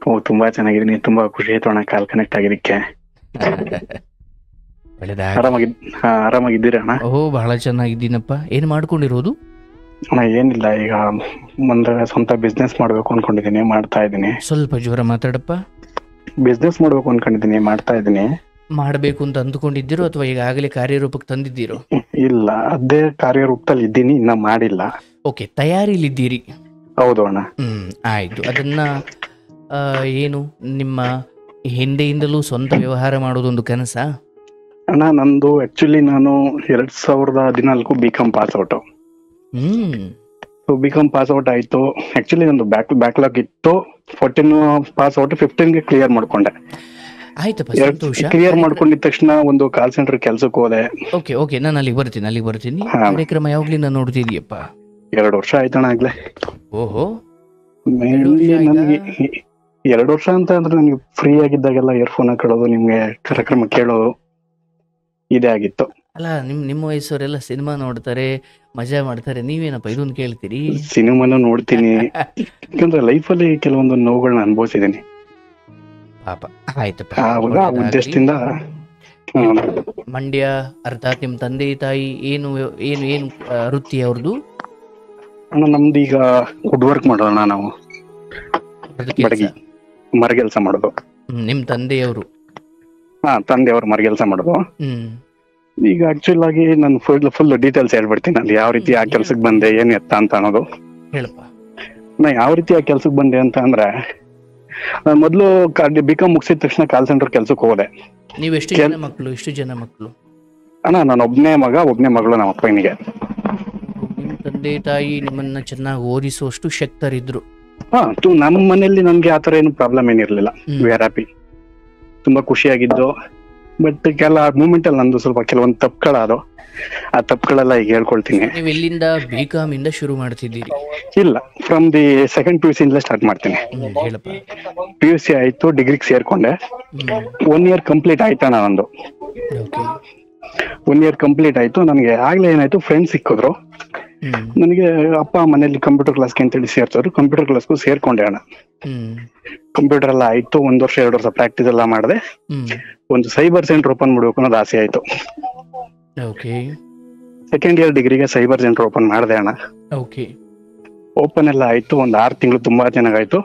ಓ, ತುಂಬಾ ಚೆನ್ನಾಗಿದ್ದೀನಿ. ತುಂಬಾ ಖುಷಿ ಆಯ್ತು ಅಣ್ಣ ಕಾಲ್ ಕನೆಕ್ಟ್ ಆಗಿದ್ದಕ್ಕೆ. ಒಳ್ಳೆದಾಗ್ಲಿ. ಆರಾಮಾಗಿದ್ದೀರಾ ಅಣ್ಣ? ಓಹೋ, ಬಹಳ ಚೆನ್ನಾಗಿದ್ದೀನಪ್ಪ. ಏನು ಮಾಡ್ಕೊಂಡಿರೋದು? ಅಣ್ಣ ಏನಿಲ್ಲ, ಈಗ ಮುಂದೆ ಸ್ವಂತ ಬಿಸ್ನೆಸ್ ಮಾಡ್ಬೇಕು ಅನ್ಕೊಂಡಿದ್ದೀನಿ, ಮಾಡ್ತಾ ಇದ್ದೀನಿ. ಸ್ವಲ್ಪ ಜೋರ ಮಾತಾಡಪ್ಪ. ಬಿಸ್ನೆಸ್ ಮಾಡ್ಬೇಕು ಅನ್ಕೊಂಡಿದ್ದೀನಿ, ಮಾಡ್ತಾ ಇದ್ದೀನಿ. ಮಾಡಬೇಕು ಅಂತ ಅಂದ್ಕೊಂಡಿದ್ದೀರೋ ಅಥವಾ ಈಗಾಗಲೇ ಕಾರ್ಯರೂಪಕ್ಕೆ ತಂದಿದ್ದೀರೋ? ಇಲ್ಲ, ಅದೇ ಕಾರ್ಯರೂಪದಲ್ಲಿ ಇದ್ದೀನಿ, ಇನ್ನ ಮಾಡಿಲ್ಲ. ಓಕೆ, ತಯಾರಿಲಿದ್ದೀರಿ. ಹೌದು ಅಣ್ಣ. ಆಯಿತು. ಅದನ್ನ ಏನು ನಿಮ್ಮ ಹಿಂದೆಯಿಂದಲೂ ಸ್ವಂತ ವ್ಯವಹಾರ ಮಾಡೋದೊಂದು ಕನಸಾ? ಅಣ್ಣ, ನಂದು ಆಕ್ಚುಲಿ ನಾನು 2014 BCom pass out. BCom pass out ಆಯ್ತು. ಆಕ್ಚುಲಿ ನಂದು ಬ್ಯಾಕ್ಲಾಗ್ ಇತ್ತು. 14 ಪಾಸ್ ಔಟ್, 15ಗೆ ಕ್ಲಿಯರ್ ಮಾಡ್ಕೊಂಡೆ. ಆಯ್ತಪ್ಪ, ಸಂತೋಷ. ಕ್ಲಿಯರ್ ಮಾಡ್ಕೊಂಡಿದ ತಕ್ಷಣ ಒಂದು ಕಾಲ್ ಸೆಂಟರ್ ಕೆಲ್ಸಕ್ಕೆ ಹೋದೆ. ಓಕೆ, ನಾನು ಅಲ್ಲಿಗೆ ಬರ್ತೀನಿ. ಕಾರ್ಯಕ್ರಮ ಯಾವಾಗ್ಲಿಂದ ನೋಡ್ತಿದೀಯಪ್ಪ? 2 ವರ್ಷ ಆಯ್ತಣ್ಣ ಆಗ್ಲೇ. ಓಹೋ, ನನಗೆ 2 ವರ್ಷ ಅಂತ ಅಂದ್ರೆ ನನಗೆ ಫ್ರೀ ಆಗಿದ್ದಾಗೆಲ್ಲ ಇಯರ್ಫೋನ್ ಹಾಕೊಳ್ಳೋದು, ನಿಮ್ಗೆ ಕಾರ್ಯಕ್ರಮ ಕೇಳೋದು ಇದೇ ಆಗಿತ್ತು. ಅಲ್ಲ, ನಿಮ್ಮ ವಯಸ್ಸವರೆಲ್ಲ ಸಿನಿಮಾ ನೋಡ್ತಾರೆ, ಮಜಾ ಮಾಡ್ತಾರೆ, ನೀವೇನಪ್ಪ ಇದೊಂದು ಕೇಳ್ತೀರಿ? ಸಿನಿಮಾನು ನೋಡ್ತೀನಿ, ಯಾಕಂದ್ರೆ ಲೈಫಲ್ಲಿ ಕೆಲವೊಂದು ನೋವುಗಳನ್ನ ಅನುಭವಿಸಿದ್ದೀನಿ. ಪಾಪ. ಆಯ್ತಪ್ಪ, ಆ ಉದ್ದೇಶದಿಂದ. ಮಂಡ್ಯ ಅರ್ಥಾತ್ ನಿಮ್ಮ ತಂದೆ ತಾಯಿ ಏನು ಏನು ಏನು ವೃತ್ತಿ ಅವ್ರದ್ದು? ಅಣ್ಣ, ನಮ್ದು ಈಗ ವುಡ್ ವರ್ಕ್ ಮಾಡೋಣ, ನಾವು ಬಡಗಿ ಮರಗೆಲ್ಸ ಮಾಡೋದು. ನಿಮ್ಮ ತಂದೆಯವರು? ತಂದೆಯವರು ಮರಗೆಲ್ಸ ಮಾಡೋದು. ಈಗ ಆಕ್ಚುಲ್ ಆಗಿ ನಾನು ಫುಲ್ ಡೀಟೇಲ್ಸ್ ಹೇಳ್ಬಿಡ್ತೀನಿ, ಅಲ್ಲಿ ಯಾವ ರೀತಿ ಆ ಕೆಲ್ಸಕ್ಕೆ ಬಂದೆ, ಏನ್ ಎತ್ತ ಅಂತ ಅನ್ನೋದು. ಹೇಳಪ್ಪ. ನಾ ಯಾವ ರೀತಿ ಆ ಕೆಲ್ಸಕ್ಕೆ ಬಂದೆ ಅಂತ ಅಂದ್ರೆ, ಮೊದಲು BCom ಮುಗಿಸಿದ ತಕ್ಷಣ ಕಾಲ್ ಸೆಂಟರ್ ಕೆಲ್ಸಕ್ಕೆ ಹೋದೆ. ನೀವು ಎಷ್ಟು ಜನ ಮಕ್ಕಳು? ಅಣ್ಣ, ನಾನು ಒಬ್ನೇ ಮಗಳು ನಮ್ಮ ಅಪ್ಪನಿಗೆ. ನಿಮ್ಮ ತಂದೆ ತಾಯಿ ನಿಮ್ಮನ್ನ ಚೆನ್ನಾಗಿ ಓದಿಸುವಷ್ಟು ಶಕ್ತರಿದ್ರು? ನಮ್ಮ ಮನೆಯಲ್ಲಿ ನನ್ಗೆ ಆತರ ಏನು ಪ್ರಾಬ್ಲಮ್ ಏನಿರ್ಲಿಲ್ಲ. ವಿ ಆರ್ ಹ್ಯಾಪಿ, ತುಂಬಾ ಖುಷಿಯಾಗಿದ್ದು. ಬಟ್ ಮೂಮೆಂಟ್ ಅಲ್ಲಿ ನಂದು ಸ್ವಲ್ಪ ಕೆಲವೊಂದು ತಪ್ಪುಗಳಾದವು. ಆ ತಪ್ಪುಗಳೆಲ್ಲ ಈಗ ಹೇಳ್ಕೊಳ್ತೀನಿ. ನೀವು ಎಲ್ಲಿಂದ BCom ಇಂದ ಶುರು ಮಾಡ್ತಿದ್ದೀರಿ? ಇಲ್ಲ, ಫ್ರಮ್ ದಿ ಸೆಕೆಂಡ್ PUC ಇಂದಲೇ ಸ್ಟಾರ್ಟ್ ಮಾಡ್ತೀನಿ. ಹೇಳಪ್ಪ. PUC ಆಯ್ತು, ಡಿಗ್ರಿಗೆ ಸೇರ್ಕೊಂಡೆ. 1 year ಕಂಪ್ಲೀಟ್ ಆಯ್ತಣ್ಣ ನಂದು. 1 year ಕಂಪ್ಲೀಟ್ ಆಯ್ತು. ನನಗೆ ಆಗ್ಲೇ ಏನಾಯ್ತು, ಫ್ರೆಂಡ್ಸ್ ಸಿಕ್ಕಿದ್ರು. ನನಗೆ ಅಪ್ಪ ಮನೇಲಿ ಕಂಪ್ಯೂಟರ್ ಕ್ಲಾಸ್ಗೆ ಅಂತೇಳಿ ಸೇರ್ಸೋರು. ಕಂಪ್ಯೂಟರ್ ಕ್ಲಾಸ್ಗೂ ಸೇರ್ಕೊಂಡೆ ಅಣ್ಣ. ಕಂಪ್ಯೂಟರ್ ಎಲ್ಲ ಆಯ್ತು. 1 ವರ್ಷ 2 ವರ್ಷ ಪ್ರಾಕ್ಟೀಸ್ ಎಲ್ಲ ಮಾಡಿದೆ. ಒಂದು ಸೈಬರ್ ಸೆಂಟರ್ ಓಪನ್ ಮಾಡ್ಬೇಕು ಅನ್ನೋದು ಆಸೆ ಆಯ್ತು. ಸೆಕೆಂಡ್ ಇಯರ್ ಡಿಗ್ರಿಗೆ ಸೈಬರ್ ಸೆಂಟರ್ ಓಪನ್ ಮಾಡಿದೆ ಅಣ್ಣ. ಓಪನ್ ಎಲ್ಲ ಆಯ್ತು. ಒಂದು 6 ತಿಂಗಳು ತುಂಬಾ ಚೆನ್ನಾಗಾಯ್ತು.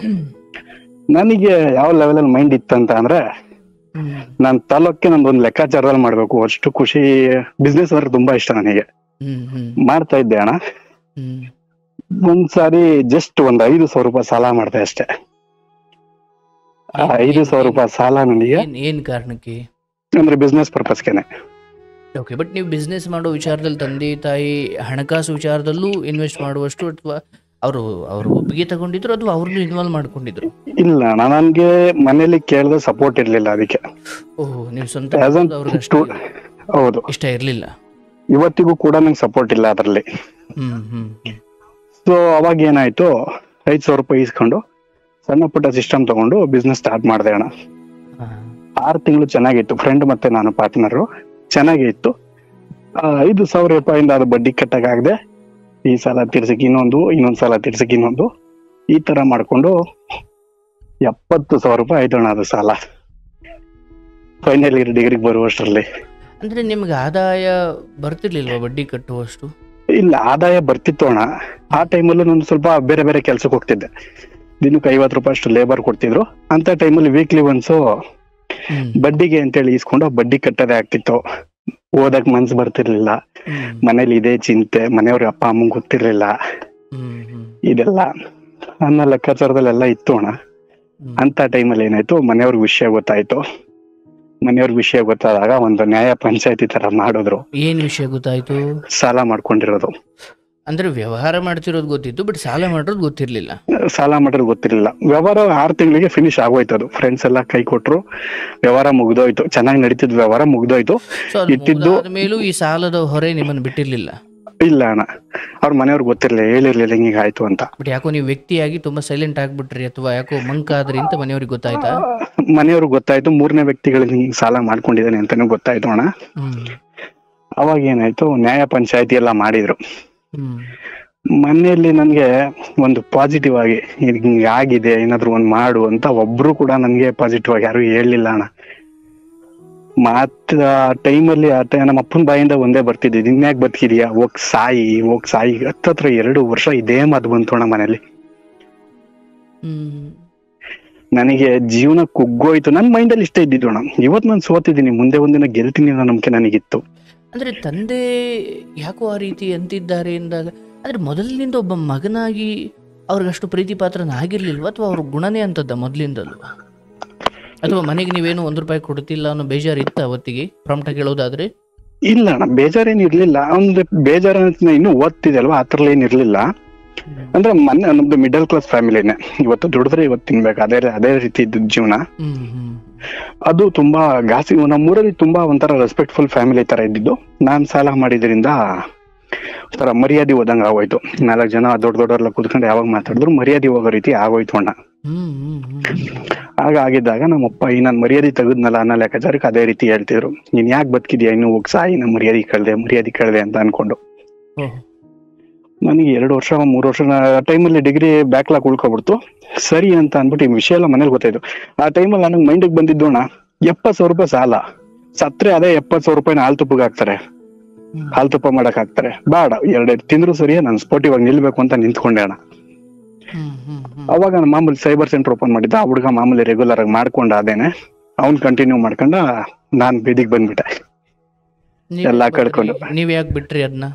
ನನಗೆ ಯಾವ ಲೆವೆಲ್ ಅಲ್ಲಿ ಮೈಂಡ್ ಇತ್ತಂತ ಅಂದ್ರೆ, ನಾನ್ ತಾಲೂಕೆ ನಂದೊಂದು ಲೆಕ್ಕಾಚಾರದಲ್ಲಿ ಮಾಡ್ಬೇಕು, ಅಷ್ಟು ಖುಷಿ. ಬಿಸ್ನೆಸ್ ಅಂದ್ರೆ ತುಂಬಾ ಇಷ್ಟ ನನಗೆ. ಮಾಡ್ತಾ ಇದ್ದೆ ಅಣ್ಣ. ಒಂದ್ಸಾರಿ ಜಸ್ಟ್ ಒಂದು 5,000 ರೂಪಾಯಿ ಸಾಲ ಮಾಡ್ದೆ ಅಷ್ಟೇ. 5,000 ರೂಪಾಯಿ ಸಾಲ ನನಗೆ ಏನ್ ಕಾರಣಕ್ಕೆ? ಅಂದ್ರೆ ಬಿಸ್ನೆಸ್ ಪರ್ಪಸ್ಗೆನೆ. ಬಟ್ ನೀವು ಬಿಸ್ನೆಸ್ ಮಾಡೋ ವಿಚಾರದಲ್ಲಿ ತಂದೆ ತಾಯಿ ಹಣಕಾಸು ವಿಚಾರದಲ್ಲೂ ಇನ್ವೆಸ್ಟ್ ಮಾಡುವಷ್ಟು ಅಥವಾ ಅವರು ಒಪ್ಪಿಗೆ ತಗೊಂಡಿದ್ರು ಅಥವಾ ಅವ್ರನ್ನು ಇನ್ವಾಲ್ವ್ ಮಾಡ್ಕೊಂಡಿದ್ರು? ಇಲ್ಲ ಅಣ್ಣ, ನನ್ಗೆ ಮನೇಲಿ ಕೇಳಿದ ಸಪೋರ್ಟ್ ಇರ್ಲಿಲ್ಲ ಅದಕ್ಕೆ. ನೀವು ಸ್ವಂತ ಹೌದು, ಇಷ್ಟ ಇರ್ಲಿಲ್ಲ. ಇವತ್ತಿಗೂ ಕೂಡ ನಂಗೆ ಸಪೋರ್ಟ್ ಇಲ್ಲ ಅದರಲ್ಲಿ. ಸೊ ಅವಾಗ ಏನಾಯ್ತು, 5,000 ರೂಪಾಯಿ ಇಸ್ಕೊಂಡು ಸಣ್ಣ ಪುಟ್ಟ ಸಿಸ್ಟಮ್ ತಗೊಂಡು ಬಿಸ್ನೆಸ್ ಸ್ಟಾರ್ಟ್ ಮಾಡಿದೆ ಅಣ್ಣ. 6 ತಿಂಗಳು ಚೆನ್ನಾಗಿತ್ತು. ಫ್ರೆಂಡ್ ಮತ್ತೆ ನಾನು ಪಾರ್ಟ್ನರು, ಚೆನ್ನಾಗೇ ಇತ್ತು. 5,000 ರೂಪಾಯಿಂದ ಅದು ಬಡ್ಡಿ ಕಟ್ಟಕ್ಕಾಗದೆ, ಈ ಸಾಲ ತೀರ್ಸಕ್ ಇನ್ನೊಂದ್ ಸಾಲ ತೀರ್ಸಕ್ ಇನ್ನೊಂದು, ಈ ತರ ಮಾಡ್ಕೊಂಡು 70,000 ರೂಪಾಯಿ ಆಯ್ತು ಅಣ್ಣ ಅದು ಸಾಲ. ಫೈನಲ್ ಇಯರ್ ಡಿಗ್ರಿಗೆ ಬರುವಷ್ಟರಲ್ಲಿ. ಅಂದ್ರೆ ನಿಮ್ಗೆ ಆದಾಯ ಬರ್ತಿರ್ಲಿಲ್ವಾ ಬಡ್ಡಿ ಕಟ್ಟುವಷ್ಟು? ಇಲ್ಲ, ಆದಾಯ ಬರ್ತಿತ್ತು ಅಣ್ಣ. ಆ ಟೈಮಲ್ಲೂ ನಾನು ಸ್ವಲ್ಪ ಬೇರೆ ಬೇರೆ ಕೆಲ್ಸಕ್ಕೆ ಹೋಗ್ತಿದ್ದೆ. ದಿನಕ್ಕೆ 50 ರೂಪಾಯಿ ಅಷ್ಟು ಲೇಬರ್ ಕೊಡ್ತಿದ್ರು. ಅಂತ ಟೈಮಲ್ಲಿ ವೀಕ್ಲಿ ಒನ್ಸು ಬಡ್ಡಿಗೆ ಅಂತೇಳಿ ಇಸ್ಕೊಂಡು ಬಡ್ಡಿ ಕಟ್ಟೋದೇ ಆಗ್ತಿತ್ತು. ಓದಕ್ ಮನ್ಸು ಬರ್ತಿರ್ಲಿಲ್ಲ. ಮನೇಲಿ ಇದೇ ಚಿಂತೆ, ಮನೆಯವ್ರ ಅಪ್ಪ ಅಮ್ಮಂಗ್ ಗೊತ್ತಿರ್ಲಿಲ್ಲ ಇದೆಲ್ಲ. ನನ್ನ ಲೆಕ್ಕಾಚಾರದಲ್ಲೆಲ್ಲ ಇತ್ತು ಅಣ್ಣ. ಅಂತ ಟೈಮಲ್ಲಿ ಏನಾಯ್ತು, ಮನೆಯವ್ರಿಗೆ ವಿಷಯ ಗೊತ್ತಾಯ್ತು. ಮನೆಯವ್ರಿಗೆ ವಿಷಯ ಗೊತ್ತಾದಾಗ ಒಂದು ನ್ಯಾಯ ಪಂಚಾಯತಿ ತರ ಮಾಡಿದ್ರು. ಏನ್ ವಿಷಯ ಗೊತ್ತಾಯ್ತು? ಸಾಲ ಮಾಡ್ಕೊಂಡಿರೋದು. ಅಂದ್ರೆ ವ್ಯವಹಾರ ಮಾಡ್ತಿರೋದು ಗೊತ್ತಿತ್ತು, ಬಟ್ ಸಾಲ ಮಾಡಿರೋದು ಗೊತ್ತಿರ್ಲಿಲ್ಲ. ಸಾಲ ಮಾಡಿರೋದು ಗೊತ್ತಿರ್ಲಿಲ್ಲ. ವ್ಯವಹಾರ 6 ತಿಂಗಳಿಗೆ ಫಿನಿಶ್ ಆಗೋಯ್ತು. ಅದು ಫ್ರೆಂಡ್ಸ್ ಎಲ್ಲ ಕೈ ಕೊಟ್ರು, ವ್ಯವಹಾರ ಮುಗ್ದೋಯ್ತು. ಚೆನ್ನಾಗಿ ನಡೀತಿದ್ ವ್ಯವಹಾರ ಮುಗ್ದೋಯ್ತು. ಇಟ್ಟಿದ್ದು ಮೇಲೂ ಈ ಸಾಲದ ಹೊರೆ ನಿಮ್ಮನ್ನು ಬಿಟ್ಟಿರ್ಲಿಲ್ಲ? ಇಲ್ಲ ಅಣ್ಣ, ಅವ್ರ ಮನೆಯವ್ರಿಗೆ ಗೊತ್ತಿರ್ಲಿಲ್ಲ, ಹೇಳಿರ್ಲಿಲ್ಲ ಹಿಂಗ ಆಯ್ತು ಅಂತ. ಬಟ್ ಯಾಕೋ ನೀವು ವ್ಯಕ್ತಿಯಾಗಿ ತುಂಬಾ ಸೈಲೆಂಟ್ ಆಗ್ಬಿಟ್ರಿ ಅಥವಾ ಯಾಕೋ ಮಂಕಾದ್ರಿ ಅಂತ ಮನೆಯವ್ರಿಗೆ ಗೊತ್ತಾಯ್ತಾ? ಮನೆಯವ್ರಿಗೆ ಗೊತ್ತಾಯ್ತು. 3ನೇ ವ್ಯಕ್ತಿಗಳಿಗೆ ಹಿಂಗ್ ಸಾಲ ಮಾಡ್ಕೊಂಡಿದ್ದಾನೆ ಅಂತಾನು ಗೊತ್ತಾಯ್ತು ಅಣ್ಣ. ಅವಾಗ ಏನಾಯ್ತು, ನ್ಯಾಯ ಪಂಚಾಯತಿ ಎಲ್ಲ ಮಾಡಿದ್ರು. ಮನೆಯಲ್ಲಿ ನನ್ಗೆ ಒಂದು ಪಾಸಿಟಿವ್ ಆಗಿ ಹಿಂಗೆ ಆಗಿದೆ ಏನಾದ್ರು ಒಂದ್ ಮಾಡು ಅಂತ ಒಬ್ರು ಕೂಡ ನನ್ಗೆ ಪಾಸಿಟಿವ್ ಆಗಿ ಯಾರು ಹೇಳಲಿಲ್ಲ ಅಣ್ಣ. ಮಾತ್ರ ಟೈಮಲ್ಲಿ ನಮ್ಮ ಅಪ್ಪನ ಬಾಯಿಂದ ಒಂದೇ ಬರ್ತಿದ್ದೆ, ಇನ್ಯಾಕ್ ಬದುಕಿದ್ಯಾ, ಹೋಗ್ ಸಾಯಿ. ಹತ್ತತ್ರ 2 ವರ್ಷ ಇದೇ ಮಾತು ಬಂತು ಅಣ್ಣ ಮನೇಲಿ. ನನಗೆ ಜೀವನ ಕುಗ್ಗೋಯ್ತು. ನನ್ ಮೈಂಡಲ್ಲಿ ಇಷ್ಟ ಇದ್ದಿದ್ದು ಅಣ್ಣ, ಇವತ್ತು ನಾನು ಸೋತಿದ್ದೀನಿ, ಮುಂದೆ ಒಂದಿನ ಗೆಲ್ತೀನಿ ಅನ್ನೋ ನಂಬಿಕೆ ನನಗಿತ್ತು. ಅಂದ್ರೆ ತಂದೆ ಯಾಕೋ ಆ ರೀತಿ ಅಂತಿದ್ದಾರೆ ಎಂದಾಗ, ಅಂದ್ರೆ ಮೊದಲಿನಿಂದ ಒಬ್ಬ ಮಗನಾಗಿ ಅವ್ರಿಗಷ್ಟು ಪ್ರೀತಿ ಪಾತ್ರನಾಗಿರ್ಲಿಲ್ವ, ಅಥವಾ ಅವ್ರ ಗುಣನೇ ಅಂತದ್ದ ಮೊದಲಿಂದಲೂ, ಅಥವಾ ಮನೆಗೆ ನೀವೇನು ₹1 ಕೊಡ್ತಿಲ್ಲ ಅನ್ನೋ ಬೇಜಾರು ಇತ್ತ ಅವತ್ತಿಗೆ ಪ್ರಾಂಪ್ಟಾಗಿ ಹೇಳೋದಾದ್ರೆ? ಇಲ್ಲ ಅಣ್ಣ, ಬೇಜಾರೇನ್ ಇರ್ಲಿಲ್ಲ. ಅಂದ್ರೆ ಬೇಜಾರ ಇನ್ನು ಓದ್ತಿದೆ ಅಲ್ವಾ, ಆತರ ಏನ್ ಇರ್ಲಿಲ್ಲ. ಅಂದ್ರೆ ನಮ್ದು ಮಿಡಲ್ ಕ್ಲಾಸ್ ಫ್ಯಾಮಿಲಿನೇ, ಇವತ್ತು ದುಡಿದ್ರೆ ಇವತ್ತು ತಿನ್ಬೇಕು, ಅದೇ ರೀತಿ ಇದ್ದ ಜೀವನ. ಅದು ತುಂಬಾ ಗಾಸಿ. ನಮ್ಮೂರಲ್ಲಿ ತುಂಬಾ ಒಂಥರ ರೆಸ್ಪೆಕ್ಟ್ಫುಲ್ ಫ್ಯಾಮಿಲಿ ತರ ಇದ್ದಿದ್ದು. ನಾನ್ ಸಾಲ ಮಾಡಿದ್ರಿಂದ ಒಂಥರ ಮರ್ಯಾದೆ ಹೋದಂಗ ಆಗೋಯ್ತು. 4 ಜನ ದೊಡ್ಡವರೆಲ್ಲ ಕುತ್ಕೊಂಡು ಯಾವಾಗ ಮಾತಾಡಿದ್ರು ಮರ್ಯಾದೆ ಹೋಗೋ ರೀತಿ ಆಗೋಯ್ತು ಅಣ್ಣ. ಆಗಿದ್ದಾಗ ನಮ್ಮಪ್ಪ ಈ ನಾನ್ ಮರ್ಯಾದೆ ತೆಗದ್ನಲ್ಲ ಅನ್ನೋ ಲೆಕ್ಕಾಚಾರಕ್ಕೆ ಅದೇ ರೀತಿ ಹೇಳ್ತಿದ್ರು, ನೀನ್ ಯಾಕೆ ಬದುಕಿದ್ಯಾ, ಇನ್ನು ಹೋಗ್ ಸಾಯಿ, ನಮ್ಮ ಮರ್ಯಾದೆ ಕಳ್ದೆ ಅಂತ ಅನ್ಕೊಂಡು. ನನಗೆ 2 ವರ್ಷ 3 ವರ್ಷ ಟೈಮಲ್ಲಿ ಡಿಗ್ರಿ ಬ್ಯಾಕ್ಲಾಗ್ ಉಳ್ಕೊಬಿಡ್ತು. ಸರಿ ಅಂತ ಅನ್ಬಿಟ್ಟು ಈ ವಿಷಯ ಎಲ್ಲ ಮನೇಲಿ ಗೊತ್ತಾಯ್ತು. ಆ ಟೈಮಲ್ಲಿ ನನಗೆ ಮೈಂಡಿಗೆ ಬಂದಿದ್ದು ಅಣ್ಣ, ₹70,000 ಸಾಲ, ಸತ್ರೆ ಅದೇ ₹70,000 ಹಾಲು ತುಪ್ಪಗೆ ಹಾಕ್ತಾರೆ, ಹಾಲು ತುಪ್ಪ ಮಾಡಕ್ ಹಾಕ್ತಾರೆ. ಬೇಡ, 2 ತಿಂದ್ರು ಸರಿಯೇ, ನಾನು ಸ್ಪೋರ್ಟಿವ್ ಆಗಿ ನಿಲ್ಬೇಕು ಅಂತ ನಿಂತ್ಕೊಂಡೆ ಅಣ್ಣ. ಅವಾಗ ನಾನು ಮಾಮೂಲಿ ಸೈಬರ್ ಸೆಂಟರ್ ಓಪನ್ ಮಾಡಿದ್ದೆ. ಆ ಹುಡುಗ ಮಾಮೂಲಿ ರೆಗ್ಯುಲರ್ ಆಗಿ ಮಾಡ್ಕೊಂಡ ಅದೇನೆ, ಅವ್ನ್ ಕಂಟಿನ್ಯೂ ಮಾಡ್ಕೊಂಡ ನಾನ್ ಬೀದಿಗೆ ಬಂದ್ಬಿಟ್ಟೆ ಎಲ್ಲಾ ಕಳ್ಕೊಂಡು. ನೀವ್ ಯಾಕೆ ಬಿಟ್ರಿ ಅದನ್ನ?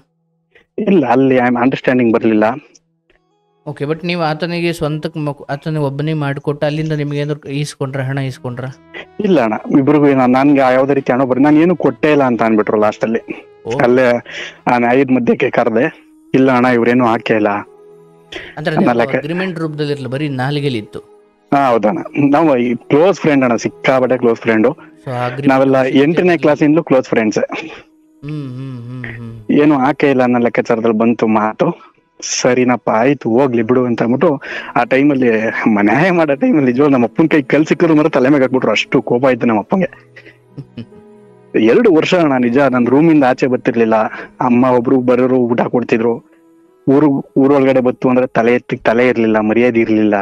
ಇಲ್ಲ, ಅಲ್ಲಿ ಅಂಡರ್ಸ್ಟ್ಯಾಂಡಿಂಗ್ ಬರ್ಲಿಲ್ಲ. ಓಕೆ, ಬಟ್ ನೀವು ಆತನಿಗೆ ಸ್ವಂತಕ್ಕೆ ಆತನಿಗೆ ಒಬ್ಬನೇ ಮಾಡಿಕೊಟ್ಟು ಅಲ್ಲಿಂದ ನಿಮ್ಗೆ ಏನಾದ್ರು ಹಣ ಇಸ್ಕೊಂಡ್ರ? ಇಲ್ಲ ಅಣ್ಣ, ಇಬ್ರಿಗೂ ನನ್ಗೆ ಯಾವ್ದೇ ರೀತಿ ಹಣ ನಾನು ಏನು ಕೊಟ್ಟೇ ಇಲ್ಲ ಅಂತ ಅನ್ಬಿಟ್ರು ಲಾಸ್ಟ್ ಅಲ್ಲಿ. ಅಲ್ಲೇ ನ್ಯಾಯದ ಮಧ್ಯಕ್ಕೆ ಕರೆದೆ, ಇಲ್ಲ ಅಣ್ಣ ಇವ್ರೇನು ಹಾಕೇ ಇಲ್ಲ. ಅಗ್ರಿಮೆಂಟ್ ರೂಪದಲ್ಲಿ ಇರಲಿಲ್ಲ, ಬರೀ ನಾಲಿಗೆಲಿ ಇತ್ತು. ಹೌದಣ್ಣ, ನಾವು ಕ್ಲೋಸ್ ಫ್ರೆಂಡ್ ಅಣ್ಣ, ಸಿಕ್ಕಾಬಟ್ಟೆ ಕ್ಲೋಸ್ ಫ್ರೆಂಡ್. ನಾವೆಲ್ಲ 8ನೇ ಕ್ಲಾಸಿಂದಲೂ ಕ್ಲೋಸ್ ಫ್ರೆಂಡ್ಸ್. ಏನು ಹಾಕೇ ಇಲ್ಲ ಅನ್ನೋ ಲೆಕ್ಕಾಚಾರದಲ್ಲಿ ಬಂತು ಮಾತು. ಸರಿನಪ್ಪ ಆಯ್ತು ಹೋಗ್ಲಿ ಬಿಡು ಅಂತ ಅಂದ್ಬಿಟ್ಟು ಆ ಟೈಮಲ್ಲಿ ನ್ಯಾಯ ಮಾಡೋ ಟೈಮಲ್ಲಿ ನಿಜವಾಗ ನಮ್ಮ ಅಪ್ಪನ ಕೈ ಕಲ್ ಸಿಕ್ಕಿದ್ರು ಮರ ತಲೆ ಮೇಲೆ ಹಾಕ್ಬಿಟ್ರು, ಅಷ್ಟು ಕೋಪ ಆಯ್ತು ನಮ್ಮ ಅಪ್ಪಂಗೆ. 2 ವರ್ಷ ಅಣ್ಣ ನಿಜ, ನನ್ ರೂಮಿಂದ ಆಚೆ ಬರ್ತಿರ್ಲಿಲ್ಲ. ಅಮ್ಮ ಒಬ್ರು ಬರೋರು ಊಟ ಕೊಡ್ತಿದ್ರು. ಊರೊಳಗಡೆ ಬತ್ತು ಅಂದ್ರೆ ತಲೆ ಇರ್ಲಿಲ್ಲ, ಮರ್ಯಾದೆ ಇರ್ಲಿಲ್ಲ.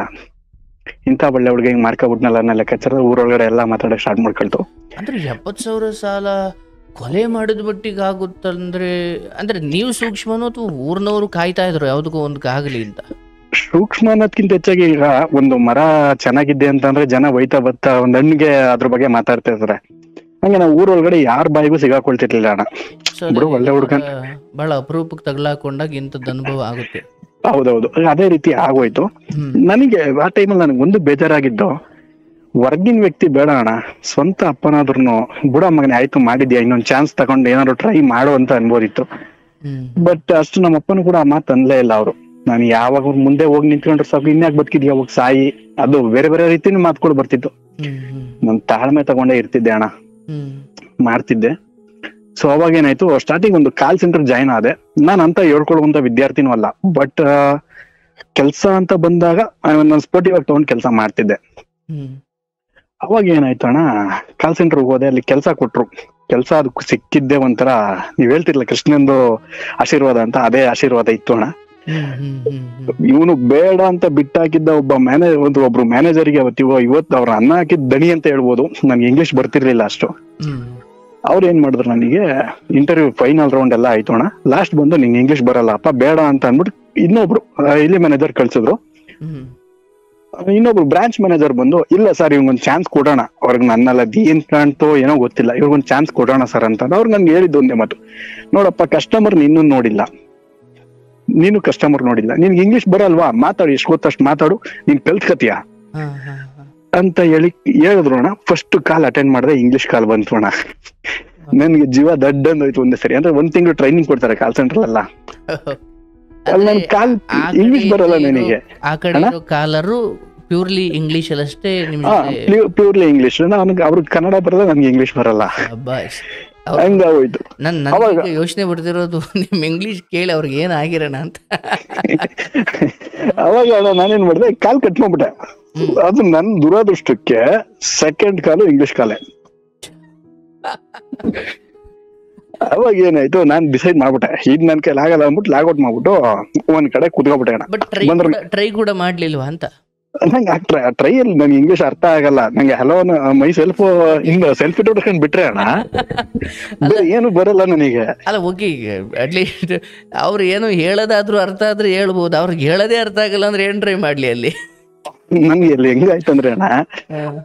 ಇಂಥ ಒಳ್ಳೆ ಹುಡುಗ ಹಿಂಗ್ ಮಾಡ್ಕೊಬಿಟ್ನಲ್ಲ ಅನ್ನೋ ಲೆಕ್ಕಾಚಾರ ಊರೊಳಗಡೆ ಎಲ್ಲಾ ಮಾತಾಡಕ್ ಸ್ಟಾರ್ಟ್ ಮಾಡ್ಕೊಳ್ತು. ಅಂದ್ರೆ 70,000 ಸಾಲ ಕೊಲೆ ಮಾಡಿದ ಮಟ್ಟಿಗೆ ಆಗುತ್ತಂದ್ರೆ, ಅಂದ್ರೆ ನೀವು ಸೂಕ್ಷ್ಮನೋ ಅಥವಾ ಊರ್ನವರು ಕಾಯ್ತಾ ಇದ್ರು ಯಾವ್ದಕ್ಕೂ ಒಂದಕ್ಕೆ ಆಗಲಿ ಅಂತ? ಸೂಕ್ಷ್ಮ ಅನ್ನೋದ್ಕಿಂತ ಹೆಚ್ಚಾಗಿ ಈಗ ಒಂದು ಮರ ಚೆನ್ನಾಗಿದೆ ಅಂತಂದ್ರೆ ಜನ ಒಯ್ತಾ ಬತ್ತಾ ಒಂದ್ ಹಣ್ಣಿಗೆ ಅದ್ರ ಬಗ್ಗೆ ಮಾತಾಡ್ತಾ ಇರ್ತಾರೆ. ಹಂಗೆ ನಾವು ಊರೊಳಗಡೆ ಯಾರ ಬಾಯಿಗೂ ಸಿಗಾಕೊಳ್ತಿರ್ಲಿಲ್ಲ ಅಣ್ಣ. ಒಳ್ಳೆ ಹುಡುಗ ಬಹಳ ಅಪರೂಪಕ್ಕೆ ತಗಲಾಕೊಂಡಾಗ ಇಂಥದ್ದು ಅನುಭವ ಆಗುತ್ತೆ. ಹೌದೌದು, ಅದೇ ರೀತಿ ಆಗೋಯ್ತು. ನನಗೆ ಆ ಟೈಮಲ್ಲಿ ನನಗೆ ಒಂದು ಬೇಜಾರಾಗಿದ್ದು, ಹೊರ್ಗಿನ ವ್ಯಕ್ತಿ ಬೇಡ ಅಣ್ಣ, ಸ್ವಂತ ಅಪ್ಪನಾದ್ರೂ ಬುಡ ಮಗನೇ ಆಯ್ತು ಮಾಡಿದ್ಯಾ, ಇನ್ನೊಂದ್ ಚಾನ್ಸ್ ತಗೊಂಡು ಏನಾದ್ರು ಟ್ರೈ ಮಾಡು ಅಂತ ಅನ್ಬೋದಿತ್ತು. ಬಟ್ ಅಷ್ಟು ನಮ್ಮ ಅಪ್ಪನು ಕೂಡ ಆ ಮಾತು ಅನ್ಲೇ ಇಲ್ಲ ಅವರು. ನಾನು ಯಾವಾಗ ಮುಂದೆ ಹೋಗಿ ನಿಂತ್ಕೊಂಡ್ರೆ ಸಾಕು, ಇನ್ಯಾಕ್ ಬದುಕಿದ್ಯಾ ಹೋಗಿ ಸಾಯಿ, ಅದು ಬೇರೆ ಬೇರೆ ರೀತಿನ ಮಾತುಗಳು ಬರ್ತಿತ್ತು. ನನ್ ತಾಳ್ಮೆ ತಗೊಂಡೇ ಇರ್ತಿದ್ದೆ ಅಣ್ಣ, ಮಾಡ್ತಿದ್ದೆ. ಸೊ ಅವಾಗ ಏನಾಯ್ತು, ಸ್ಟಾರ್ಟಿಂಗ್ ಒಂದು ಕಾಲ್ ಸೆಂಟರ್ ಜಾಯ್ನ್ ಆದೆ. ನಾನ್ ಅಂತ ಹೇಳ್ಕೊಳ್ಳುವಂತ ವಿದ್ಯಾರ್ಥಿನೂ ಅಲ್ಲ, ಬಟ್ ಕೆಲ್ಸ ಅಂತ ಬಂದಾಗ ನಾನು ಸ್ಪೋರ್ಟಿವ್ ಆಗಿ ತಗೊಂಡ್ ಕೆಲಸ ಮಾಡ್ತಿದ್ದೆ. ಅವಾಗ ಏನಾಯ್ತು ಅಣ್ಣ, ಕಾಲ್ ಸೆಂಟರ್ ಹೋದೆ, ಅಲ್ಲಿ ಕೆಲಸ ಕೊಟ್ರು. ಕೆಲಸ ಅದಕ್ಕೆ ಸಿಕ್ಕಿದ್ದೆ ಒಂಥರ, ನೀವ್ ಹೇಳ್ತಿರ್ಲ ಕೃಷ್ಣಂದು ಆಶೀರ್ವಾದ ಅಂತ, ಅದೇ ಆಶೀರ್ವಾದ ಇತ್ತು ಅಣ್ಣ. ಇವನು ಬೇಡ ಅಂತ ಬಿಟ್ಟಾಕಿದ್ದ ಒಬ್ರು ಮ್ಯಾನೇಜರ್ಗೆ ಇವತ್ತು ಅವ್ರ ಅನ್ನ ಹಾಕಿದ್ ದಣಿ ಅಂತ ಹೇಳ್ಬೋದು. ನನ್ಗೆ ಇಂಗ್ಲಿಷ್ ಬರ್ತಿರ್ಲಿಲ್ಲ ಅಷ್ಟು. ಅವ್ರು ಏನ್ ಮಾಡಿದ್ರು, ನನಗೆ ಇಂಟರ್ವ್ಯೂ ಫೈನಲ್ ರೌಂಡ್ ಎಲ್ಲ ಆಯ್ತು ಅಣ್ಣ. ಲಾಸ್ಟ್ ಬಂದು ನಿಂಗೆ ಇಂಗ್ಲಿಷ್ ಬರಲ್ಲಪ್ಪ ಬೇಡ ಅಂತ ಅನ್ಬಿಟ್ಟು ಇನ್ನೊಬ್ರು ಇಲ್ಲಿ ಮ್ಯಾನೇಜರ್ ಕಳ್ಸಿದ್ರು. ಇನ್ನೊಬ್ರು ಬ್ರಾಂಚ್ ಮ್ಯಾನೇಜರ್ ಬಂದು, ಇಲ್ಲ ಸರ್ ಇವ್ಗೊಂದ್ ಚಾನ್ಸ್ ಕೊಡೋಣ, ಅವ್ರಿಗೆ ನನ್ನಲ್ಲ ಏನ್ ಕಾಣ್ತೋ ಏನೋ ಗೊತ್ತಿಲ್ಲ, ಇವ್ರಿಗೊಂದ್ ಚಾನ್ಸ್ ಕೊಡೋಣ ಸರ್ ಅಂತ ಅವ್ರು ನನ್ಗೆ ಹೇಳಿದ್ದು ಒಂದೇ ಮಾತು, ನೋಡಪ್ಪ ಕಸ್ಟಮರ್ ನಿನ್ನೂ ನೋಡಿಲ್ಲ, ನೀನು ಕಸ್ಟಮರ್ ನೋಡಿಲ್ಲ, ನಿನ್ಗೆ ಇಂಗ್ಲಿಷ್ ಬರಲ್ವಾ, ಮಾತಾಡು, ಎಷ್ಟು ಗೊತ್ತಷ್ಟು ಮಾತಾಡು, ನೀನ್ ಕಲ್ತ್ಕತಿಯಾ ಅಂತ ಹೇಳಿದ್ರು ಅಣ್ಣ. ಫಸ್ಟ್ ಕಾಲ್ ಅಟೆಂಡ್ ಮಾಡಿದೆ, ಇಂಗ್ಲಿಷ್ ಕಾಲ್ ಬಂತು ಅಣ್ಣ. ನನ್ಗೆ ಜೀವ ದಡ್ಡಂದೋಯ್ತು ಒಂದೇ ಸರಿ. ಅಂದ್ರೆ 1 ತಿಂಗಳು ಟ್ರೈನಿಂಗ್ ಕೊಡ್ತಾರೆ ಕಾಲ್ ಸೆಂಟರ್ ಅಲ್ಲ, ನನ್ ಕಾಲ್ ಇಂಗ್ಲಿಷ್ ಬರಲ್ಲ ನನಗೆ. ಆ ಕಡೆ ಕಾಲರು ಪ್ಯೂರ್ಲಿ ಇಂಗ್ಲಿಷ್ ಅಷ್ಟೇ, ಪ್ಯೂರ್ಲಿ ಇಂಗ್ಲಿಷ್. ಅವ್ರಿಗೆ ಕನ್ನಡ ಬರಲ್ಲ, ನನ್ಗೆ ಇಂಗ್ಲಿಷ್ ಬರಲ್ಲ, ಹಂಗಾಗೋಯ್ತು. ನನಗೆ ಯೋಚನೆ ಬರ್ತಿರೋದು ನಿಮ್ ಇಂಗ್ಲಿಷ್ ಕೇಳಿ ಅವ್ರಿಗೆ ಏನ್ ಆಗಿರೋಣ ಅಂತ. ಅವಾಗ ನಾನೇನ್ ಮಾಡಿದೆ, ಕಾಲ್ ಕಟ್ ಮಾಡ್ಬಿಟ್ಟೆ. ಅದು ನನ್ ದುರದೃಷ್ಟಕ್ಕೆ ಸೆಕೆಂಡ್ ಕಾಲು ಇಂಗ್ಲಿಷ್ ಕಾಲೇ. ಅವಾಗ ಏನಾಯ್ತು, ನಾನ್ ಡಿಸೈಡ್ ಮಾಡ್ಬಿಟ್ಟೆ ಇದ್ ನನ್ ಕೈಲಿ ಆಗಲ್ಲ ಅಂದ್ಬಿಟ್ಟು ಲಾಗೌಟ್ ಮಾಡ್ಬಿಟ್ಟು ಒಂದ್ ಕಡೆ ಕುತ್ಕೊಬಿಟ್ಟೆ ಅಣ್ಣ. ಬಟ್ ಟ್ರೈ ಕೂಡ ಮಾಡ್ಲಿಲ್ವಾ ಅಂತ? ನಂಗೆ ಟ್ರೈ ಅಲ್ಲಿ ನಂಗೆ ಇಂಗ್ಲಿಷ್ ಅರ್ಥ ಆಗಲ್ಲ. ನಂಗೆ ಹಲೋ ಮೈ ಸೆಲ್ಫ್ ಹಿಂಗ ಸೆಲ್ಫ್ ಇಂಟ್ರೊಡಕ್ಷನ್ ಬಿಟ್ರೆ ಅಣ್ಣ ಏನು ಬರಲ್ಲ ನನಗೆ. ಅಲ್ಲ ಓಕೆ, ಅಟ್ಲೀಸ್ಟ್ ಅವ್ರು ಏನು ಹೇಳೋದಾದ್ರೂ ಅರ್ಥ ಆದ್ರೆ ಹೇಳ್ಬೋದು, ಅವ್ರಿಗೆ ಹೇಳೋದೇ ಅರ್ಥ ಆಗಲ್ಲ ಅಂದ್ರೆ ಏನ್ ಟ್ರೈ ಮಾಡ್ಲಿ ಅಲ್ಲಿ? ನನ್ಗೆ ಅಲ್ಲಿ ಹೆಂಗಾಯ್ತಂದ್ರೆ ಅಣ್ಣ,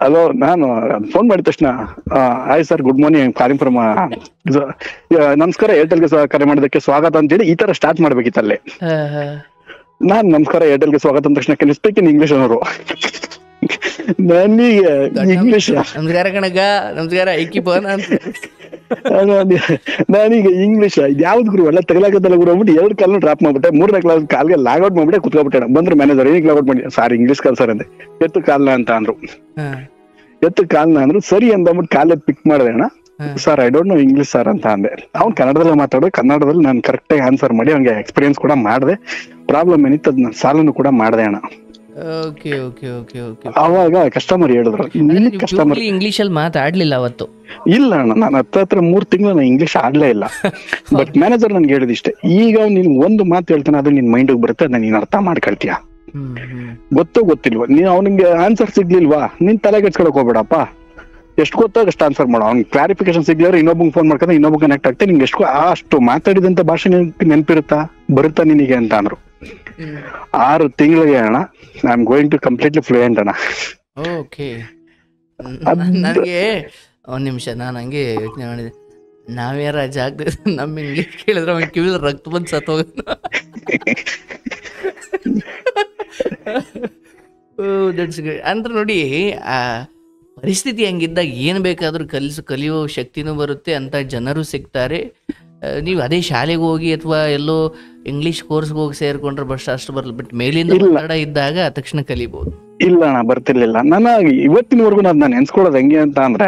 ಅಲೋ ನಾನು ಫೋನ್ ಮಾಡಿದ ತಕ್ಷಣ hi sir good morning calling from ನಮಸ್ಕಾರ ಏರ್ಟೆಲ್ಗೆ ಕರೆ ಮಾಡೋದಕ್ಕೆ ಸ್ವಾಗತ ಅಂತೇಳಿ ಈ ತರ ಸ್ಟಾರ್ಟ್ ಮಾಡ್ಬೇಕಿತ್ತಲ್ಲಿ. ನಾನ್ ನಮಸ್ಕಾರ ಏರ್ಟೆಲ್ಗೆ ಸ್ವಾಗತ ಅಂದ ತಕ್ಷಣ ಕೆಲ ಸ್ಪೀಕ್ ಇನ್ ಇಂಗ್ಲಿಷ್ ಅನ್ನೋರು. ನನಗೆ ಇಂಗ್ಲಿಷ್ ನಮಸ್ಕಾರ ಕಣಗ, ನಮಸ್ಕಾರ ಐಕಿ ಫೋನ್ ಅಂತ ನಾನೀಗ ಇಂಗ್ಲಿಷ್ ಯಾವ್ದು ಗುರು ಎಲ್ಲ ತಗಲಾಗತ್ತಲ್ಲ ಗುರು ಅಂದ್ಬಿಟ್ಟು 2 ಕಾಲ್ನ ಡ್ರಾಪ್ ಮಾಡ್ಬಿಟ್ಟೆ. 3ನೇ ಕ್ಲಾಸ್ ಕಾಲ್ಗೆ ಲಾಗೌಟ್ ಮಾಡ್ಬಿಟ್ಟೆ ಕುತ್ಕೊಬಿಟ್ಟೆ. ಬಂದ್ರು ಮ್ಯಾನೇಜರ್ ಏನಕ್ಕೆ ಲಾಗೌಟ್ ಮಾಡಿ? ಸಾರ್ ಇಂಗ್ಲಿಷ್ ಕಲ್ ಸರ್ ಅಂದೆ. ಎತ್ತು ಕಾಲ್ನ ಅಂತ ಅಂದ್ರು. ಎತ್ತು ಕಾಲ್ನ ಅಂದ್ರು ಸರಿ ಅಂದ್ಬಿಟ್ಟು ಕಾಲೇ ಪಿಕ್ ಮಾಡಿದೆ ಅಣ್ಣ. Sir I don't know English sir ಅಂತ ಅಂದೆ. ಅವ್ನು ಕನ್ನಡದಲ್ಲೇ ಮಾತಾಡೋ, ಕನ್ನಡದಲ್ಲಿ ನಾನು ಕರೆಕ್ಟ್ ಆಗಿ ಆನ್ಸರ್ ಮಾಡಿ ಅವ್ನಿಗೆ ಎಕ್ಸ್ಪೀರಿಯನ್ಸ್ ಕೂಡ ಮಾಡಿದೆ. ಪ್ರಾಬ್ಲಮ್ ಏನಿತ್ತು ಅದನ್ನ ಸಾಲನು ಕೂಡ ಮಾಡಿದೆ ಅಣ್ಣ. ಅವಾಗ ಕಸ್ಟಮರ್ ಹೇಳಿದ್ರು ಕಸ್ಟಮರ್ ಇಂಗ್ಲಿಷ್ ಅಲ್ಲಿ ಮಾತಾಡ್ಲಿಲ್ಲ ಅವತ್ತು. ಇಲ್ಲ ಅಣ್ಣ, ನಾನು ಹತ್ರ 3 ತಿಂಗಳು ನಾನು ಇಂಗ್ಲಿಷ್ ಆಡ್ಲೇ ಇಲ್ಲ. ಬಟ್ ಮ್ಯಾನೇಜರ್ ನನ್ಗೆ ಹೇಳಿದಿಷ್ಟೇ, ಈಗ ನೀನ್ ಒಂದು ಮಾತು ಹೇಳ್ತಾನೆ ಅದು ನಿನ್ ಮೈಂಡ್ ಬರುತ್ತೆ, ಅದನ್ನ ನೀನ್ ಅರ್ಥ ಮಾಡ್ಕೊಳ್ತೀಯ. ಗೊತ್ತಿಲ್ವಾ ನೀನ್ ಅವನಿಗೆ ಆನ್ಸರ್ ಸಿಗ್ಲಿಲ್ವಾ ನೀನ್ ತಲೆ ಕೆಡ್ಸ್ಕೊಳಕ್ ಹೋಗ್ಬೇಡಪ್ಪ. ಎಷ್ಟು ಗೊತ್ತಾಗ ಅಷ್ಟು ಆನ್ಸರ್ ಮಾಡೋ. ಅವ್ನಿಗೆ ಕ್ಲಾರಿಫಿಕೇಶನ್ ಸಿಗ್ಲಿದ್ರೆ ಇನ್ನೊಬ್ಬಂಗೆ ಫೋನ್ ಮಾಡ್ಕೊಂಡ್ರೆ ಇನ್ನೊಬ್ಬ ಕನೆಕ್ಟ್ ಆಗ್ತದೆ. ನಿಂಗೆ ಅಷ್ಟು ಮಾತಾಡಿದಂತ ಭಾಷೆ ನೆನಪಿರುತ್ತಾ ಬರುತ್ತಾ ನಿನಗೆ ಅಂತ ಅಂದ್ರು. 6 ತಿಂಗಳಿಗೆ ಅಣ್ಣ I am going to completely fluent ಅಣ್ಣ. ಓಕೆ, ನನಗೆ ಒಂದ್ ನಿಮಿಷ ನಾನು ಹಂಗೆ ಯೋಚನೆ ಮಾಡಿದೆ, ನಾವ್ಯಾರ ಜಾಗ ನಮ್ ಇಂಗ್ಲಿಷ್ ಕೇಳಿದ್ರೆ ಅವ್ನ ಕಿವಿಲ್ ರಕ್ತ ಬಂದ್ ಸತ್ತೋಗ. ಅಂದ್ರೆ ನೋಡಿ ಆ ಪರಿಸ್ಥಿತಿ ಹಂಗಿದ್ದಾಗ ಏನ್ ಬೇಕಾದ್ರೂ ಕಲಿಯೋ ಶಕ್ತಿನೂ ಬರುತ್ತೆ, ಅಂತ ಜನರು ಸಿಗ್ತಾರೆ. ನೀವು ಅದೇ ಶಾಲೆಗೆ ಹೋಗಿ ಅಥವಾ ಎಲ್ಲೋ ಇಂಗ್ಲಿಷ್ ಕೋರ್ಸ್ಗೆ ಹೋಗಿ ಸೇರ್ಕೊಂಡ್ರೆ ಅಷ್ಟು ಬರಲ್ಲ. ಬಟ್ ಮೇಲಿಂದ ಕನ್ನಡ ಇದ್ದಾಗ ತಕ್ಷಣ ಕಲಿಬಹುದು. ಇಲ್ಲ ಅಣ್ಣ ಬರ್ತಿರ್ಲಿಲ್ಲ. ನನಗೆ ಇವತ್ತಿನವರೆಗೂ ನಾನು ನೆನ್ಸ್ಕೊಳ್ಳೋದು ಹೆಂಗೆ ಅಂತ ಅಂದ್ರೆ,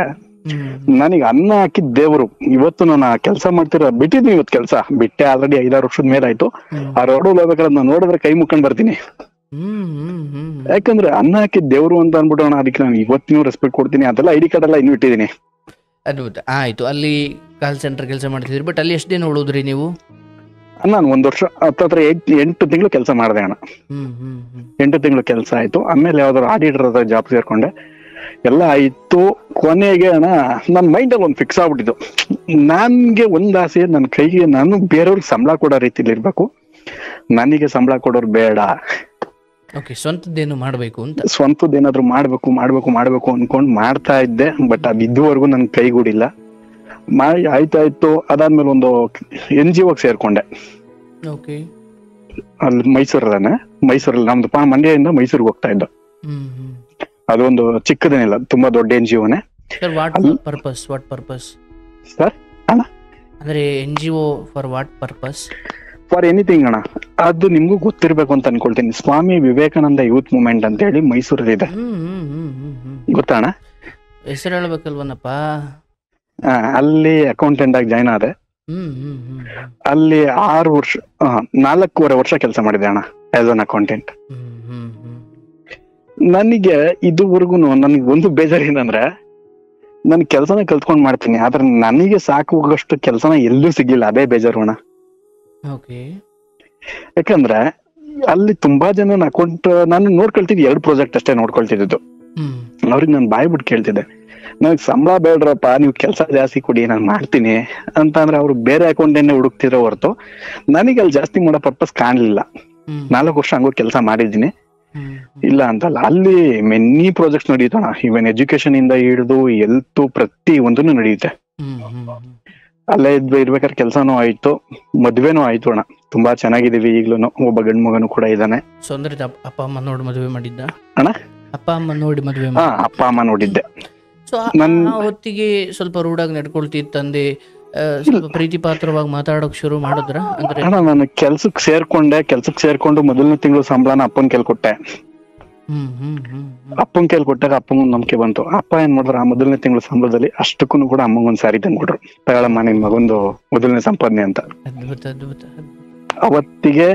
ನನಗೆ ಅನ್ನ ಹಾಕಿದ್ ದೇವ್ರು. ಇವತ್ತು ನಾನು ಕೆಲಸ ಮಾಡ್ತಿರೋ ಬಿಟ್ಟಿದ್ದೀನಿ. ಇವತ್ತು ಕೆಲಸ ಬಿಟ್ಟೆ ಆಲ್ರೆಡಿ 5-6 ವರ್ಷದ ಮೇಲೆ ಆಯ್ತು. ಆ ರೋಡ್ ಹೋಗ್ಬೇಕಾದ್ರೆ ನಾನು ನೋಡಿದ್ರೆ ಕೈ ಮುಕ್ಕೊಂಡ್ ಬರ್ತೀನಿ. ಯಾಕಂದ್ರೆ ಅನ್ನ ಹಾಕಿದ್ ದೇವ್ರು ಅಂತ ಅನ್ಬಿಟ್ಟು ಅಣ್ಣ, ಅದಕ್ಕೆ ನಾನು ಇವತ್ತಿನೂ ರೆಸ್ಪೆಕ್ಟ್ ಕೊಡ್ತೀನಿ. ಅದೆಲ್ಲ ID ಕಾರ್ಡ್ ಎಲ್ಲ ಇನ್ನು ಇಟ್ಟಿದ್ದೀನಿ. ಅದ್ಭುತ. ಆಯ್ತು, ಅಲ್ಲಿ ಕಾಲ್ ಸೆಂಟರ್ ಕೆಲಸ ಮಾಡ್ತಿದ್ರಿ. ಬಟ್ ಅಲ್ಲಿ ಎಷ್ಟು ದಿನ ಉಳಿದ್ರಿ ನೀವು? ನಾನು 1 ವರ್ಷ ಹತ್ರ 8 ತಿಂಗಳು ಕೆಲಸ ಮಾಡಿದೆ ಅಣ್ಣ. 8 ತಿಂಗಳು ಕೆಲಸ ಆಯ್ತು. ಆಮೇಲೆ ಯಾವ್ದಾದ್ರು ಆಡಿಟರ್ ಹತ್ರ ಜಾಬ್ ಸೇರ್ಕೊಂಡೆ. ಎಲ್ಲ ಆಯ್ತು. ಕೊನೆಗೆ ಅಣ್ಣ ನನ್ನ ಮೈಂಡ್ ಅಲ್ಲಿ ಒಂದು ಫಿಕ್ಸ್ ಆಗ್ಬಿಟ್ಟಿದ್ದು, ನನ್ಗೆ ಒಂದ್ ಆಸೆ, ನನ್ನ ಕೈಗೆ ನಾನು ಬೇರೆಯವ್ರಿಗೆ ಸಂಬಳ ಕೊಡೋ ರೀತಿಲಿ ಇರ್ಬೇಕು, ನನಗೆ ಸಂಬಳ ಕೊಡೋರು ಬೇಡ. ಸ್ವಂತದ್ದೇನು ಮಾಡ್ಬೇಕು ಅಂತ, ಸ್ವಂತದ್ದೇನಾದ್ರು ಮಾಡ್ಬೇಕು ಅನ್ಕೊಂಡ್ ಮಾಡ್ತಾ ಇದ್ದೆ. ಬಟ್ ಅದು ಇದುವರೆಗೂ ನನ್ ಕೈಗೂಡಿಲ್ಲ. ಆಯ್ತಾಯ್ತು. ಅದಾದ್ಮೇಲೆ ಒಂದು NGO ಸೇರ್ಕೊಂಡೆ. ಅಲ್ಲಿ ಮೈಸೂರಲ್ಲಿ ನಮ್ದು ಮಂಡ್ಯದಿಂದ ಮೈಸೂರಿಗೆ ಹೋಗ್ತಾ ಇದ್ದ. ಅದೊಂದು ಚಿಕ್ಕದೇನಿಲ್ಲ, ತುಂಬಾ ದೊಡ್ಡ NGOನೇ. ಸರ್ ಅಂದ್ರೆ NGO for what purpose? For anything ಅಣ್ಣ. ಅದು ನಿಮ್ಗೂ ಗೊತ್ತಿರ್ಬೇಕು ಅಂತ ಅನ್ಕೊಳ್ತೀನಿ. ಸ್ವಾಮಿ ವಿವೇಕಾನಂದ ಯೂತ್ ಮೂವ್ಮೆಂಟ್ ಅಂತ ಹೇಳಿ ಮೈಸೂರಲ್ಲಿದೆ, ಗೊತ್ತಾ ಅಣ್ಣ? ಹೆಸರು ಹೇಳ್ಬೇಕಲ್ವನಪ್ಪ. ಅಲ್ಲಿ ಅಕೌಂಟೆಂಟ್ ಆಗಿ ಜಾಯ್ನ್ ಆದೆ. ಅಲ್ಲಿ 4.5 ವರ್ಷ ಕೆಲಸ ಮಾಡಿದೆ ಅಣ್ಣ ಆಸ್ ಅನ್ ಅಕೌಂಟೆಂಟ್. ನನಗೆ ಇದುವರೆಗೂ ನನಗೆ ಒಂದು ಬೇಜಾರು ಏನಂದ್ರೆ, ನನ್ ಕೆಲ್ಸನ ಕಲ್ತ್ಕೊಂಡ್ ಮಾಡ್ತೀನಿ, ಆದ್ರೆ ನನಗೆ ಸಾಕು ಹೋಗೋಷ್ಟು ಕೆಲ್ಸನ ಎಲ್ಲೂ ಸಿಗ್ಲಿಲ್ಲ. ಅದೇ ಬೇಜಾರು ಅಣ್ಣ. ಯಾಕಂದ್ರೆ ಅಲ್ಲಿ ತುಂಬಾ ಜನ ಅಕೌಂಟ್ ನಾನು ನೋಡ್ಕೊಳ್ತಿದ್ದೆ. 2 ಪ್ರಾಜೆಕ್ಟ್ ಅಷ್ಟೇ ನೋಡ್ಕೊಳ್ತಿದ್ದು. ಅವ್ರಿಗೆ ನಾನು ಬಾಯ್ ಬಿಟ್ಟು ಕೇಳ್ತಿದ್ದೆ, ನನಗ್ ಸಂಬಳ ಬೇಡ್ರಪ್ಪ, ನೀವು ಕೆಲಸ ಜಾಸ್ತಿ ಕೊಡಿ, ನಾನು ಮಾಡ್ತೀನಿ ಅಂತ. ಅಂದ್ರೆ ಅವ್ರು ಬೇರೆ ಅಕೌಂಟೆಂಟ್ ಹುಡುಕ್ತಿರೋ ಹೊರತು ನನಗೆ ಅಲ್ಲಿ ಜಾಸ್ತಿ ಮಾಡೋ ಪರ್ಪಸ್ ಕಾಣ್ಲಿಲ್ಲ. 4 ವರ್ಷ ಹಂಗೋ ಕೆಲಸ ಮಾಡಿದ್ದೀನಿ, ಇಲ್ಲ ಅಂತಲ್ಲ. ಅಲ್ಲಿ ಮೆನಿ ಪ್ರಾಜೆಕ್ಟ್ಸ್ ನಡೀತಣ. ಇವನ್ ಎಜುಕೇಶನ್ ಇಂದ ಹಿಡಿದು ಎಲ್ತ್ ಪ್ರತಿ ಒಂದನ್ನು ನಡೆಯುತ್ತೆ. ಅಲ್ಲೇ ಇರ್ಬೇಕಾದ್ರೆ ಕೆಲ್ಸಾನು ಆಯ್ತು, ಮದ್ವೆನೂ ಆಯ್ತು ಅಣ್ಣ. ತುಂಬಾ ಚೆನ್ನಾಗಿದೀವಿ ಈಗ್ಲೂನು. ಒಬ್ಬ ಗಂಡ್ ಮಗನು ಕೂಡ ಇದ್ದಾನೆ. ಅಪ್ಪ ಅಮ್ಮ ನೋಡಿ ಮದುವೆ ಮಾಡಿದ್ದ ಅಣ್ಣ? ಅಪ್ಪ ಅಮ್ಮ ನೋಡಿ ಮದುವೆ? ಅಪ್ಪ ಅಮ್ಮ ನೋಡಿದ್ದೆ. ಸೊ ಹೊತ್ತಿಗೆ ಸ್ವಲ್ಪ ರೂಢಾಗಿ ನಡ್ಕೊಳ್ತಿದ್ದ ತಂದೆ, ಸ್ವಲ್ಪ ಪ್ರೀತಿ ಪಾತ್ರವಾಗಿ ಮಾತಾಡೋಕ್ ಶುರು ಮಾಡಿದ್ರ? ಅಂದ್ರೆ ನಾನು ಕೆಲ್ಸಕ್ ಸೇರ್ಕೊಂಡು ಮೊದಲನೇ ತಿಂಗಳು ಸಂಬಳನ ಅಪ್ಪನ್ ಕೇಳ್ ಕೊಟ್ಟೆ. ಅಪ್ಪನ್ ಕೇಳ್ ಕೊಟ್ಟಾಗ ಅಪ್ಪಂಗ್ ನಂಬಿಕೆ ಬಂತು. ಅಪ್ಪ ಏನ್ ಮಾಡಿದ್ರು, ಆ ಮೊದಲನೇ ತಿಂಗಳು ಸಂಬಳದಲ್ಲಿ ಅಷ್ಟಕ್ಕೂ ಕೂಡ ಅಮ್ಮಂಗೊಂದ್ ಸಾರಿ ತಂದ್ಕೊಟ್ರು. ತಗೊಳಮ್ಮ ನಿನ್ ಮಗೊಂದು ಮೊದಲನೇ ಸಂಪಾದನೆ ಅಂತ. ಅವತ್ತಿಗೆ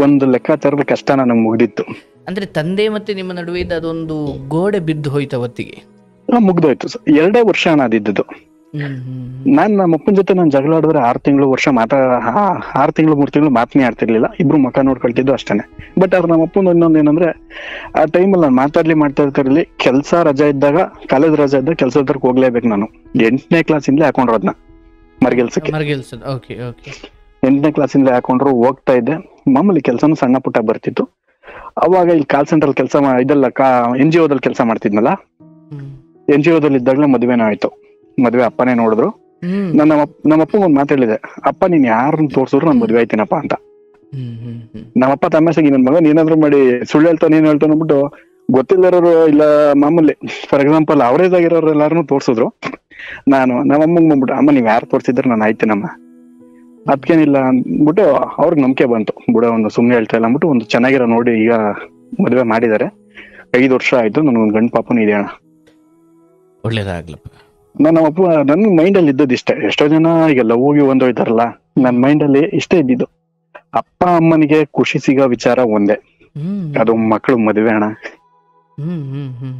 ಒಂದು ಲೆಕ್ಕಾಚಾರದ ಕಷ್ಟ ನನಗೆ ಮುಗ್ದಿತ್ತು. ಅಂದ್ರೆ ತಂದೆ ಮತ್ತೆ ನಿಮ್ಮ ನಡುವೆ ಅದೊಂದು ಗೋಡೆ ಬಿದ್ದು ಹೋಯ್ತು ಅವತ್ತಿಗೆ? ಮುಗ್ದೋಯ್ತು. 2 ವರ್ಷ ಅದಿದ್ದು. ನಾನ್ ನಮ್ಮ ಅಪ್ಪನ ಜೊತೆ ನಾನು ಜಗಳ ಆಡಿದ್ರೆ 6 ತಿಂಗಳು ವರ್ಷ 6 ತಿಂಗಳು 3 ತಿಂಗಳು ಮಾತನೇ ಆಡ್ತಿರ್ಲಿಲ್ಲ, ಇಬ್ರು ಮುಖ ನೋಡ್ಕೊಳ್ತಿದ್ದು ಅಷ್ಟೇನೆ. ಬಟ್ ಅವ್ರ ನಮ್ಮ ಅಪ್ಪನ ಇನ್ನೊಂದು ಏನಂದ್ರೆ, ಆ ಟೈಮಲ್ಲಿ ನಾನು ಮಾಡ್ತಾ ಇರ್ತಿರ್ಲಿ, ಕೆಲಸ ರಜಾ ಇದ್ದಾಗ, ಕಾಲೇಜ್ ರಜಾ ಇದ್ದಾಗ ಕೆಲಸ ಹತ್ರಕ್ಕೆ ಹೋಗ್ಲೇಬೇಕು. ನಾನು 8ನೇ ಕ್ಲಾಸಿಂದಲೇ ಹಾಕೊಂಡ್ರು ಅದನ್ನ ಮರ್ಗೆಲ್ಸಕ್ಕೆ. 8ನೇ ಕ್ಲಾಸಿಂದಲೇ ಹಾಕೊಂಡ್ರು, ಹೋಗ್ತಾ ಇದ್ದೆ. ಮಾಮೂಲಿ ಕೆಲಸನೂ ಸಣ್ಣ ಪುಟ್ಟ ಬರ್ತಿತ್ತು. ಅವಾಗ ಇಲ್ಲಿ ಕಾಲ್ ಸೆಂಟರ್ ಕೆಲಸ ಇದೆಲ್ಲ NGO ದಲ್ಲಿ ಕೆಲಸ ಮಾಡ್ತಿದ್ನಲ್ಲ, NGO ದಲ್ಲಿ ಇದ್ದಾಗಲೇ ಮದುವೆನೂ ಆಯ್ತು. ಮದ್ವೆ ಅಪ್ಪನೇ ನೋಡಿದ್ರು. ನಮ್ಮ ಅಪ್ಪ ಒಂದ್ ಮಾತಾಡಿದೆ, ಅಪ್ಪ ನೀನ್ ಯಾರನ್ನ ತೋರ್ಸಿದ್ರು ನಾನು ಮದ್ವೆ ಆಯ್ತೀನಪ್ಪ ಅಂತ. ನಮ್ಮಪ್ಪ ತಮಾಷೆಗೆ, ನನ್ ಮಗನ್ ಏನಾದ್ರು ಮಾಡಿ ಸುಳ್ಳು ಹೇಳ್ತಾನೆ ಏನ್ ಹೇಳ್ತಾನೆ ಅಂದ್ಬಿಟ್ಟು, ಗೊತ್ತಿಲ್ಲರೋರು ಇಲ್ಲ ಮಾಮೂಲಿ ಫಾರ್ ಎಕ್ಸಾಂಪಲ್ ಅವರೇಜ್ ಆಗಿರೋರು ಎಲ್ಲಾರು ತೋರ್ಸಿದ್ರು. ನಮ್ಮಮ್ಮಂಗ್ ಬಂದ್ಬಿಟ್ಟು, ಅಮ್ಮ ನೀವ್ ಯಾರು ತೋರ್ಸಿದ್ರೆ ನಾನು ಆಯ್ತೀನಮ್ಮ, ಅದ್ಕೇನಿಲ್ಲ ಅಂದ್ಬಿಟ್ಟು ಅವ್ರಿಗೆ ನಂಬಿಕೆ ಬಂತು. ಬುಡ ಒಂದು ಸುಮ್ನೆ ಹೇಳ್ತಾ ಇಲ್ಲ ಅಂದ್ಬಿಟ್ಟು ಒಂದು ಚೆನ್ನಾಗಿರೋ ನೋಡಿ ಈಗ ಮದ್ವೆ ಮಾಡಿದಾರೆ. 5 ವರ್ಷ ಆಯ್ತು. ನನ್ಗೊಂದು ಗಂಡು ಪಾಪನೂ ಇದೆ ಅಣ್ಣ. ಒಳ್ಳೇದಾಗ್ಲಪ್ಪ. ನಮ್ಮಪ್ಪ ನನ್ ಮೈಂಡ್ ಅಲ್ಲಿ ಇದ್ದದ್ದು ಇಷ್ಟೇ. ಎಷ್ಟೋ ಜನ ಈಗ ಲವ್ ಹೋಗಿ ಒಂದೋಯ್ತಾರಲ್ಲ, ನನ್ ಮೈಂಡ್ ಅಲ್ಲಿ ಇಷ್ಟೇ ಇದ್ದಿದ್ದು, ಅಪ್ಪ ಅಮ್ಮನಿಗೆ ಖುಷಿ ಸಿಗೋ ವಿಚಾರ ಒಂದೇ, ಅದು ಮಕ್ಕಳು ಮದ್ವೆ ಅಣ್ಣ.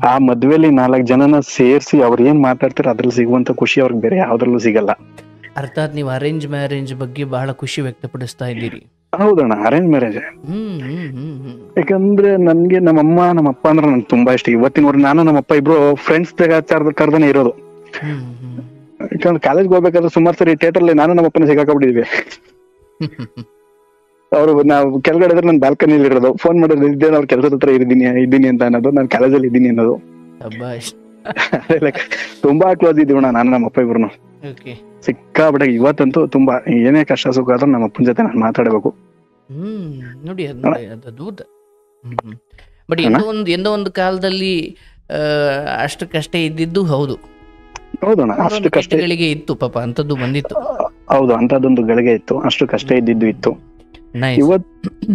ಆ ಮದ್ವೆಲಿ 4 ಜನನ ಸೇರ್ಸಿ ಅವ್ರ ಏನ್ ಮಾತಾಡ್ತಾರೆ ಅದ್ರಲ್ಲಿ ಸಿಗುವಂತ ಖುಷಿ ಅವ್ರಿಗೆ ಬೇರೆ ಯಾವ್ದ್ರಲ್ಲೂ ಸಿಗಲ್ಲ. ಅರ್ಥಾತ್ ನೀವು ಅರೇಂಜ್ ಮ್ಯಾರೇಜ್ ಬಗ್ಗೆ ಬಹಳ ಖುಷಿ ವ್ಯಕ್ತಪಡಿಸ್ತಾ ಇದ್ದೀರಿ. ಹೌದಣ್ಣ, ಅರೇಂಜ್ ಮ್ಯಾರೇಜ್. ಯಾಕಂದ್ರೆ ನನ್ಗೆ ನಮ್ಮಮ್ಮ ನಮ್ಮಪ್ಪ ಅಂದ್ರೆ ನನ್ಗೆ ತುಂಬಾ ಇಷ್ಟ. ಇವತ್ತಿನವರೆಗೂ ನಾನು ನಮ್ಮಪ್ಪ ಇಬ್ರು ಫ್ರೆಂಡ್ಸ್ ಕರ್ದನೆ ಇರೋದು. ಯಾಕಂದ್ರೆ ಕಾಲೇಜ್ಗೆ ಹೋಗ್ಬೇಕಾದ್ರೆ ಸುಮಾರು ಸರಿ ಥಿಯೇಟರ್ಲಿ ನಾನು ನಮ್ಮಪ್ಪನ ಸಿಗಾಕೊಂಡ್ಬಿಟ್ಟಿದ್ವಿ. ಅವ್ರು ನಾವು ಕೆಳಗಡೆ ಇದ್ರೆ ನಾನು ಬಾಲ್ಕನಿಲಿ ಇರೋದು, ಫೋನ್ ಮಾಡೋದು ಇದ್ದೇನೆ ಅವ್ರ ಕೆಲಸದ ಹತ್ರ ಇದ್ದೀನಿ ಅಂತ ಅನ್ನೋದು, ನಾನು ಕಾಲೇಜಲ್ಲಿ ಇದ್ದೀನಿ ಅನ್ನೋದು. ತುಂಬಾ ಕ್ಲೋಸ್ ಇದ್ದೀವಣ್ಣ ನಾನು ನಮ್ಮಪ್ಪ ಇಬ್ರು. ಸಿಕ್ಕಾಬಿಟ್ಟ ಇವತ್ತಂತೂ ತುಂಬಾ ಏನೇ ಕಷ್ಟ ಸುಖ ಆದ್ರೂ ನಮ್ಮ ಅಪ್ಪನ ಜೊತೆ ನಾನು ಮಾತಾಡ್ಬೇಕು. ನೋಡಿ ಅದ್ಭುತ. ಬಟ್ ಎಂದೋ ಒಂದು ಕಾಲದಲ್ಲಿ ಅಷ್ಟಕ್ಕಷ್ಟೇ ಇದ್ದಿದ್ದು ಹೌದು. ಹೌದಣ್ಣ, ಅಷ್ಟು ಕಷ್ಟಗಳಿಗೆ ಇತ್ತು ಪಾಪ, ಅಂತದ್ದು ಬಂದಿತ್ತು. ಹೌದು, ಅಂತದೊಂದು ಗಳಿಗೆ ಇತ್ತು, ಅಷ್ಟು ಕಷ್ಟ ಇದ್ದಿದ್ದು ಇತ್ತು.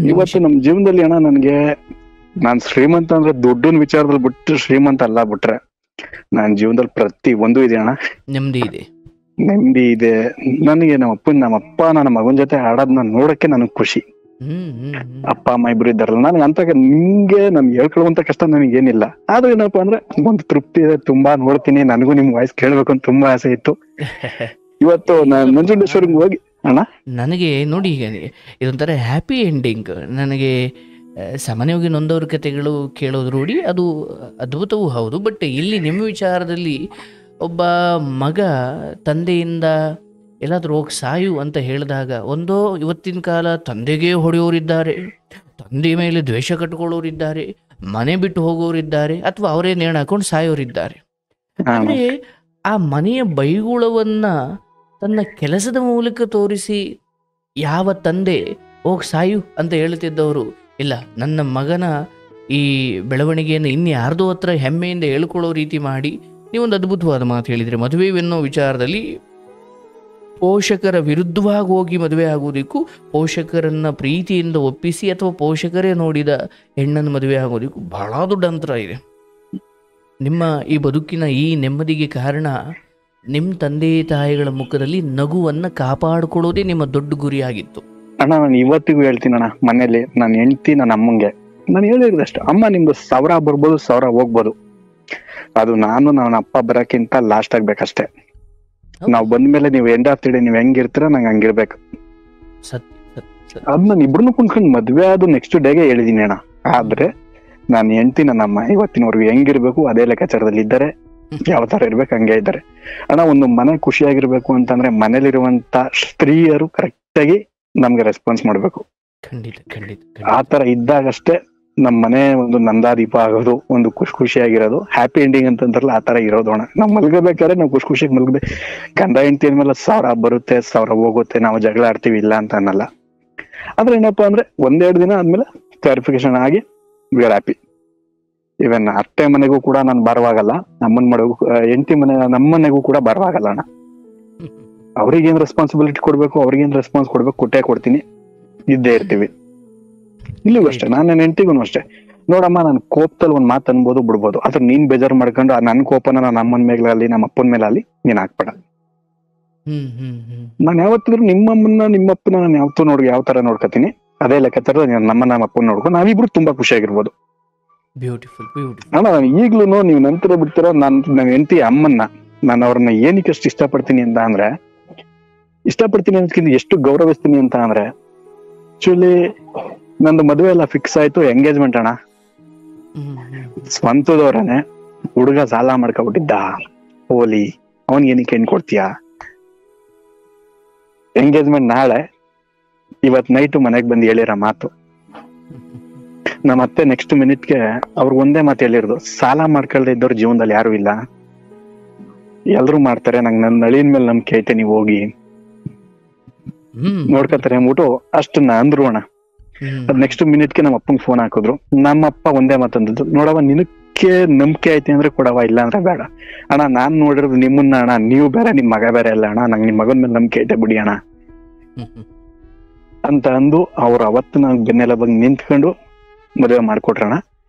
ಇವತ್ತು ನಮ್ ಜೀವನದಲ್ಲಿ ಅಣ್ಣ ನನ್ಗೆ, ನಾನ್ ಶ್ರೀಮಂತ ಅಂದ್ರೆ ದುಡ್ಡಿನ ವಿಚಾರದಲ್ಲಿ ಬಿಟ್ಟು ಶ್ರೀಮಂತ ಅಲ್ಲ, ಬಿಟ್ರೆ ನಾನ್ ಜೀವನದಲ್ಲಿ ಪ್ರತಿ ಒಂದು ಇದೆ ಅಣ್ಣ. ನೆಮ್ಮದಿ ಇದೆ ನನಗೆ. ನಮ್ಮಪ್ಪ ನನ್ನ ಮಗನ ಜೊತೆ ಆಡೋದ್ನ ನೋಡಕ್ಕೆ ನನಗ್ ಖುಷಿ. ಅಪ್ಪ ಅಮ್ಮ ಇಬ್ರು ಇದ್ದಾರಲ್ಲ, ನನ್ಗೆ ಅಂತ ನಿಮ್ಗೆ ನನ್ಗೆ ಹೇಳ್ಕೊಳ್ಳುವಂತ ಕಷ್ಟ ನನಗೇನಿಲ್ಲ. ಆದ್ರೆ ಏನಪ್ಪಾ ಅಂದ್ರೆ ಒಂದು ತೃಪ್ತಿ ಇದೆ, ತುಂಬಾ ನೋಡ್ತೀನಿ. ನನಗೂ ನಿಮ್ ವಾಯ್ಸ್ ಕೇಳ್ಬೇಕು ಅಂತ ತುಂಬಾ ಆಸೆ ಇತ್ತು. ಇವತ್ತು ನಾನು ನಂಜುಂಡೇಶ್ವರಿಗೆ ಹೋಗಿ ಅಣ್ಣ, ನನಗೆ ನೋಡಿ ಈಗ ಇದೊಂಥರ ಹ್ಯಾಪಿ ಎಂಡಿಂಗ್. ನನಗೆ ಸಾಮಾನ್ಯವಾಗಿ ನೊಂದವ್ರ ಕಥೆಗಳು ಕೇಳೋದು ರೂಢಿ, ಅದು ಅದ್ಭುತವೂ ಹೌದು. ಬಟ್ ಇಲ್ಲಿ ನಿಮ್ಮ ವಿಚಾರದಲ್ಲಿ ಒಬ್ಬ ಮಗ ತಂದೆಯಿಂದ ಎಲ್ಲಾದ್ರೂ ಹೋಗಿ ಸಾಯು ಅಂತ ಹೇಳಿದಾಗ, ಒಂದೋ ಇವತ್ತಿನ ಕಾಲ ತಂದೆಗೆ ಹೊಡೆಯೋರಿದ್ದಾರೆ, ತಂದೆ ಮೇಲೆ ದ್ವೇಷ ಕಟ್ಕೊಳ್ಳೋರಿದ್ದಾರೆ, ಮನೆ ಬಿಟ್ಟು ಹೋಗೋರಿದ್ದಾರೆ, ಅಥವಾ ಅವರೇ ನೇಣು ಹಾಕೊಂಡು ಸಾಯೋರಿದ್ದಾರೆ. ಅಂದರೆ ಆ ಮನೆಯ ಬೈಗುಳವನ್ನ ತನ್ನ ಕೆಲಸದ ಮೂಲಕ ತೋರಿಸಿ ಯಾವ ತಂದೆ ಹೋಗಿ ಸಾಯು ಅಂತ ಹೇಳ್ತಿದ್ದವರು, ಇಲ್ಲ ನನ್ನ ಮಗನ ಈ ಬೆಳವಣಿಗೆಯನ್ನು ಇನ್ಯಾರ್ದೋ ಹತ್ರ ಹೆಮ್ಮೆಯಿಂದ ಹೇಳ್ಕೊಳ್ಳೋ ರೀತಿ ಮಾಡಿ ನೀವೊಂದು ಅದ್ಭುತವಾದ ಮಾತು ಹೇಳಿದರೆ, ಮದುವೆವೆನ್ನೋ ವಿಚಾರದಲ್ಲಿ ಪೋಷಕರ ವಿರುದ್ಧವಾಗಿ ಹೋಗಿ ಮದುವೆ ಆಗೋದಕ್ಕೂ, ಪೋಷಕರನ್ನ ಪ್ರೀತಿಯಿಂದ ಒಪ್ಪಿಸಿ ಅಥವಾ ಪೋಷಕರೇ ನೋಡಿದ ಹೆಣ್ಣನ್ನು ಮದುವೆ ಆಗೋದಕ್ಕೂ ಬಹಳ ದೊಡ್ಡ ಅಂತರ ಇದೆ. ನಿಮ್ಮ ಈ ಬದುಕಿನ ಈ ನೆಮ್ಮದಿಗೆ ಕಾರಣ ನಿಮ್ಮ ತಂದೆ ತಾಯಿಗಳ ಮುಖದಲ್ಲಿ ನಗುವನ್ನು ಕಾಪಾಡಿಕೊಳ್ಳೋದೇ ನಿಮ್ಮ ದೊಡ್ಡ ಗುರಿಯಾಗಿತ್ತು. ಅಣ್ಣ ನಾನು ಇವತ್ತಿಗೂ ಹೇಳ್ತೀನಿ ಅಣ್ಣ, ಮನೇಲಿ ನಾನು ಹೆಂಡ್ತಿ ನನ್ನ ಅಮ್ಮಂಗೆ ನಾನು ಹೇಳಿರೋದಷ್ಟು, ಅಮ್ಮ ನಿಮ್ದು 1000 ಬರ್ಬೋದು 1000 ಹೋಗ್ಬೋದು, ಅದು ನನ್ನ ಅಪ್ಪ ಬರೋಕ್ಕಿಂತ ಲಾಸ್ಟ್ ಆಗ್ಬೇಕಷ್ಟೇ. ನಾವ್ ಬಂದ್ಮೇಲೆ ನೀವು ಎಂಡ್ ಆಫ್ ದಿ ಡೇ ನೀವ್ ಹೆಂಗಿರ್ತೀರ ನಂಗೆ ಹಂಗಿರ್ಬೇಕು. ಅದ್ ನಾನು ಇಬ್ರು ಕುಂತ್ಕೊಂಡು ಮದ್ವೆ ಆದ ನೆಕ್ಸ್ಟ್ ಡೇಗೆ ಹೇಳಿದೀನಿ ಅಣ್ಣ. ಆದ್ರೆ ನಾನು ಹೆಂಡ್ತಿ ನನ್ನ ಅಮ್ಮ ಇವತ್ತಿನವರೆಗೂ ಹೆಂಗಿರ್ಬೇಕು ಅದೇ ಲೆಕ್ಕಾಚಾರದಲ್ಲಿ ಇದ್ದಾರೆ, ಯಾವ ತರ ಇರ್ಬೇಕು ಹಂಗೆ ಇದ್ದಾರೆ ಅಣ್ಣ. ಒಂದು ಮನೆ ಖುಷಿಯಾಗಿರ್ಬೇಕು ಅಂತಂದ್ರೆ ಮನೇಲಿರುವಂತ ಸ್ತ್ರೀಯರು ಕರೆಕ್ಟ್ ಆಗಿ ನಮ್ಗೆ ರೆಸ್ಪಾನ್ಸ್ ಮಾಡ್ಬೇಕು. ಆ ತರ ಇದ್ದಾಗಷ್ಟೇ ನಮ್ ಮನೆ ಒಂದು ನಂದಾದೀಪ ಆಗೋದು, ಒಂದು ಖುಷಿಯಾಗಿರೋದು, ಹ್ಯಾಪಿ ಎಂಡಿಂಗ್ ಅಂತಂದ್ರಲ್ಲ ಆ ತರ ಇರೋದು ಅಣ್ಣ. ನಾವ್ ಮಲ್ಗಬೇಕಾದ್ರೆ ನಾವು ಖುಷಿಯಾಗಿ ಮಲ್ಗದೆ, ಗಂಡ ಹೆಂಡತಿ ಅಂದ್ಮೇಲೆ 1000 ಬರುತ್ತೆ 1000 ಹೋಗುತ್ತೆ, ನಾವು ಜಗಳ ಆಡ್ತೀವಿ ಇಲ್ಲ ಅಂತ ಅನ್ನಲ್ಲ. ಆದ್ರೆ ಏನಪ್ಪಾ ಅಂದ್ರೆ 1-2 ದಿನ ಆದ್ಮೇಲೆ ಕ್ಲಾರಿಫಿಕೇಶನ್ ಆಗಿ ವಿ ಆರ್ ಹ್ಯಾಪಿ. ಇವನ್ ಅತ್ತೆ ಮನೆಗೂ ಕೂಡ ನಾನು ಭಾರವಾಗಲ್ಲ, ನಮ್ಮನ್ ಮನೆಗೂ ಹೆಂಡತಿ ಮನೆ ನಮ್ಮನೆಗೂ ಕೂಡ ಭಾರವಾಗಲ್ಲ ಅಣ್ಣ. ಅವ್ರಿಗೇನ್ ರೆಸ್ಪಾನ್ಸಿಬಿಲಿಟಿ ಕೊಡ್ಬೇಕು, ಅವ್ರಿಗೇನ್ ರೆಸ್ಪಾನ್ಸ್ ಕೊಡ್ಬೇಕು ಕೊಟ್ಟೆ ಕೊಡ್ತೀನಿ, ಇದ್ದೇ ಇರ್ತೀವಿ. ಇಲ್ಲಿಗೂ ಅಷ್ಟೇ, ನಾನು ನನ್ನ ಹೆಂಡತಿಗೂ ಅಷ್ಟೇ. ನೋಡಮ್ಮ ನಾನು ಕೋಪದಲ್ಲಿ ಒಂದ್ ಮಾತು ಅನ್ಬೋದು ಬಿಡ್ಬೋದು, ಆದ್ರೆ ನೀನ್ ಬೇಜಾರು ಮಾಡ್ಕೊಂಡು ನನ್ ಕೋಪನ ನನ್ನ ಅಮ್ಮನ ಮೇಲಾಗ್ಲಿ ನಮ್ಮ ಅಪ್ಪನ ಮೇಲಾಗ್ಲಿ ನೀನ್ ಹಾಕ್ಬೇಡ. ನಾನ್ ಯಾವತ್ತಿದ್ರು ನಿಮ್ಮಮ್ಮನ ನಿಮ್ಮಪ್ಪನ ನಾನು ಯಾವತ್ತೂ ಯಾವ ತರ ನೋಡ್ಕೊತೀನಿ ಅದೇ ಲೆಕ್ಕಾಚಾರ ನಮ್ಮ ಅಪ್ಪನ ನೋಡ್ಕೊಂಡು ನಾವಿಬ್ರು ತುಂಬಾ ಖುಷಿಯಾಗಿರ್ಬೋದು. ಬ್ಯೂಟಿಫುಲ್ ಅಣ್ಣ ನಾನು ಈಗ್ಲೂ ನೀವು ನಂತರ ಬಿಡ್ತೀರ, ನನ್ನ ಹೆಂಡತಿ ಅಮ್ಮನ್ನ ನಾನು ಅವ್ರನ್ನ ಏನಕ್ಕೆ ಅಷ್ಟು ಇಷ್ಟಪಡ್ತೀನಿ ಅಂತ ಅಂದ್ರೆ, ಇಷ್ಟಪಡ್ತೀನಿ ಅನ್ನೋದಕ್ಕಿಂತ ಎಷ್ಟು ಗೌರವಿಸ್ತೀನಿ ಅಂತ ಅಂದ್ರೆ, ಆಕ್ಚುಲಿ ನಂದು ಮದುವೆ ಎಲ್ಲ ಫಿಕ್ಸ್ ಆಯ್ತು, ಎಂಗೇಜ್ಮೆಂಟ್ ಅಣ್ಣ. ಸ್ವಂತದವ್ರನೆ ಹುಡುಗ ಸಾಲ ಮಾಡ್ಕೊಬಿಟ್ಟಿದ್ದ, ಹೋಲಿ ಅವನ್ ಏನಕ್ಕೆ ಹೆಣ್ ಕೊಡ್ತೀಯಾ? ಎಂಗೇಜ್ಮೆಂಟ್ ನಾಳೆ, ಇವತ್ ನೈಟು ಮನೆಗ್ ಬಂದು ಹೇಳಿರೋ ಮಾತು. ನಮ್ಮ ಅತ್ತೆ ನೆಕ್ಸ್ಟ್ ಮಿನಿಟ್ಗೆ ಅವ್ರಿಗೆ ಒಂದೇ ಮಾತು ಹೇಳಿರೋದು, ಸಾಲ ಮಾಡ್ಕೊಳ್ದೆ ಇದ್ದವ್ರ ಜೀವನದಲ್ಲಿ ಯಾರು ಇಲ್ಲ, ಎಲ್ರು ಮಾಡ್ತಾರೆ, ನಂಗೆ ನನ್ನ ನಳಿನ ಮೇಲೆ ನಂಬಿಕೆ ಐತೆ, ನೀವು ಹೋಗಿ ನೋಡ್ಕೊತಾರೆ ಅಂದ್ಬಿಟ್ಟು ಅಷ್ಟನ್ನ ಅಂದ್ರು ಅಣ್ಣ. ಅದ್ ನೆಕ್ಸ್ಟ್ ಮಿನಿಟ್ಗೆ ನಮ್ಮ ಅಪ್ಪಂಗ್ ಫೋನ್ ಹಾಕಿದ್ರು. ನಮ್ಮಪ್ಪ ಒಂದೇ ಮಾತಂದದ್ದು, ನೋಡವ ನಿನಕ್ಕೆ ನಂಬಿಕೆ ಐತೆ ಅಂದ್ರೆ ಕೊಡವ, ಇಲ್ಲ ಅಂದ್ರೆ ಬೇಡ ಅಣ್ಣ, ನಾನ್ ನೋಡಿರೋದು ನಿಮ್ಮನ್ನ ಅಣ್ಣ, ನೀವು ಬೇರೆ ನಿಮ್ ಮಗ ಬೇರೆ ಅಲ್ಲ ಅಣ್ಣ, ನಂಗೆ ನಿಮ್ ಮಗನ್ ಮೇಲೆ ನಂಬಿಕೆ ಐತೆ ಬಿಡಿ ಅಣ್ಣ ಅಂತ ಅಂದು ಅವ್ರು ಅವತ್ತು ನಂಗೆ ಬೆನ್ನೆಲ್ಲ ಬಂದು ನಿಂತ್ಕೊಂಡು ಮದುವೆ ಮಾಡ್ಕೊಟ್ರಣ.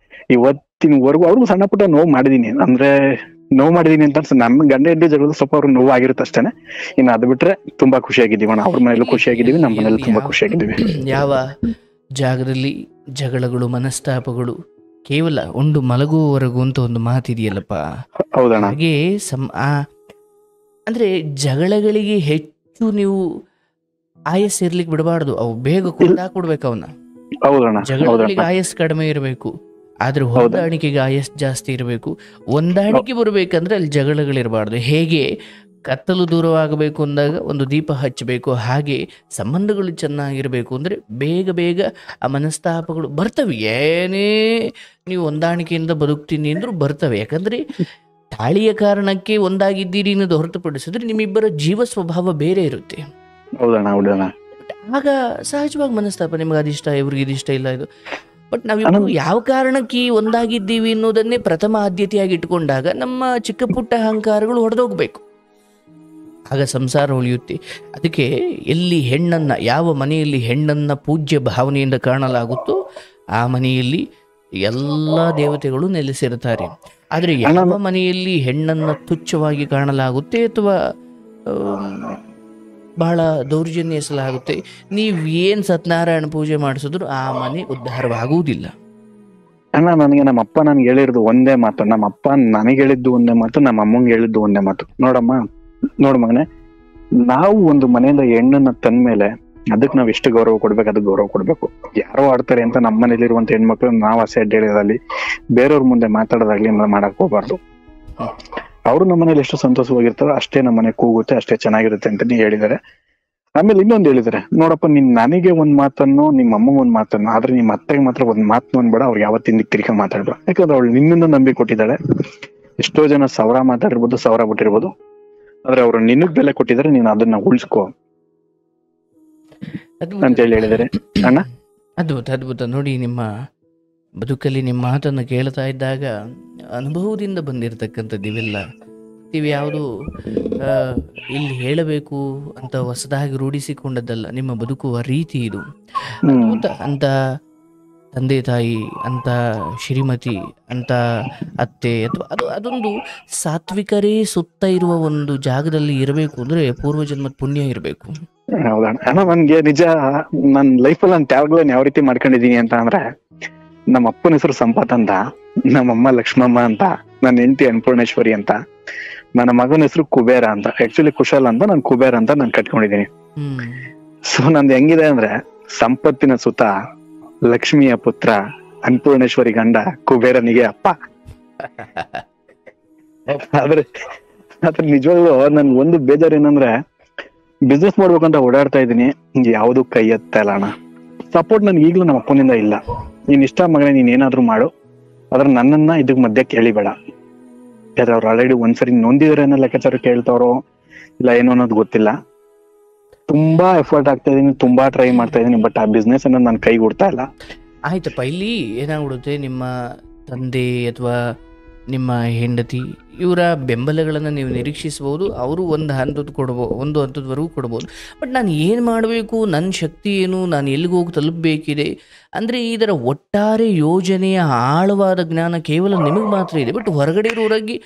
ಇವತ್ತಿನವರೆಗೂ ಅವ್ರಿಗೂ ಸಣ್ಣ ಪುಟ್ಟ ನೋವು ಮಾಡಿದೀನಿ, ಅಂದ್ರೆ ನೋವು ಮಾಡಿದೀನಿ ಅಂತ ನಮ್ಮ ಗಂಡ ಹೆಂಡತಿ ಜಗಳ ಸ್ವಲ್ಪ ಅವ್ರಿಗೆ ನೋವು ಆಗಿರುತ್ತೆ ಅಷ್ಟೇನೆ. ಇನ್ನು ಅದು ಬಿಟ್ರೆ ತುಂಬಾ ಖುಷಿಯಾಗಿದ್ದೀವಿ ಅಣ್ಣ, ಅವ್ರ ಮನೇಲೂ ಖುಷಿಯಾಗಿದ್ದೀವಿ, ನಮ್ಮ ಮನೇಲಿ ತುಂಬಾ ಖುಷಿಯಾಗಿದ್ದೀವಿ. ಯಾವ ಜಾಗದಲ್ಲಿ ಜಗಳಗಳು ಮನಸ್ತಾಪಗಳು ಕೇವಲ ಉಂಡು ಮಲಗುವವರೆಗೂ ಅಂತ ಒಂದು ಮಾತಿದೆಯಲ್ಲಪ್ಪ. ಹೌದಣ್ಣ. ಹಾಗೆ ಅಂದ್ರೆ ಜಗಳಗಳಿಗೆ ಹೆಚ್ಚು ನೀವು ಆಯಸ್ ಇರ್ಲಿಕ್ಕೆ ಬಿಡಬಾರ್ದು, ಅವು ಬೇಗ ಕೊಂಡಾಕೊಡ್ಬೇಕು ಅವನ್ನ. ಜಗಳಗಳಿಗೆ ಆಯಸ್ ಕಡಿಮೆ ಇರಬೇಕು, ಆದ್ರೆ ಹೊಂದಾಣಿಕೆಗೆ ಆಯಸ್ ಜಾಸ್ತಿ ಇರಬೇಕು. ಹೊಂದಾಣಿಕೆ ಬರಬೇಕಂದ್ರೆ ಅಲ್ಲಿ ಜಗಳಗಳಿರಬಾರ್ದು. ಹೇಗೆ ಕತ್ತಲು ದೂರವಾಗಬೇಕು ಅಂದಾಗ ಒಂದು ದೀಪ ಹಚ್ಚಬೇಕು, ಹಾಗೆ ಸಂಬಂಧಗಳು ಚೆನ್ನಾಗಿರಬೇಕು ಅಂದ್ರೆ ಬೇಗ ಬೇಗ ಆ ಮನಸ್ತಾಪಗಳು ಬರ್ತವೆ. ಏನೇ ನೀವು ಹೊಂದಾಣಿಕೆಯಿಂದ ಬದುಕ್ತೀನಿ ಅಂದ್ರೂ ಬರ್ತವೆ. ಯಾಕಂದ್ರೆ ತಾಳಿಯ ಕಾರಣಕ್ಕೆ ಒಂದಾಗಿದ್ದೀರಿ ಅನ್ನೋದು ಹೊರತುಪಡಿಸಿದ್ರೆ ನಿಮ್ಮಿಬ್ಬರ ಜೀವ ಸ್ವಭಾವ ಬೇರೆ ಇರುತ್ತೆ. ಆಗ ಸಹಜವಾಗಿ ಮನಸ್ತಾಪ, ನಿಮ್ಗೆ ಅದಿಷ್ಟ, ಇವ್ರಿಗೆ ಇದಿಷ್ಟ ಇಲ್ಲ ಇದು. ಬಟ್ ನಾವಿಬ್ರು ಯಾವ ಕಾರಣಕ್ಕೆ ಒಂದಾಗಿದ್ದೀವಿ ಅನ್ನೋದನ್ನೇ ಪ್ರಥಮ ಆದ್ಯತೆಯಾಗಿ ಇಟ್ಕೊಂಡಾಗ ನಮ್ಮ ಚಿಕ್ಕ ಪುಟ್ಟ ಅಹಂಕಾರಗಳು ಹೊಡೆದೋಗ್ಬೇಕು, ಆಗ ಸಂಸಾರ ಉಳಿಯುತ್ತೆ. ಅದಕ್ಕೆ ಎಲ್ಲಿ ಹೆಣ್ಣನ್ನ, ಯಾವ ಮನೆಯಲ್ಲಿ ಹೆಣ್ಣನ್ನ ಪೂಜ್ಯ ಭಾವನೆಯಿಂದ ಕಾಣಲಾಗುತ್ತೋ ಆ ಮನೆಯಲ್ಲಿ ಎಲ್ಲ ದೇವತೆಗಳು ನೆಲೆಸಿರುತ್ತಾರೆ. ಆದರೆ ಯಾವ ಮನೆಯಲ್ಲಿ ಹೆಣ್ಣನ್ನ ತುಚ್ಛವಾಗಿ ಕಾಣಲಾಗುತ್ತೆ ಅಥವಾ ಬಹಳ ದೌರ್ಜನ್ಯ ಎಸಲಾಗುತ್ತೆ, ನೀವೇನ್ ಸತ್ಯನಾರಾಯಣ ಪೂಜೆ ಮಾಡಿಸಿದ್ರು ಆ ಮನೆ ಉದ್ಧಾರವಾಗುವುದಿಲ್ಲ. ಅಣ್ಣ, ನನಗೆ ನಮ್ಮ ಅಪ್ಪ ನನ್ಗೆ ಹೇಳಿರೋದು ಒಂದೇ ಮಾತು, ನಮ್ಮ ಅಪ್ಪ ನನಗೆ ಹೇಳಿದ್ದು ಒಂದೇ ಮಾತು, ನಮ್ಮ ಅಮ್ಮಂಗೆ ಹೇಳಿದ್ದು ಒಂದೇ ಮಾತು. ನೋಡು ಮಗನೆ, ನಾವು ಒಂದು ಮನೆಯಿಂದ ಹೆಣ್ಣನ್ನ ತಂದ್ಮೇಲೆ ಅದಕ್ಕೆ ನಾವ್ ಎಷ್ಟು ಗೌರವ ಕೊಡ್ಬೇಕು, ಅದಕ್ಕೆ ಗೌರವ ಕೊಡ್ಬೇಕು. ಯಾರೋ ಆಡ್ತಾರೆ ಅಂತ ನಮ್ಮ ಮನೇಲಿರುವಂತ ಹೆಣ್ಮಕ್ಳು ನಾವು ಆಸೆ ಅಡ್ಡ ಹೇಳಿದಾಗ್ಲಿ, ಬೇರೆಯವ್ರ ಮುಂದೆ ಮಾತಾಡೋದಾಗ್ಲಿ ಮಾಡಕ್ ಹೋಗ್ಬಾರ್ದು. ಅವರು ನಮ್ಮ ಮನೇಲಿ ಎಷ್ಟು ಸಂತೋಷವಾಗಿರ್ತಾರೋ ಅಷ್ಟೇ ನಮ್ಮ ಮನೆ ಕೂಗುತ್ತೆ, ಅಷ್ಟೇ ಚೆನ್ನಾಗಿರುತ್ತೆ ಅಂತ ಹೇಳಿದ್ದಾರೆ. ಆಮೇಲೆ ಇನ್ನೊಂದು ಹೇಳಿದ್ದಾರೆ, ನೋಡಪ್ಪ ನೀನ್ ನನಗೆ ಒಂದ್ ಮಾತನ್ನು, ನಿಮ್ಮ ಅಮ್ಮಂಗೆ ಒಂದ್ ಮಾತನ್ನು, ಆದ್ರೆ ನಿಮ್ಮ ಅತ್ತೆಗೆ ಮಾತ್ರ ಒಂದ್ ಮಾತನ್ನು ಅನ್ಬೇಡ, ಅವ್ರಿಗೆ ಯಾವತ್ತಿಂದ ತಿರ್ಗ ಮಾತಾಡ್ಬೇಡ. ಯಾಕಂದ್ರೆ ಅವಳು ನಿನ್ನನ್ನು ನಂಬಿ ಕೊಟ್ಟಿದ್ದಾಳೆ. ಎಷ್ಟೋ ಜನ ಸಾವಿರ ಮಾತಾಡಿರ್ಬೋದು, ಸಾವಿರ ಬಿಟ್ಟಿರ್ಬೋದು, ಆದ್ರೆ ಅವ್ರು ನಿನಗ್ ಬೆಲೆ ಕೊಟ್ಟಿದ್ದಾರೆ, ನೀನು ಅದನ್ನ ಉಳಿಸ್ಕೋ ಅಂತ ಹೇಳಿದ್ದಾರೆ. ಅಣ್ಣ, ಅದ್ಭುತ ಅದ್ಭುತ. ನೋಡಿ, ನಿಮ್ಮ ಬದುಕಲ್ಲಿ ನಿಮ್ಮ ಮಾತನ್ನು ಕೇಳ್ತಾ ಇದ್ದಾಗ ಅನುಭವದಿಂದ ಬಂದಿರತಕ್ಕಂಥದ್ದು ಇವೆಲ್ಲ. ಯಾವುದು ಇಲ್ಲಿ ಹೇಳಬೇಕು ಅಂತ ಹೊಸದಾಗಿ ರೂಢಿಸಿಕೊಂಡದ್ದಲ್ಲ, ನಿಮ್ಮ ಬದುಕುವ ರೀತಿ ಇದು. ಅದ್ಭುತ. ಅಂತ ತಂದೆ ತಾಯಿ, ಅಂತ ಶ್ರೀಮತಿ, ಅಂತ ಅತ್ತೆ, ಅಥವಾ ಅದೊಂದು ಸಾತ್ವಿಕರೇ ಸುತ್ತ ಇರುವ ಒಂದು ಜಾಗದಲ್ಲಿ ಇರಬೇಕು ಅಂದ್ರೆ ಪೂರ್ವಜನ್ಮದ ಪುಣ್ಯ ಇರಬೇಕು. ಹೌದಣ್ಣ. ನನ್ಗೆ ನಿಜ ನನ್ನ ಲೈಫಲ್ಲಿ ನಾನು ತ್ಯಾಗಗಳನ್ನ ಯಾವ ರೀತಿ ಮಾಡ್ಕೊಂಡಿದೀನಿ ಅಂತ ಅಂದ್ರೆ, ನಮ್ಮ ಅಪ್ಪನ ಹೆಸರು ಸಂಪತ್ ಅಂತ, ನಮ್ಮಮ್ಮ ಲಕ್ಷ್ಮಮ್ಮ ಅಂತ, ನನ್ನ ಹೆಂಡತಿ ಅನ್ನಪೂರ್ಣೇಶ್ವರಿ ಅಂತ, ನನ್ನ ಮಗನ ಹೆಸರು ಕುಬೇರ ಅಂತ. ಆಕ್ಚುಲಿ ಕುಶಲ್ ಅಂತ, ನಾನು ಕುಬೇರ ಅಂತ ನಾನು ಕಟ್ಕೊಂಡಿದೀನಿ. ಸೊ ನಂದು ಹೆಂಗಿದೆ ಅಂದ್ರೆ, ಸಂಪತ್ತಿನ ಸುತ, ಲಕ್ಷ್ಮಿಯ ಪುತ್ರ, ಅನ್ನಪೂರ್ಣೇಶ್ವರಿ ಗಂಡ, ಕುಬೇರನಿಗೆ ಅಪ್ಪ. ಆದ್ರೆ ನಿಜವಾಗ್ಲೂ ನನ್ ಒಂದು ಬೇಜಾರು ಏನಂದ್ರೆ, ಬಿಸ್ನೆಸ್ ಮಾಡ್ಬೇಕಂತ ಓಡಾಡ್ತಾ ಇದೀನಿ, ಯಾವ್ದು ಕೈ ಎತ್ತಾ ಇಲ್ಲ ಅಣ್ಣ. ಸಪೋರ್ಟ್ ನನ್ಗೆ ಈಗ್ಲೂ ನಮ್ಮ ಅಪ್ಪನಿಂದ ಇಲ್ಲ. ನೀನ್ ಇಷ್ಟ ಮಗನೇ, ನೀನ್ ಏನಾದ್ರು ಮಾಡು, ಆದ್ರೆ ನನ್ನನ್ನ ಇದಕ್ ಮಧ್ಯ ಕೇಳಿಬೇಡ. ಯಾರು ಅವ್ರು ಆಲ್ರೆಡಿ ಒಂದ್ಸರಿ ನೊಂದಿದ್ರೆ ಅನ್ನೋ ಲೆಕ್ಕಾಚಾರ ಕೇಳ್ತಾರೋ ಇಲ್ಲ ಏನೋ ಅನ್ನೋದು ಗೊತ್ತಿಲ್ಲ. ತುಂಬಾ ಎಫರ್ಟ್ ಆಗ್ತಾ ಇದೀನಿ, ತುಂಬಾ ಟ್ರೈ ಮಾಡ್ತಾ ಇದೀನಿ, ಬಟ್ ಆ ಬಿಸ್ನೆಸ್ ಅನ್ನೋದು ನನ್ ಕೈಗೆ ಕೊಡ್ತಾ ಇಲ್ಲ. ಆಯ್ತಪ್ಪ, ಇಲ್ಲಿ ಏನಾಗ್ಬಿಡುತ್ತೆ, ನಿಮ್ಮ ತಂದೆ ಅಥವಾ ನಿಮ್ಮ ಹೆಂಡತಿ ಇವರ ಬೆಂಬಲಗಳನ್ನು ನೀವು ನಿರೀಕ್ಷಿಸಬಹುದು. ಅವರು ಒಂದು ಹಂತದವರೆಗೂ ಕೊಡ್ಬೋದು. ಬಟ್ ನಾನು ಏನು ಮಾಡಬೇಕು, ನನ್ನ ಶಕ್ತಿ ಏನು, ನಾನು ಎಲ್ಲಿಗೆ ಹೋಗಿ ತಲುಪಬೇಕಿದೆ ಅಂದರೆ ಇದರ ಒಟ್ಟಾರೆ ಯೋಜನೆಯ ಆಳವಾದ ಜ್ಞಾನ ಕೇವಲ ನಿಮಗೆ ಮಾತ್ರ ಇದೆ. ಬಟ್ ಹೊರಗಡೆ ಇರೋರಾಗಿ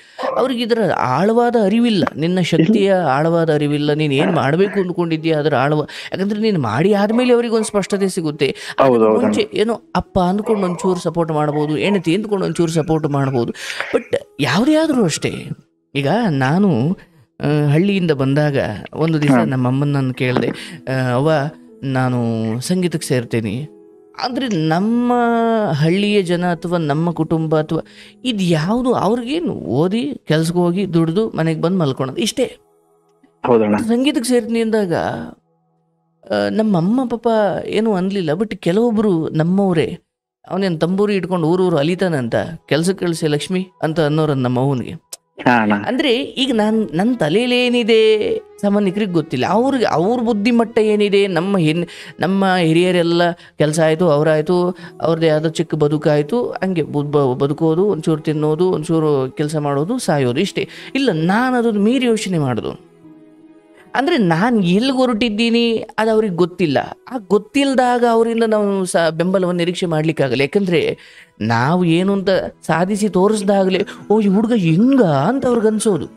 ಅವ್ರಿಗೆ ಇದರ ಆಳವಾದ ಅರಿವಿಲ್ಲ, ನಿನ್ನ ಶಕ್ತಿಯ ಆಳವಾದ ಅರಿವಿಲ್ಲ. ನೀನು ಏನು ಮಾಡಬೇಕು ಅಂದ್ಕೊಂಡಿದ್ದೀಯ ಅದರ ಯಾಕಂದರೆ ನೀನು ಮಾಡಿ ಆದಮೇಲೆ ಅವ್ರಿಗೆ ಒಂದು ಸ್ಪಷ್ಟತೆ ಸಿಗುತ್ತೆ. ಮುಂಚೆ ಏನೋ ಅಪ್ಪ ಅಂದ್ಕೊಂಡು ಒಂಚೂರು ಸಪೋರ್ಟ್ ಮಾಡ್ಬೋದು, ಹೆಂಡತಿ ಅಂದ್ಕೊಂಡು ಒಂಚೂರು ಸಪೋರ್ಟ್ ಮಾಡ್ಬೋದು. ಬಟ್ ಯಾವುದೇ ಆದರೂ ಅಷ್ಟೇ, ಈಗ ನಾನು ಹಳ್ಳಿಯಿಂದ ಬಂದಾಗ ಒಂದು ದಿವಸ ನಮ್ಮ ಅಮ್ಮನ ಕೇಳಿದೆ, ಅವ್ವ ನಾನು ಸಂಗೀತಕ್ಕೆ ಸೇರ್ತೀನಿ, ಆದರೆ ನಮ್ಮ ಹಳ್ಳಿಯ ಜನ ಅಥವಾ ನಮ್ಮ ಕುಟುಂಬ ಅಥವಾ ಇದು ಯಾವುದು ಅವ್ರಿಗೇನು ಓದಿ ಕೆಲ್ಸಕ್ಕೆ ಹೋಗಿ ದುಡ್ದು ಮನೆಗೆ ಬಂದು ಮಲ್ಕೊಳೋದು ಇಷ್ಟೇ. ಸಂಗೀತಕ್ಕೆ ಸೇರ್ತೀನಿ ಅಂದಾಗ ನಮ್ಮ ಅಮ್ಮ ಪಾಪ ಏನೂ ಅನ್ಲಿಲ್ಲ. ಬಟ್ ಕೆಲವೊಬ್ರು ನಮ್ಮವರೇ ಅವನೇನು ತಂಬೂರಿ ಇಟ್ಕೊಂಡು ಊರೂರು ಅಲಿತಾನಂತ ಕೆಲ್ಸಕ್ಕೆ ಕಳಿಸಿ ಲಕ್ಷ್ಮಿ ಅಂತ ಅನ್ನೋರು ನಮ್ಮ ಅವನಿಗೆ. ಅಂದ್ರೆ ಈಗ ನನ್ನ ತಲೆಯಲ್ಲಿ ಏನಿದೆ ಸಾಮಾನ್ಯಕರಿಗೆ ಗೊತ್ತಿಲ್ಲ, ಅವ್ರ ಬುದ್ಧಿಮಟ್ಟ ಏನಿದೆ. ನಮ್ಮ ಹಿರಿಯರೆಲ್ಲ ಕೆಲಸ ಆಯಿತು, ಅವರಾಯಿತು, ಅವ್ರದ್ದೇ ಆದ ಚಿಕ್ಕ ಬದುಕಾಯಿತು, ಹಂಗೆ ಬದುಕೋದು, ಒಂಚೂರು ತಿನ್ನೋದು, ಒಂಚೂರು ಕೆಲಸ ಮಾಡೋದು, ಸಾಯೋದು, ಇಷ್ಟೇ. ಇಲ್ಲ, ನಾನು ಅದನ್ನು ಮೀರಿ ಯೋಚನೆ ಮಾಡೋದು. ಅಂದರೆ ನಾನು ಎಲ್ಲಿ ಹೊರಟಿದ್ದೀನಿ ಅದು ಅವ್ರಿಗೆ ಗೊತ್ತಿಲ್ಲ. ಆ ಗೊತ್ತಿಲ್ಲದಾಗ ಅವರಿಂದ ನಾವು ಬೆಂಬಲವನ್ನು ನಿರೀಕ್ಷೆ ಮಾಡಲಿಕ್ಕಾಗಲ್ಲ. ಯಾಕಂದರೆ ನಾವು ಏನು ಅಂತ ಸಾಧಿಸಿ ತೋರಿಸ್ದಾಗಲೇ ಓ ಈ ಹುಡುಗ ಹೆಂಗ ಅಂತ ಅವ್ರಿಗೆ ಅನ್ಸೋದು.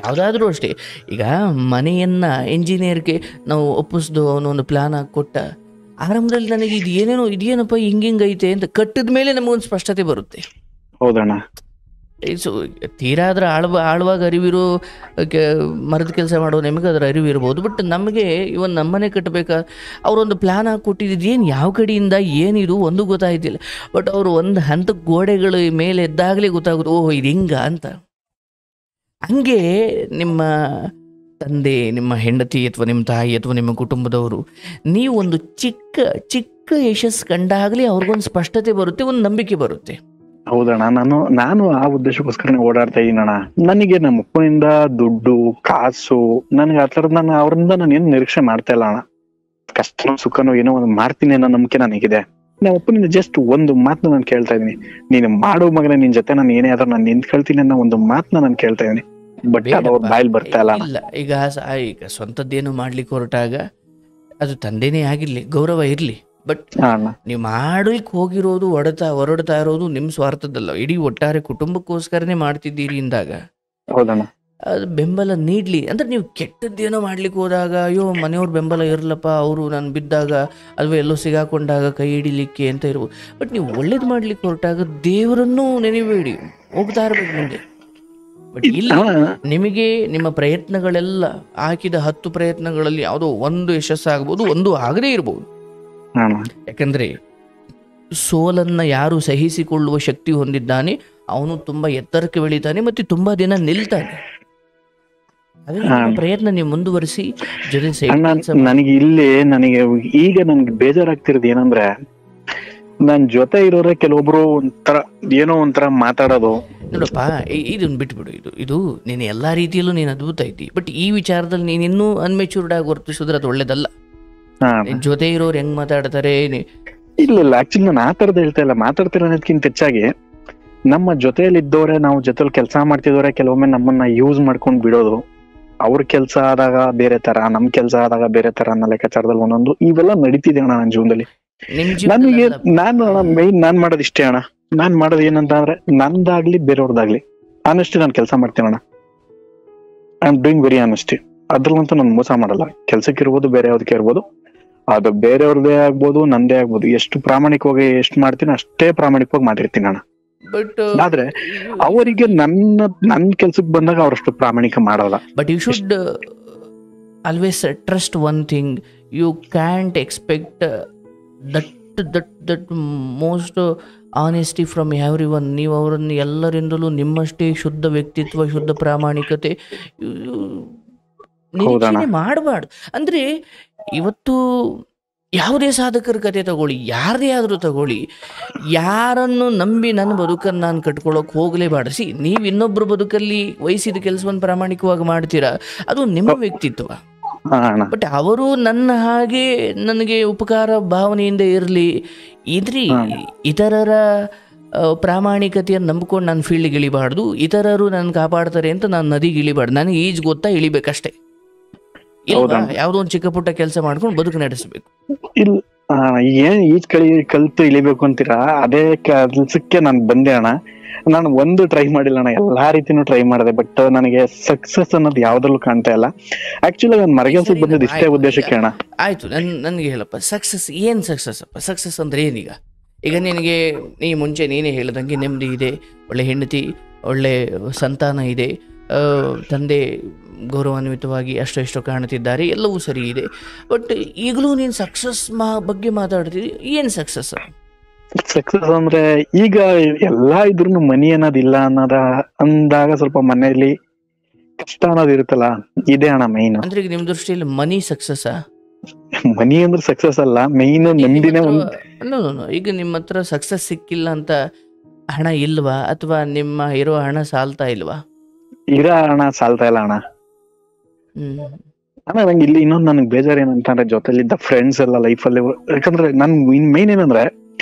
ಯಾವುದಾದ್ರೂ ಅಷ್ಟೇ, ಈಗ ಮನೆಯನ್ನು ಇಂಜಿನಿಯರ್ಗೆ ನಾವು ಒಪ್ಪಿಸ್ದು ಅವನೊಂದು ಪ್ಲಾನ್ ಹಾಕಿ ಕೊಟ್ಟ, ಆರಂಭದಲ್ಲಿ ನನಗೆ ಇದು ಇದೇನಪ್ಪ ಹಿಂಗೈತೆ ಅಂತ ಕಟ್ಟಿದ ಮೇಲೆ ನಮಗೊಂದು ಸ್ಪಷ್ಟತೆ ಬರುತ್ತೆ. ಹೌದಣ್ಣ. ಸೊ ತೀರಾದ್ರೆ ಆಳ್ವಾಗ ಅರಿವಿರೋ ಮರದ ಕೆಲಸ ಮಾಡೋ ನಿಮಗೆ ಅದರ ಅರಿವು ಇರ್ಬೋದು. ಬಟ್ ನಮಗೆ ಇವನ್ ನಮ್ಮನೆ ಕಟ್ಟಬೇಕಾ ಅವರೊಂದು ಪ್ಲಾನ್ ಹಾಕಿ ಕೊಟ್ಟಿದ್ದು ಏನು ಯಾವ ಕಡೆಯಿಂದ ಏನಿದು ಒಂದು ಗೊತ್ತಾಯ್ತಿಲ್ಲ. ಬಟ್ ಅವರು ಒಂದು ಹಂತಕ್ಕೆ ಗೋಡೆಗಳ ಮೇಲೆ ಎದ್ದಾಗಲೇ ಗೊತ್ತಾಗೋದು ಓಹೋ ಇದು ಹಿಂಗ ಅಂತ. ಹಂಗೆ ನಿಮ್ಮ ತಂದೆ, ನಿಮ್ಮ ಹೆಂಡತಿ ಅಥವಾ ನಿಮ್ಮ ತಾಯಿ ಅಥವಾ ನಿಮ್ಮ ಕುಟುಂಬದವರು ನೀವು ಒಂದು ಚಿಕ್ಕ ಚಿಕ್ಕ ಯಶಸ್ಸು ಕಂಡಾಗಲೇ ಅವ್ರಿಗೊಂದು ಸ್ಪಷ್ಟತೆ ಬರುತ್ತೆ, ಒಂದು ನಂಬಿಕೆ ಬರುತ್ತೆ. ಹೌದಣ್ಣ. ನಾನು ಆ ಉದ್ದೇಶಕ್ಕೋಸ್ಕರನೇ ಓಡಾಡ್ತಾ ಇದ್ದೀನಣ್ಣ. ನನಗೆ ನಮ್ಮ ಅಪ್ಪನಿಂದ ದುಡ್ಡು ಕಾಸು ನನಗೆ ಆ ಥರದ ಅವರಿಂದ ನಾನು ಏನು ನಿರೀಕ್ಷೆ ಮಾಡ್ತಾ ಇಲ್ಲ ಅಣ್ಣ. ಕಷ್ಟನೋ ಸುಖನೋ ಏನೋ ಒಂದು ಮಾಡ್ತೀನಿ ಅನ್ನೋ ನಂಬಿಕೆ ನನಗಿದೆ. ನಮ್ಮ ಅಪ್ಪನಿಂದ ಜಸ್ಟ್ ಒಂದು ಮಾತನ್ನ ನಾನು ಕೇಳ್ತಾ ಇದೀನಿ, ನೀನು ಮಾಡೋ ಮಗನ ನಿನ್ ಜೊತೆ ನಾನು ಏನೇ ಆದ್ರೂ ನಾನು ನಿಂತ್ಕೊಳ್ತೀನಿ ಅನ್ನೋ ಒಂದು ಮಾತನ್ನ ನಾನು ಕೇಳ್ತಾ ಇದೀನಿ. ಬಟ್ ಅವ್ರ ಬಾಯಲ್ಲಿ ಬರ್ತಾ ಇಲ್ಲ. ಈಗ ಸ್ವಂತದ್ದೇನು ಮಾಡ್ಲಿಕ್ಕೆ ಹೊರಟಾಗ ಅದು ತಂದೆನೇ ಆಗಿರ್ಲಿ, ಗೌರವ ಇರ್ಲಿ, ಬಟ್ ನೀವು ಮಾಡ್ಲಿಕ್ಕೆ ಹೋಗಿರೋದು ಹೊರಡ್ತಾ ಇರೋದು ನಿಮ್ ಸ್ವಾರ್ಥದಲ್ಲ, ಇಡೀ ಒಟ್ಟಾರೆ ಕುಟುಂಬಕ್ಕೋಸ್ಕರನೇ ಮಾಡ್ತಿದ್ದೀರಿ ಅಂದಾಗ ಅದು ಬೆಂಬಲ ನೀಡ್ಲಿ. ಅಂದ್ರೆ ನೀವು ಕೆಟ್ಟದ್ದೇನೋ ಮಾಡ್ಲಿಕ್ಕೆ ಹೋದಾಗ ಅಯ್ಯೋ ಮನೆಯವ್ರ ಬೆಂಬಲ ಇರ್ಲಪ್ಪ, ಅವರು ನಾನು ಬಿದ್ದಾಗ ಅಥವಾ ಎಲ್ಲೋ ಸಿಗಾಕೊಂಡಾಗ ಕೈ ಹಿಡಿಲಿಕ್ಕೆ ಅಂತ ಇರ್ಬೋದು. ಬಟ್ ನೀವು ಒಳ್ಳೇದು ಮಾಡ್ಲಿಕ್ಕೆ ಹೊರಟಾಗ ದೇವರನ್ನು ನೆನೆಬೇಡಿ, ಹೋಗ್ತಾ ಇರ್ಬೇಕು ಮುಂದೆ. ಬಟ್ ಇಲ್ಲಿ ನಿಮಗೆ ನಿಮ್ಮ ಪ್ರಯತ್ನಗಳೆಲ್ಲ ಹಾಕಿದ 10 ಪ್ರಯತ್ನಗಳಲ್ಲಿ ಯಾವುದೋ ಒಂದು ಯಶಸ್ಸಾಗ್ಬೋದು, ಒಂದು ಆಗದೇ ಇರ್ಬೋದು. ಯಾಕಂದ್ರೆ ಸೋಲನ್ನ ಯಾರು ಸಹಿಸಿಕೊಳ್ಳುವ ಶಕ್ತಿ ಹೊಂದಿದ್ದಾನೆ ಅವನು ತುಂಬಾ ಎತ್ತರಕ್ಕೆ ಬೆಳೀತಾನೆ ಮತ್ತೆ ತುಂಬಾ ದಿನ ನಿಲ್ತಾನೆ. ಪ್ರಯತ್ನ ನೀವು ಮುಂದುವರಿಸಿ ಜೊತೆ. ನನಗೆ ಈಗ ನನ್ಗೆ ಬೇಜಾರಾಗ್ತಿರೋದು ಏನಂದ್ರೆ ನನ್ ಜೊತೆ ಇರೋರೆ ಕೆಲವೊಬ್ರು ಒಂಥರ ಮಾತಾಡೋದು. ನೋಡಪ್ಪ, ಇದನ್ನ ಬಿಟ್ಬಿಡು. ಇದು ನೀನು ಎಲ್ಲಾ ರೀತಿಯಲ್ಲೂ ನೀನು ಅದ್ಭುತ ಐತಿ, ಬಟ್ ಈ ವಿಚಾರದಲ್ಲಿ ನೀನ್ ಇನ್ನೂ ಅನ್ಮೆಚೂರ್ಡ್ ಆಗಿ ವರ್ತಿಸಿದ್ರೆ ಅದು ಒಳ್ಳೇದಲ್ಲ. ಜೊತೆ ಇರೋರು ಹೆಂಗ್ ಮಾತಾಡ್ತಾರೆ ಇಲ್ಲ ಆಕ್ಚುಲಿ ನಾನು ಆ ತರದ್ ಹೇಳ್ತಾ ಇಲ್ಲ. ಮಾತಾಡ್ತಿರೋದಕ್ಕಿಂತ ಹೆಚ್ಚಾಗಿ ನಮ್ಮ ಜೊತೆಯಲ್ಲಿ ಇದ್ದವ್ರೆ, ನಾವು ಜೊತೆಲಿ ಕೆಲಸ ಮಾಡ್ತಿದವ್ರೆ ಕೆಲವೊಮ್ಮೆ ನಮ್ಮನ್ನ ಯೂಸ್ ಮಾಡ್ಕೊಂಡ್ ಬಿಡೋದು. ಅವ್ರ ಕೆಲ್ಸ ಆದಾಗ ಬೇರೆ ತರ, ನಮ್ ಕೆಲ್ಸ ಆದಾಗ ಬೇರೆ ತರ ಅನ್ನೋ ಲೆಕ್ಕಾಚಾರದಲ್ಲಿ ಒಂದೊಂದು ಇವೆಲ್ಲ ನಡೀತಿದೆ ಅಣ್ಣ ನನ್ನ ಜೀವನದಲ್ಲಿ. ನನಗೆ ನಾನ್ ಮಾಡೋದು ಇಷ್ಟೇ ಅಣ್ಣ. ನಾನ್ ಮಾಡೋದು ಏನಂತ ಅಂದ್ರೆ ನಂದಾಗ್ಲಿ ಬೇರೆಯವ್ರದಾಗ್ಲಿ ಆನೆಸ್ಟಿ ನಾನು ಕೆಲಸ ಮಾಡ್ತೀನಿ ಅಣ್ಣ. I am doing very honesty. ಅದ್ರಲ್ಲಂತೂ ನಾನು ಮೋಸ ಮಾಡಲ್ಲ. ಕೆಲ್ಸಕ್ಕೆ ಇರ್ಬೋದು, ಬೇರೆ ಯಾವ್ದಕ್ಕೆ ಇರ್ಬೋದು, ಅದು ಬೇರೆಯವ್ರದೇ ಆಗ್ಬೋದು, ನಂದೇ ಆಗ್ಬೋದು. ಎಷ್ಟು ಪ್ರಾಮಾಣಿಕವಾಗಿ ಎಷ್ಟು ಮಾಡ್ತೀನಿ ಅಷ್ಟೇ ಪ್ರಾಮಾಣಿಕವಾಗಿ ಮಾಡಿರ್ತೀನಿ ಅಣ್ಣ. ಬಟ್ ಆದ್ರೆ ಅವರಿಗೆ ನನ್ನ ಕೆಲ್ಸಕ್ಕೆ ಬಂದಾಗ ಅವ್ರಷ್ಟು ಪ್ರಾಮಾಣಿಕ ಮಾಡಲ್ಲ. But you should always trust one thing, you can't expect that most honesty from everyone. ನೀವು ಅವರನ್ನು ಎಲ್ಲರಿಂದಲೂ ನಿಮ್ಮಷ್ಟೇ ಶುದ್ಧ ವ್ಯಕ್ತಿತ್ವ, ಶುದ್ಧ ಪ್ರಾಮಾಣಿಕತೆ ನಿರೀಕ್ಷೆ ಮಾಡಬಾರ್ದು. ಅಂದ್ರೆ ಇವತ್ತು ಯಾವುದೇ ಸಾಧಕರ ಕತೆ ತಗೊಳ್ಳಿ, ಯಾರದೇ ಆದ್ರೂ ತಗೊಳ್ಳಿ, ಯಾರನ್ನು ನಂಬಿ ನನ್ನ ಬದುಕನ್ನು ನಾನು ಕಟ್ಕೊಳ್ಳೋಕೆ ಹೋಗಲೇಬಾರ್ದು. ನೀವು ಇನ್ನೊಬ್ಬರ ಬದುಕಲ್ಲಿ ವಹಿಸಿದ ಕೆಲಸವನ್ನು ಪ್ರಾಮಾಣಿಕವಾಗಿ ಮಾಡ್ತೀರಾ, ಅದು ನಿಮ್ಮ ವ್ಯಕ್ತಿತ್ವ. ಬಟ್ ಅವರು ನನ್ನ ಹಾಗೆ ನನಗೆ ಉಪಕಾರ ಭಾವನೆಯಿಂದ ಇರಲಿ ಇದ್ರಿ. ಇತರರ ಪ್ರಾಮಾಣಿಕತೆಯನ್ನು ನಂಬ್ಕೊಂಡು ನಾನು ಫೀಲ್ಡ್ಗೆ ಇಳಿಬಾರ್ದು, ಇತರರು ನನ್ನ ಕಾಪಾಡ್ತಾರೆ ಅಂತ ನಾನು ನದಿಗೆ ಇಳಿಬಾರ್ದು. ನನಗೆ ಈಜ್ ಗೊತ್ತಾ, ಇಳಿಬೇಕಷ್ಟೇ. ಯಾವ್ದೋ ಒಂದು ಚಿಕ್ಕ ಪುಟ್ಟ ಕೆಲಸ ಮಾಡ್ಕೊಂಡು ಬದುಕು ನಡೆಸಬೇಕು. ಏನ್ ಈಜ್ ಕಲ್ತು ಇಳಿಬೇಕು ಅಂತೀರಾ? ಅದೇ ಕೆಲ್ಸಕ್ಕೆ ನಾನು ಬಂದೆ ಅಣ್ಣ. ನಾನು ಒಂದು ಟ್ರೈ ಮಾಡಿಲ್ಲ ಅಣ್ಣ, ಎಲ್ಲಾ ರೀತಿನೂ ಟ್ರೈ ಮಾಡಿದೆ. ಬಟ್ ನನಗೆ ಸಕ್ಸಸ್ ಅನ್ನೋದು ಯಾವ್ದ್ರಲ್ಲೂ ಕಾಣ್ತಾ ಇಲ್ಲ. ಆಕ್ಚುಲಿ ನಾನು ಮರಗೆಲ್ಸಕ್ಕೆ ಬಂದಿದ್ದು ಇಷ್ಟೇ ಉದ್ದೇಶಕ್ಕೆ ಅಣ್ಣ. ಆಯ್ತು, ನನ್ಗೆ ಹೇಳಪ್ಪ, ಸಕ್ಸಸ್ ಏನ್ ಸಕ್ಸಸ್ ಅಪ್ಪ? ಸಕ್ಸಸ್ ಅಂದ್ರೆ ಏನೀಗ? ಈಗ ನಿನಗೆ ಮುಂಚೆ ನೀನೇ ಹೇಳ್ದಂಗೆ ನೆಮ್ಮದಿ ಇದೆ, ಒಳ್ಳೆ ಹೆಂಡತಿ, ಒಳ್ಳೆ ಸಂತಾನ ಇದೆ, ತಂದೆ ಗೌರವಾನ್ವಿತವಾಗಿ ಅಷ್ಟು ಎಷ್ಟು ಕಾಣುತ್ತಿದ್ದಾರೆ, ಎಲ್ಲವೂ ಸರಿ ಇದೆ. ಬಟ್ ಈಗಲೂ ನೀನು ಸಕ್ಸಸ್ ಬಗ್ಗೆ ಮಾತಾಡ್ತಿದ್ದಿ. ಏನು ಸಕ್ಸಸ್? ಸಕ್ಸಸ್ ಅಂದ್ರೆ ಈಗ ಎಲ್ಲಾ ಇದ್ರೂ ಮನಿ ಅನ್ನೋದಿಲ್ಲ ಅಂದಾಗ ಸ್ವಲ್ಪ ಮನೆಯಲ್ಲಿ ಕಷ್ಟ ಅನ್ನೋದು ಇರುತ್ತಲ್ಲ, ಇದೇ ಅಣ್ಣ ಮೈನ್. ಅಂದ್ರೆ ಈಗ ನಿಮ್ಮ ದೃಷ್ಟಿಯಲ್ಲಿ ಮನಿ ಸಕ್ಸಸ್? ಮನಿ ಅಂದ್ರೆ ಸಕ್ಸಸ್ ಅಲ್ಲ, ಮೈನ್ ನೆಮ್ಮದಿನೇ. ಈಗ ನಿಮ್ಮ ಹತ್ರ ಸಕ್ಸಸ್ ಸಿಕ್ಕಿಲ್ಲ ಅಂತ ಹಣ ಇಲ್ವಾ, ಅಥವಾ ನಿಮ್ಮ ಇರೋ ಹಣ ಸಾಲ್ತಾ ಇಲ್ವಾ? ಇರೋ ಹಣ ಸಾಲ್ತಾ ಇಲ್ಲ ಅಣ್ಣ. ಅಣ್ಣ ನಂಗೆ ಇಲ್ಲಿ ಇನ್ನೊಂದು ನನಗೆ ಬೇಜಾರು ಏನಂತಂದ್ರೆ, ಜೊತೆಲಿದ್ದ ಫ್ರೆಂಡ್ಸ್ ಎಲ್ಲ ಲೈಫಲ್ಲಿ, ಯಾಕಂದ್ರೆ ನನ್ ಮೈನ್ ಏನಂದ್ರೆ,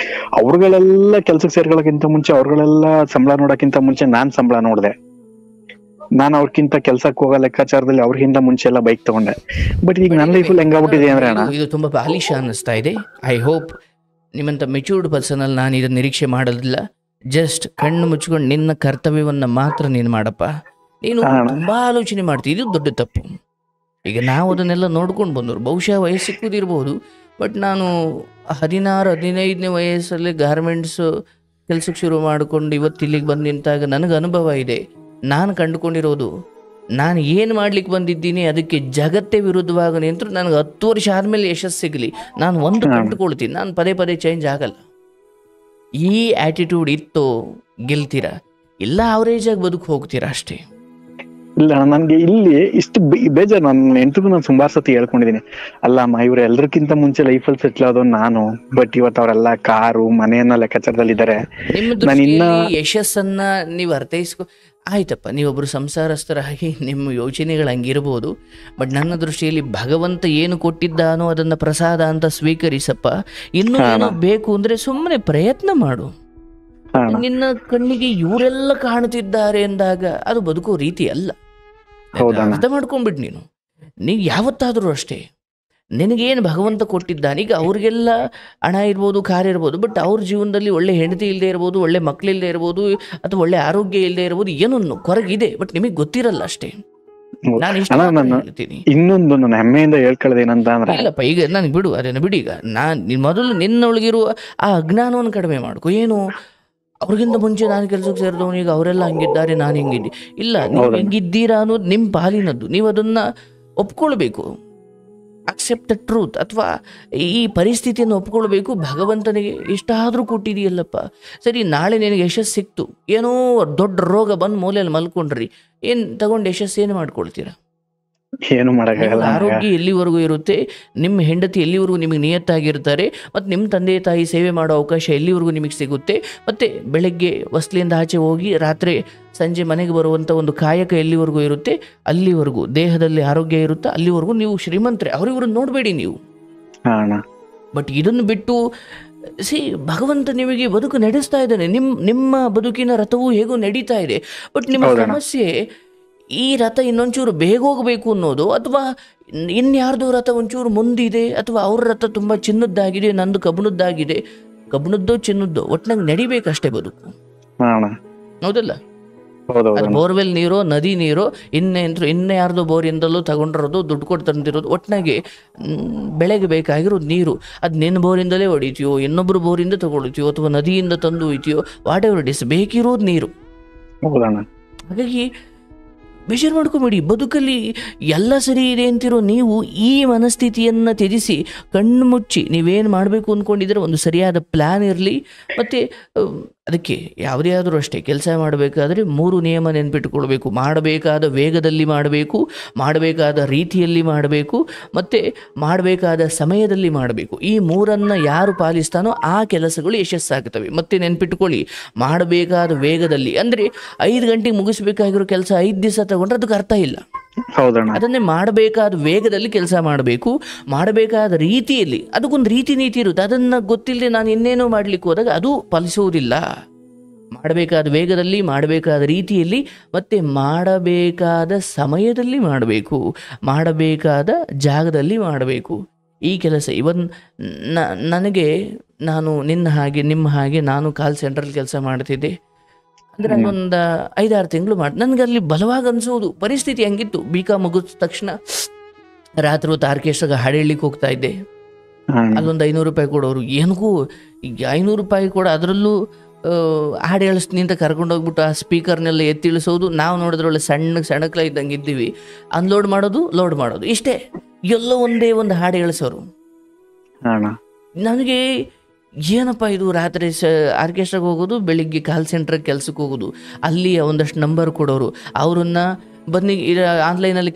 ಅವ್ರುಗಳೆಲ್ಲ ಕೆಲ್ಸಕ್ಕೆ ಸೇರ್ಕೊಳ್ಳೋಕ್ಕಿಂತ ಮುಂಚೆ, ಅವ್ರುಗಳೆಲ್ಲ ಸಂಬಳ ನೋಡಕ್ಕಿಂತ ಮುಂಚೆ ನಾನ್ ಸಂಬಳ ನೋಡ್ದೆ. ನಾನು ಅವ್ರಕ್ಕಿಂತ ಕೆಲ್ಸಕ್ಕೆ ಹೋಗೋ ಲೆಕ್ಕಾಚಾರದಲ್ಲಿ ಅವ್ರಿಗಿಂತ ಮುಂಚೆ ಎಲ್ಲ ಬೈಕ್ ತಗೊಂಡೆ. ಬಟ್ ಈಗ ನನ್ನ ಲೈಫಲ್ಲಿ ಹೆಂಗಾಗ್ಬಿಟ್ಟಿದೆ ಅಂದ್ರೆ ಅಣ್ಣ, ಇದು ತುಂಬಾ ಬಾಲಿಶ ಅನ್ನಿಸ್ತಾ ಇದೆ. ಐ ಹೋಪ್ ನಿಮ್ಮಂತ ಮೆಚೂರ್ಡ್ ಪರ್ಸನ್ ಅಲ್ಲಿ ನಾನು ಇದನ್ನ ನಿರೀಕ್ಷೆ ಮಾಡೋದಿಲ್ಲ. ಜಸ್ಟ್ ಕಣ್ಣು ಮುಚ್ಕೊಂಡು ನಿನ್ನ ಕರ್ತವ್ಯವನ್ನ ಮಾತ್ರ ನೀನು ಮಾಡಪ್ಪ. ನೀನು ತುಂಬಾ ಆಲೋಚನೆ ಮಾಡ್ತೀವಿ, ಇದು ದೊಡ್ಡ ತಪ್ಪು. ಈಗ ನಾವು ಅದನ್ನೆಲ್ಲ ನೋಡ್ಕೊಂಡು ಬಂದವರು, ಬಹುಶಃ ವಯಸ್ಸು ಸಿಕ್ಕುದಿರ್ಬೋದು. ಬಟ್ ನಾನು 16-15ನೇ ವಯಸ್ಸಲ್ಲಿ ಗಾರ್ಮೆಂಟ್ಸ್ ಕೆಲ್ಸಕ್ಕೆ ಶುರು ಮಾಡಿಕೊಂಡು ಇವತ್ತು ಇಲ್ಲಿಗೆ ಬಂದು ನಿಂತಾಗ ನನಗೆ ಅನುಭವ ಇದೆ. ನಾನು ಕಂಡುಕೊಂಡಿರೋದು, ನಾನು ಏನು ಮಾಡ್ಲಿಕ್ಕೆ ಬಂದಿದ್ದೀನಿ ಅದಕ್ಕೆ ಜಗತ್ತೇ ವಿರುದ್ಧವಾಗಿ ನಿಂತರು ನನಗೆ 10 ವರ್ಷ ಆದಮೇಲೆ ಯಶಸ್ಸು ಸಿಗಲಿ, ನಾನು ಒಂದು ಕಂಡುಕೊಳ್ತೀನಿ. ನಾನು ಪದೇ ಪದೇ ಚೇಂಜ್ ಆಗಲ್ಲ. ಈ ಆ್ಯಟಿಟ್ಯೂಡ್ ಇತ್ತು ಗೆಲ್ತೀರಾ, ಇಲ್ಲ ಅವರೇಜಾಗಿ ಬದುಕು ಹೋಗ್ತೀರಾ ಅಷ್ಟೇ. ಇಲ್ಲ ನನ್ಗೆ ಇಲ್ಲಿ ಇಷ್ಟು ಬೇಜಾರು. ನನ್ನ ಹೆಂಡತಿಗೂ ನಾನು ಸುಮಾರು ಸತಿ ಹೇಳ್ಕೊಂಡಿದೀನಿ, ಅಲ್ಲಮ್ಮ ಇವ್ರು ಎಲ್ರಕ್ಕಿಂತ ಮುಂಚೆ ಲೈಫಲ್ಲಿ ಸೆಟ್ಲ್ ಆದವ್ ನಾನು, ಬಟ್ ಇವತ್ತು ಅವರೆಲ್ಲ ಕಾರು ಮನೆಯನ್ನ ಲೆಕ್ಕಾಚಾರದಲ್ಲಿ ಇದ್ದಾರೆ. ನಿಮ್ಮ ಯಶಸ್ಸನ್ನ ನೀವು ಅರ್ಥೈಸ್ಕೊ, ಆಯ್ತಪ್ಪ, ನೀವೊಬ್ರು ಸಂಸಾರಸ್ಥರಾಗಿ ನಿಮ್ಮ ಯೋಚನೆಗಳು ಹಂಗಿರ್ಬೋದು. ಬಟ್ ನನ್ನ ದೃಷ್ಟಿಯಲ್ಲಿ ಭಗವಂತ ಏನು ಕೊಟ್ಟಿದ್ದಾನೋ ಅದನ್ನ ಪ್ರಸಾದ ಅಂತ ಸ್ವೀಕರಿಸಪ್ಪ. ಇನ್ನೂ ಏನೋ ಬೇಕು ಅಂದ್ರೆ ಸುಮ್ಮನೆ ಪ್ರಯತ್ನ ಮಾಡು. ನಿನ್ನ ಕಣ್ಣಿಗೆ ಇವರೆಲ್ಲ ಕಾಣುತ್ತಿದ್ದಾರೆ ಎಂದಾಗ ಅದು ಬದುಕೋ ರೀತಿ ಅಲ್ಲ. ಅರ್ಥ ಮಾಡ್ಕೊಂಡ್ಬಿಟ್ಟು ನೀನು ಯಾವತ್ತಾದ್ರೂ ಅಷ್ಟೇ, ನಿನಗೇನು ಭಗವಂತ ಕೊಟ್ಟಿದ್ದಾನೆ. ಈಗ ಅವ್ರಿಗೆಲ್ಲ ಹಣ ಇರ್ಬೋದು, ಕಾರ್ ಇರ್ಬೋದು, ಬಟ್ ಅವ್ರ ಜೀವನದಲ್ಲಿ ಒಳ್ಳೆ ಹೆಂಡತಿ ಇಲ್ಲದೆ ಇರ್ಬೋದು, ಒಳ್ಳೆ ಮಕ್ಕಳಿಲ್ಲದೆ ಇರ್ಬೋದು, ಅಥವಾ ಒಳ್ಳೆ ಆರೋಗ್ಯ ಇಲ್ಲದೆ ಇರ್ಬೋದು, ಏನೊಂದು ಕೊರಗಿದೆ, ಬಟ್ ನಿಮಗೆ ಗೊತ್ತಿರಲ್ಲ ಅಷ್ಟೇ. ನಾನು ಹೇಳ್ತೀನಿ. ಇನ್ನೊಂದು ನನ್ನ ಹೆಮ್ಮೆಯಿಂದ ಹೇಳ್ಕೊಳ್ಳೋದೇನಂತ ಅಂದ್ರೆ, ಇಲ್ಲಪ್ಪ ಈಗ ನನಗೆ ಬಿಡು, ಅದನ್ನು ಬಿಡಿ. ಈಗ ಮೊದಲು ನಿನ್ನೊಳಗಿರುವ ಆ ಅಜ್ಞಾನವನ್ನು ಕಡಿಮೆ ಮಾಡ್ಕೊ. ಏನು ಅವ್ರಿಗಿಂತ ಮುಂಚೆ ನಾನು ಕೆಲಸಕ್ಕೆ ಸೇರಿದವನು, ಈಗ ಅವರೆಲ್ಲ ಹಂಗಿದ್ದಾರೆ, ನಾನು ಹಿಂಗಿದ್ದೆ. ಇಲ್ಲ, ನೀವು ಹೆಂಗಿದ್ದೀರಾ ಅನ್ನೋದು ನಿಮ್ಮ ಪಾಲಿನದ್ದು. ನೀವು ಅದನ್ನ ಒಪ್ಕೊಳ್ಬೇಕು. ಅಕ್ಸೆಪ್ಟ್ ದ ಟ್ರೂತ್, ಅಥವಾ ಈ ಪರಿಸ್ಥಿತಿಯನ್ನು ಒಪ್ಕೊಳ್ಬೇಕು. ಭಗವಂತನಿಗೆ ಇಷ್ಟಾದರೂ ಕೊಟ್ಟಿದೆಯಲ್ಲಪ್ಪ, ಸರಿ ನಾಳೆ ನಿನಗೆ ಯಶಸ್ಸು ಸಿಕ್ತು, ಏನೋ ದೊಡ್ಡ ರೋಗ ಬಂದು ಮೂಲೆಯಲ್ಲಿ ಮಲ್ಕೊಂಡ್ರಿ, ಏನು ತಗೊಂಡು ಯಶಸ್ಸು ಏನು ಮಾಡ್ಕೊಳ್ತೀರಾ? ಏನು ಮಾಡಕ್ಕಾಗಲ್ಲ. ಆರೋಗ್ಯ ಎಲ್ಲಿವರೆಗೂ ಇರುತ್ತೆ, ನಿಮ್ಮ ಹೆಂಡತಿ ಎಲ್ಲಿವರೆಗೂ ನಿಮಗೆ ನಿಯತ್ತಾಗಿರ್ತಾರೆ, ಮತ್ತು ನಿಮ್ಮ ತಂದೆ ತಾಯಿ ಸೇವೆ ಮಾಡೋ ಅವಕಾಶ ಎಲ್ಲಿವರೆಗೂ ನಿಮಗೆ ಸಿಗುತ್ತೆ, ಮತ್ತು ಬೆಳಗ್ಗೆ ಹೊಸ್ಲಿಂದ ಆಚೆ ಹೋಗಿ ರಾತ್ರಿ ಸಂಜೆ ಮನೆಗೆ ಬರುವಂಥ ಒಂದು ಕಾಯಕ ಎಲ್ಲಿವರೆಗೂ ಇರುತ್ತೆ, ಅಲ್ಲಿವರೆಗೂ ದೇಹದಲ್ಲಿ ಆರೋಗ್ಯ ಇರುತ್ತೆ, ಅಲ್ಲಿವರೆಗೂ ನೀವು ಶ್ರೀಮಂತರೇ. ಅವ್ರಿವ್ರನ್ನ ನೋಡಬೇಡಿ ನೀವು. ಬಟ್ ಇದನ್ನು ಬಿಟ್ಟು ಭಗವಂತ ನಿಮಗೆ ಬದುಕು ನಡೆಸ್ತಾ ಇದ್ದಾನೆ. ನಿಮ್ಮ ಬದುಕಿನ ರಥವು ಹೇಗೋ ನಡೀತಾ ಇದೆ. ಬಟ್ ನಿಮ್ಮ ಸಮಸ್ಯೆ ಈ ರಥ ಇನ್ನೊಂಚೂರು ಬೇಗ ಹೋಗಬೇಕು ಅನ್ನೋದು, ಅಥವಾ ಇನ್ಯಾರ್ದು ರಥ ಒಂಚೂರು ಮುಂದಿದೆ, ಅಥವಾ ಅವ್ರ ರಥ ತುಂಬ ಚಿನ್ನದ್ದಾಗಿದೆ, ನಂದು ಕಬ್ಬಣದ್ದಾಗಿದೆ. ಕಬ್ಬಣದ್ದೋ ಚಿನ್ನದ್ದೋ ಒಟ್ಟಿನಾಗ ನಡಿಬೇಕಷ್ಟೇ ಬದುಕು, ಹೌದಲ್ಲ? ಅದು ಬೋರ್ವೆಲ್ ನೀರೋ ನದಿ ನೀರೋ ಇನ್ನೇ ಯಾರ್ದೋ ಬೋರಿಂದಲೂ ತಗೊಂಡಿರೋದು, ದುಡ್ಡು ಕೊಟ್ಟು ತಂದಿರೋದು, ಒಟ್ಟಿನಾಗೆ ಬೆಳೆಗೆ ಬೇಕಾಗಿರೋದು ನೀರು. ಅದು ನಿನ್ನ ಬೋರಿಂದಲೇ ಹೊಡಿತೀಯೋ, ಇನ್ನೊಬ್ರು ಬೋರಿಂದ ತಗೊಳ್ತೀಯೋ, ಅಥವಾ ನದಿಯಿಂದ ತಂದು ಒಯ್ತೀಯೋ, ವಾಟ್ ಎವರ್ ಇಟ್ ಇಸ್, ಬೇಕಿರೋದು ನೀರು. ಹಾಗಾಗಿ ಬೇಜಾರು ಮಾಡ್ಕೊಂಬೇಡಿ. ಬದುಕಲ್ಲಿ ಎಲ್ಲ ಸರಿ ಇದೆ ಅಂತಿರೋ ನೀವು ಈ ಮನಸ್ಥಿತಿಯನ್ನು ತ್ಯಜಿಸಿ ಕಣ್ಣು ಮುಚ್ಚಿ ನೀವೇನು ಮಾಡಬೇಕು ಅಂದ್ಕೊಂಡಿದ್ರೆ ಒಂದು ಸರಿಯಾದ ಪ್ಲ್ಯಾನ್ ಇರಲಿ. ಮತ್ತು ಅದಕ್ಕೆ ಯಾವುದೇ ಆದರೂ ಅಷ್ಟೇ ಕೆಲಸ ಮಾಡಬೇಕಾದ್ರೆ 3 ನಿಯಮ ನೆನ್ಪಿಟ್ಕೊಳ್ಬೇಕು. ಮಾಡಬೇಕಾದ ವೇಗದಲ್ಲಿ ಮಾಡಬೇಕು, ಮಾಡಬೇಕಾದ ರೀತಿಯಲ್ಲಿ ಮಾಡಬೇಕು, ಮತ್ತು ಮಾಡಬೇಕಾದ ಸಮಯದಲ್ಲಿ ಮಾಡಬೇಕು. ಈ 3 ಯಾರು ಪಾಲಿಸ್ತಾನೋ ಆ ಕೆಲಸಗಳು ಯಶಸ್ಸಾಗ್ತವೆ. ಮತ್ತೆ ನೆನ್ಪಿಟ್ಕೊಳ್ಳಿ, ಮಾಡಬೇಕಾದ ವೇಗದಲ್ಲಿ ಅಂದರೆ 5 ಗಂಟೆಗೆ ಮುಗಿಸ್ಬೇಕಾಗಿರೋ ಕೆಲಸ 5 ದಿವಸ ತಗೊಂಡ್ರೆ ಅದಕ್ಕೆ ಅರ್ಥ ಇಲ್ಲ. ಅದನ್ನೇ ಮಾಡಬೇಕಾದ ವೇಗದಲ್ಲಿ ಕೆಲಸ ಮಾಡಬೇಕು, ಮಾಡಬೇಕಾದ ರೀತಿಯಲ್ಲಿ. ಅದಕ್ಕೊಂದು ರೀತಿ ನೀತಿ ಇರುತ್ತೆ. ಅದನ್ನು ಗೊತ್ತಿಲ್ಲದೆ ನಾನು ಇನ್ನೇನೋ ಮಾಡ್ಲಿಕ್ಕೆ ಹೋದಾಗ ಅದು ಫಲಿಸುವುದಿಲ್ಲ. ಮಾಡಬೇಕಾದ ವೇಗದಲ್ಲಿ, ಮಾಡಬೇಕಾದ ರೀತಿಯಲ್ಲಿ, ಮತ್ತು ಮಾಡಬೇಕಾದ ಸಮಯದಲ್ಲಿ ಮಾಡಬೇಕು, ಮಾಡಬೇಕಾದ ಜಾಗದಲ್ಲಿ ಮಾಡಬೇಕು. ಈ ಕೆಲಸ ನನಗೆ ನಿಮ್ಮ ಹಾಗೆ ನಾನು ಕಾಲ್ ಸೆಂಟ್ರಲ್ಲಿ ಕೆಲಸ ಮಾಡ್ತಿದ್ದೆ. ಅಂದರೆ ಒಂದು 5-6 ತಿಂಗಳು ನನಗೆ ಅಲ್ಲಿ ಬಲವಾಗಿ ಅನಿಸೋದು. ಪರಿಸ್ಥಿತಿ ಹೆಂಗಿತ್ತು, BCom ಮುಗಿದ ತಕ್ಷಣ ರಾತ್ರಿ ಹೊತ್ತು ಆರ್ಕೆಸ್ಟ್ರಾಗ ಹಾಡು ಹೇಳಲಿಕ್ಕೆ ಹೋಗ್ತಾ ಇದ್ದೆ. ಅಲ್ಲೊಂದು 500 ರೂಪಾಯಿ ಕೊಡೋರು, ಏನಕ್ಕೂ ಈಗ 500 ರೂಪಾಯಿ ಕೂಡ, ಅದರಲ್ಲೂ ಹಾಡು ಹೇಳಿಸ್ತೀನಿ ಅಂತ ಕರ್ಕೊಂಡೋಗ್ಬಿಟ್ಟು ಆ ಸ್ಪೀಕರ್ನೆಲ್ಲ ಎತ್ತಿಳಿಸೋದು, ನಾವು ನೋಡಿದ್ರೆ ಒಳ್ಳೆ ಸಣ್ಣಕ್ಲ ಇದ್ದಂಗೆ ಇದ್ದೀವಿ, ಅನ್ಲೋಡ್ ಮಾಡೋದು, ಲೋಡ್ ಮಾಡೋದು, ಇಷ್ಟೇ. ಎಲ್ಲೋ ಒಂದೇ ಒಂದು ಹಾಡು ಹೇಳಿಸೋರು. ನನಗೆ ಏನಪ್ಪ ಇದು, ರಾತ್ರಿ ಆರ್ಕೆಸ್ಟ್ರಾಗೆ ಹೋಗೋದು, ಬೆಳಿಗ್ಗೆ ಕಾಲ್ ಸೆಂಟ್ರಿಗೆ ಕೆಲ್ಸಕ್ಕೆ ಹೋಗೋದು, ಅಲ್ಲಿ ಒಂದಷ್ಟು ನಂಬರ್ ಕೊಡೋರು, ಅವ್ರನ್ನ ಬನ್ನಿ ಆನ್ಲೈನಲ್ಲಿ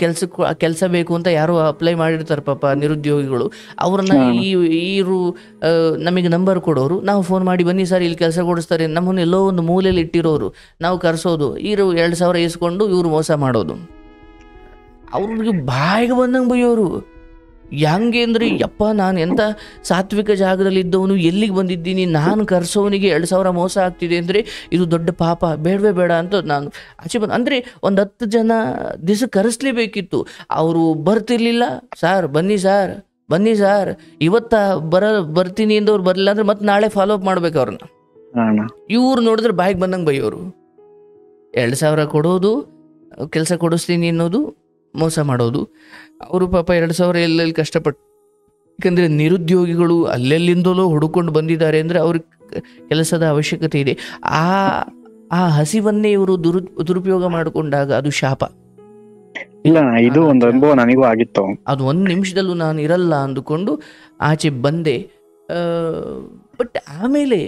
ಕೆಲಸ ಬೇಕು ಅಂತ ಯಾರೋ ಅಪ್ಲೈ ಮಾಡಿರ್ತಾರೆ ಪಾಪ ನಿರುದ್ಯೋಗಿಗಳು, ಅವ್ರನ್ನ ಇವರು ನಮಗೆ ನಂಬರ್ ಕೊಡೋರು, ನಾವು ಫೋನ್ ಮಾಡಿ ಬನ್ನಿ ಸರ್ ಇಲ್ಲಿ ಕೆಲಸ ಕೊಡಿಸ್ತಾರೆ, ನಮ್ಮನ್ನು ಎಲ್ಲೋ ಒಂದು ಮೂಲೆಯಲ್ಲಿ ಇಟ್ಟಿರೋರು, ನಾವು ಕರೆಸೋದು, 2,000 ಇಸ್ಕೊಂಡು ಇವ್ರು ಮೋಸ ಮಾಡೋದು. ಅವ್ರಿಗೆ ಬಾಯಿಗೆ ಬಂದಂಗೆ ಬೈಯೋರು. ಹೆಂಗೆ ಅಂದರೆ, ಯಪ್ಪ ನಾನು ಎಂಥ ಸಾತ್ವಿಕ ಜಾಗದಲ್ಲಿ ಇದ್ದವನು, ಎಲ್ಲಿಗೆ ಬಂದಿದ್ದೀನಿ, ನಾನು ಕರೆಸೋವನಿಗೆ 2,000 ಮೋಸ ಆಗ್ತಿದೆ ಅಂದರೆ ಇದು ದೊಡ್ಡ ಪಾಪ, ಬೇಡವೇ ಬೇಡ ಅಂತ ನಾನು ಆಚೆ ಬಂದು. ಅಂದರೆ ಒಂದು 10 ಜನ ದಿವಸ ಕರೆಸ್ಲೇಬೇಕಿತ್ತು, ಅವರು ಬರ್ತಿರ್ಲಿಲ್ಲ. ಸಾರ್ ಬನ್ನಿ ಸಾರ್ ಬರ್ತೀನಿ ಅಂದವ್ರು ಬರಲಿಲ್ಲ ಅಂದರೆ ಮತ್ತೆ ನಾಳೆ ಫಾಲೋ ಅಪ್ ಮಾಡ್ಬೇಕು ಅವ್ರನ್ನ. ಇವ್ರು ನೋಡಿದ್ರೆ ಬಾಯಿಗೆ ಬಂದಂಗೆ ಬೈಯೋರು. 2,000 ಕೊಡೋದು, ಕೆಲಸ ಕೊಡಿಸ್ತೀನಿ ಅನ್ನೋದು, ಮೋಸ ಮಾಡೋದು. ಅವರು ಪಾಪ 2,000 ಎಲ್ಲೆಲ್ಲಿ ಕಷ್ಟಪಟ್ಟು, ಯಾಕಂದರೆ ನಿರುದ್ಯೋಗಿಗಳು ಅಲ್ಲೆಲ್ಲಿಂದಲೋ ಹುಡುಕೊಂಡು ಬಂದಿದ್ದಾರೆ ಅಂದರೆ ಅವ್ರಿಗೆ ಕೆಲಸದ ಅವಶ್ಯಕತೆ ಇದೆ. ಆ ಹಸಿವನ್ನೇ ಇವರು ದುರುಪಯೋಗ ಮಾಡಿಕೊಂಡಾಗ ಅದು ಶಾಪ. ಇಲ್ಲ, ಇದು ಒಂದು ಅನುಭವ ನನಗೂ ಆಗಿತ್ತು. ಅದು 1 ನಿಮಿಷದಲ್ಲೂ ನಾನು ಇರಲ್ಲ ಅಂದುಕೊಂಡು ಆಚೆ ಬಂದೆ. ಬಟ್ ಆಮೇಲೆ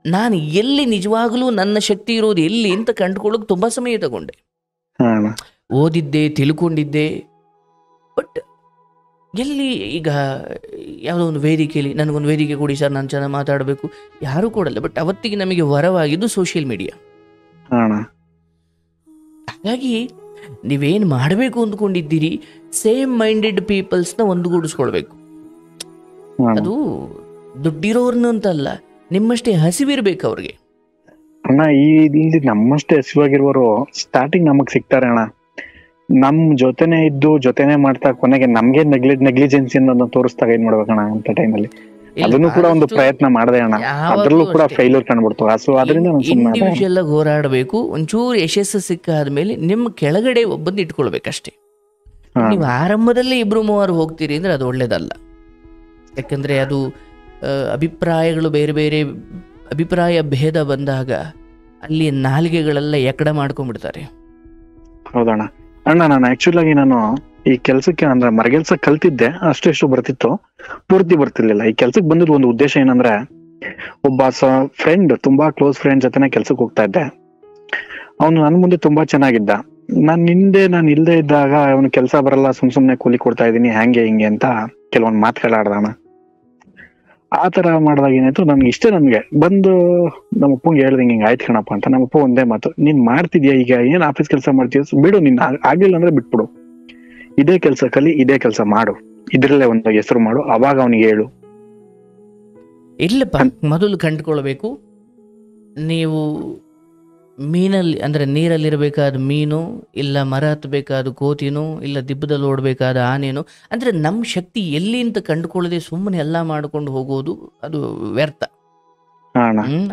ನಾನು ಎಲ್ಲಿ ನಿಜವಾಗಲೂ ನನ್ನ ಶಕ್ತಿ ಇರೋದು ಎಲ್ಲಿ ಅಂತ ಕಂಡುಕೊಳ್ಳೋಕೆ ತುಂಬ ಸಮಯ ತಗೊಂಡೆ. ಓದಿದ್ದೆ, ತಿಳ್ಕೊಂಡಿದ್ದೆ, ಬಟ್ ಎಲ್ಲಿ ಈಗ ಯಾವುದೋ ಒಂದು ವೇದಿಕೆಯಲ್ಲಿ ನನಗೊಂದು ವೇದಿಕೆ ಕೊಡಿ ಸರ್, ನಾನು ಚೆನ್ನಾಗಿ ಮಾತಾಡಬೇಕು, ಯಾರೂ ಕೊಡಲ್ಲ. ಬಟ್ ಅವತ್ತಿಗೆ ನಮಗೆ ವರವಾಗಿದ್ದು ಸೋಷಿಯಲ್ ಮೀಡಿಯಾ. ಹಾಗಾಗಿ ನೀವೇನು ಮಾಡಬೇಕು ಅಂದ್ಕೊಂಡಿದ್ದೀರಿ, ಸೇಮ್ ಮೈಂಡೆಡ್ ಪೀಪಲ್ಸ್ನ ಒಂದುಗೂಡಿಸ್ಕೊಳ್ಬೇಕು. ಅದು ದುಡ್ಡಿರೋರ್ನು ಅಂತಲ್ಲ, ನಿಮ್ಮಷ್ಟೇ ಹಸಿವಿರ್ಬೇಕು ಅವ್ರಿಗೆ. ಅಣ್ಣ, ಇಲ್ಲಿ ನಮ್ಮಷ್ಟೇ ಹಸಿವಾಗಿರುವರು ಸ್ಟಾರ್ಟಿಂಗ್ ನಮಗ್ ಸಿಗ್ತಾರೆ ಅಣ್ಣ. ನಮ್ ಜೊತೆನೆ ಇದ್ದು ಜೊತೆನೆ ಮಾಡ್ತಾ ಕೊನೆಗೆ ನಮ್ಗೆ ನೆಗ್ಲಿಜೆನ್ಸಿ ಅನ್ನೋದನ್ನ ತೋರಿಸ್ದಾಗ ಏನ್ ಮಾಡ್ಬೇಕಣ್ಣ ಅಂತ ಟೈಮಲ್ಲಿ. ಅದನ್ನು ಕೂಡ ಒಂದು ಪ್ರಯತ್ನ ಮಾಡಿದೆ ಅಣ್ಣ, ಅದ್ರಲ್ಲೂ ಕೂಡ ಫೇಲ್ಯೂರ್ ಕಂಡ್ಬಿಡ್ತು. ಸೊ ಅದರಿಂದ ಇಂಡಿವಿಜುವಲ್ ಆಗಿ ಹೋರಾಡಬೇಕು. ಒಂಚೂರು ಯಶಸ್ಸು ಸಿಕ್ಕಾದ್ಮೇಲೆ ನಿಮ್ಮ ಕೆಳಗಡೆ ಒಬ್ಬಂದು ಇಟ್ಕೊಳ್ಬೇಕಷ್ಟೇ. ನೀವು ಆರಂಭದಲ್ಲೇ 2-3 ಹೋಗ್ತೀರಿ ಅಂದ್ರೆ ಅದು ಒಳ್ಳೇದಲ್ಲ. ಯಾಕಂದ್ರೆ ಅದು ಅಭಿಪ್ರಾಯಗಳು ಬೇರೆ ಬೇರೆ ಅಭಿಪ್ರಾಯ ಭೇದ ಬಂದಾಗ ಅಲ್ಲಿ ನಾಲಿಗೆಗಳೆಲ್ಲ ಎಕಡ ಮಾಡ್ಕೊಂಡ್ಬಿಡ್ತಾರೆ. ಹೌದಣ್ಣ. ಅಣ್ಣ, ನಾನು ಆಕ್ಚುಲ್ ಆಗಿ ನಾನು ಈ ಕೆಲ್ಸಕ್ಕೆ ಅಂದ್ರೆ ಮರಗೆಲ್ಸ ಕಲ್ತಿದ್ದೆ, ಅಷ್ಟು ಬರ್ತಿತ್ತು, ಪೂರ್ತಿ ಬರ್ತಿರ್ಲಿಲ್ಲ. ಈ ಕೆಲ್ಸಕ್ಕೆ ಬಂದಿದ್ ಒಂದು ಉದ್ದೇಶ ಏನಂದ್ರೆ, ಒಬ್ಬ ಫ್ರೆಂಡ್, ತುಂಬಾ ಕ್ಲೋಸ್ ಫ್ರೆಂಡ್ ಜೊತೆನೆ ಕೆಲ್ಸಕ್ಕೆ ಹೋಗ್ತಾ ಇದ್ದೆ. ಅವನು ನನ್ ಮುಂದೆ ತುಂಬಾ ಚೆನ್ನಾಗಿದ್ದ. ನಾನು ಇಲ್ದೇ ಇದ್ದಾಗ ಅವನು ಕೆಲಸ ಬರಲ್ಲ, ಸುಮ್ನೆ ಕೂಲಿ ಕೊಡ್ತಾ ಇದೀನಿ, ಹಂಗೆ ಹಿಂಗೆ ಅಂತ ಕೆಲವೊಂದು ಮಾತುಗಳಾಡ್ದಣ್ಣ. ಆ ತರ ಮಾಡಿದಾಗ ಏನಾಯ್ತು, ನನ್ಗೆ ಬಂದು ನಮ್ಮ ಅಪ್ಪಂಗೆ ಹೇಳ್ದಂಗೆ ಹಿಂಗೆ ಆಯ್ತು ಕಣಪ್ಪ ಅಂತ. ನಮ್ಮಪ್ಪ ಒಂದೇ ಮಾತು, ನೀನ್ ಮಾಡ್ತಿದ್ಯಾ ಈಗ, ಏನ್ ಆಫೀಸ್ ಕೆಲಸ ಮಾಡ್ತೀಯ, ಬಿಡು, ನಿನ್ ಆಗ್ಲಿಲ್ಲ ಅಂದ್ರೆ ಬಿಟ್ಬಿಡು, ಇದೇ ಕೆಲ್ಸ ಕಲಿ, ಇದೇ ಕೆಲಸ ಮಾಡು, ಇದ್ರಲ್ಲೇ ಒಂದು ಹೆಸರು ಮಾಡು, ಅವಾಗ ಅವನಿಗೆ ಹೇಳು. ಇಲ್ಲಪ್ಪ, ಮೊದಲು ಕಂಡುಕೊಳ್ಬೇಕು, ನೀವು ಮೀನಲ್ಲಿ ಅಂದ್ರೆ ನೀರಲ್ಲಿರಬೇಕಾದ ಮೀನು, ಇಲ್ಲ ಮರ ಹತ್ತಬೇಕಾದ ಕೋತಿನೋ, ಇಲ್ಲ ದಿಬ್ಬದಲ್ಲಿ ಓಡಬೇಕಾದ ಆನೇನೋ. ಅಂದ್ರೆ ನಮ್ಮ ಶಕ್ತಿ ಎಲ್ಲಿ ಅಂತ ಕಂಡುಕೊಳ್ಳದೆ ಸುಮ್ಮನೆ ಎಲ್ಲ ಮಾಡ್ಕೊಂಡು ಹೋಗೋದು ಅದು ವ್ಯರ್ಥ.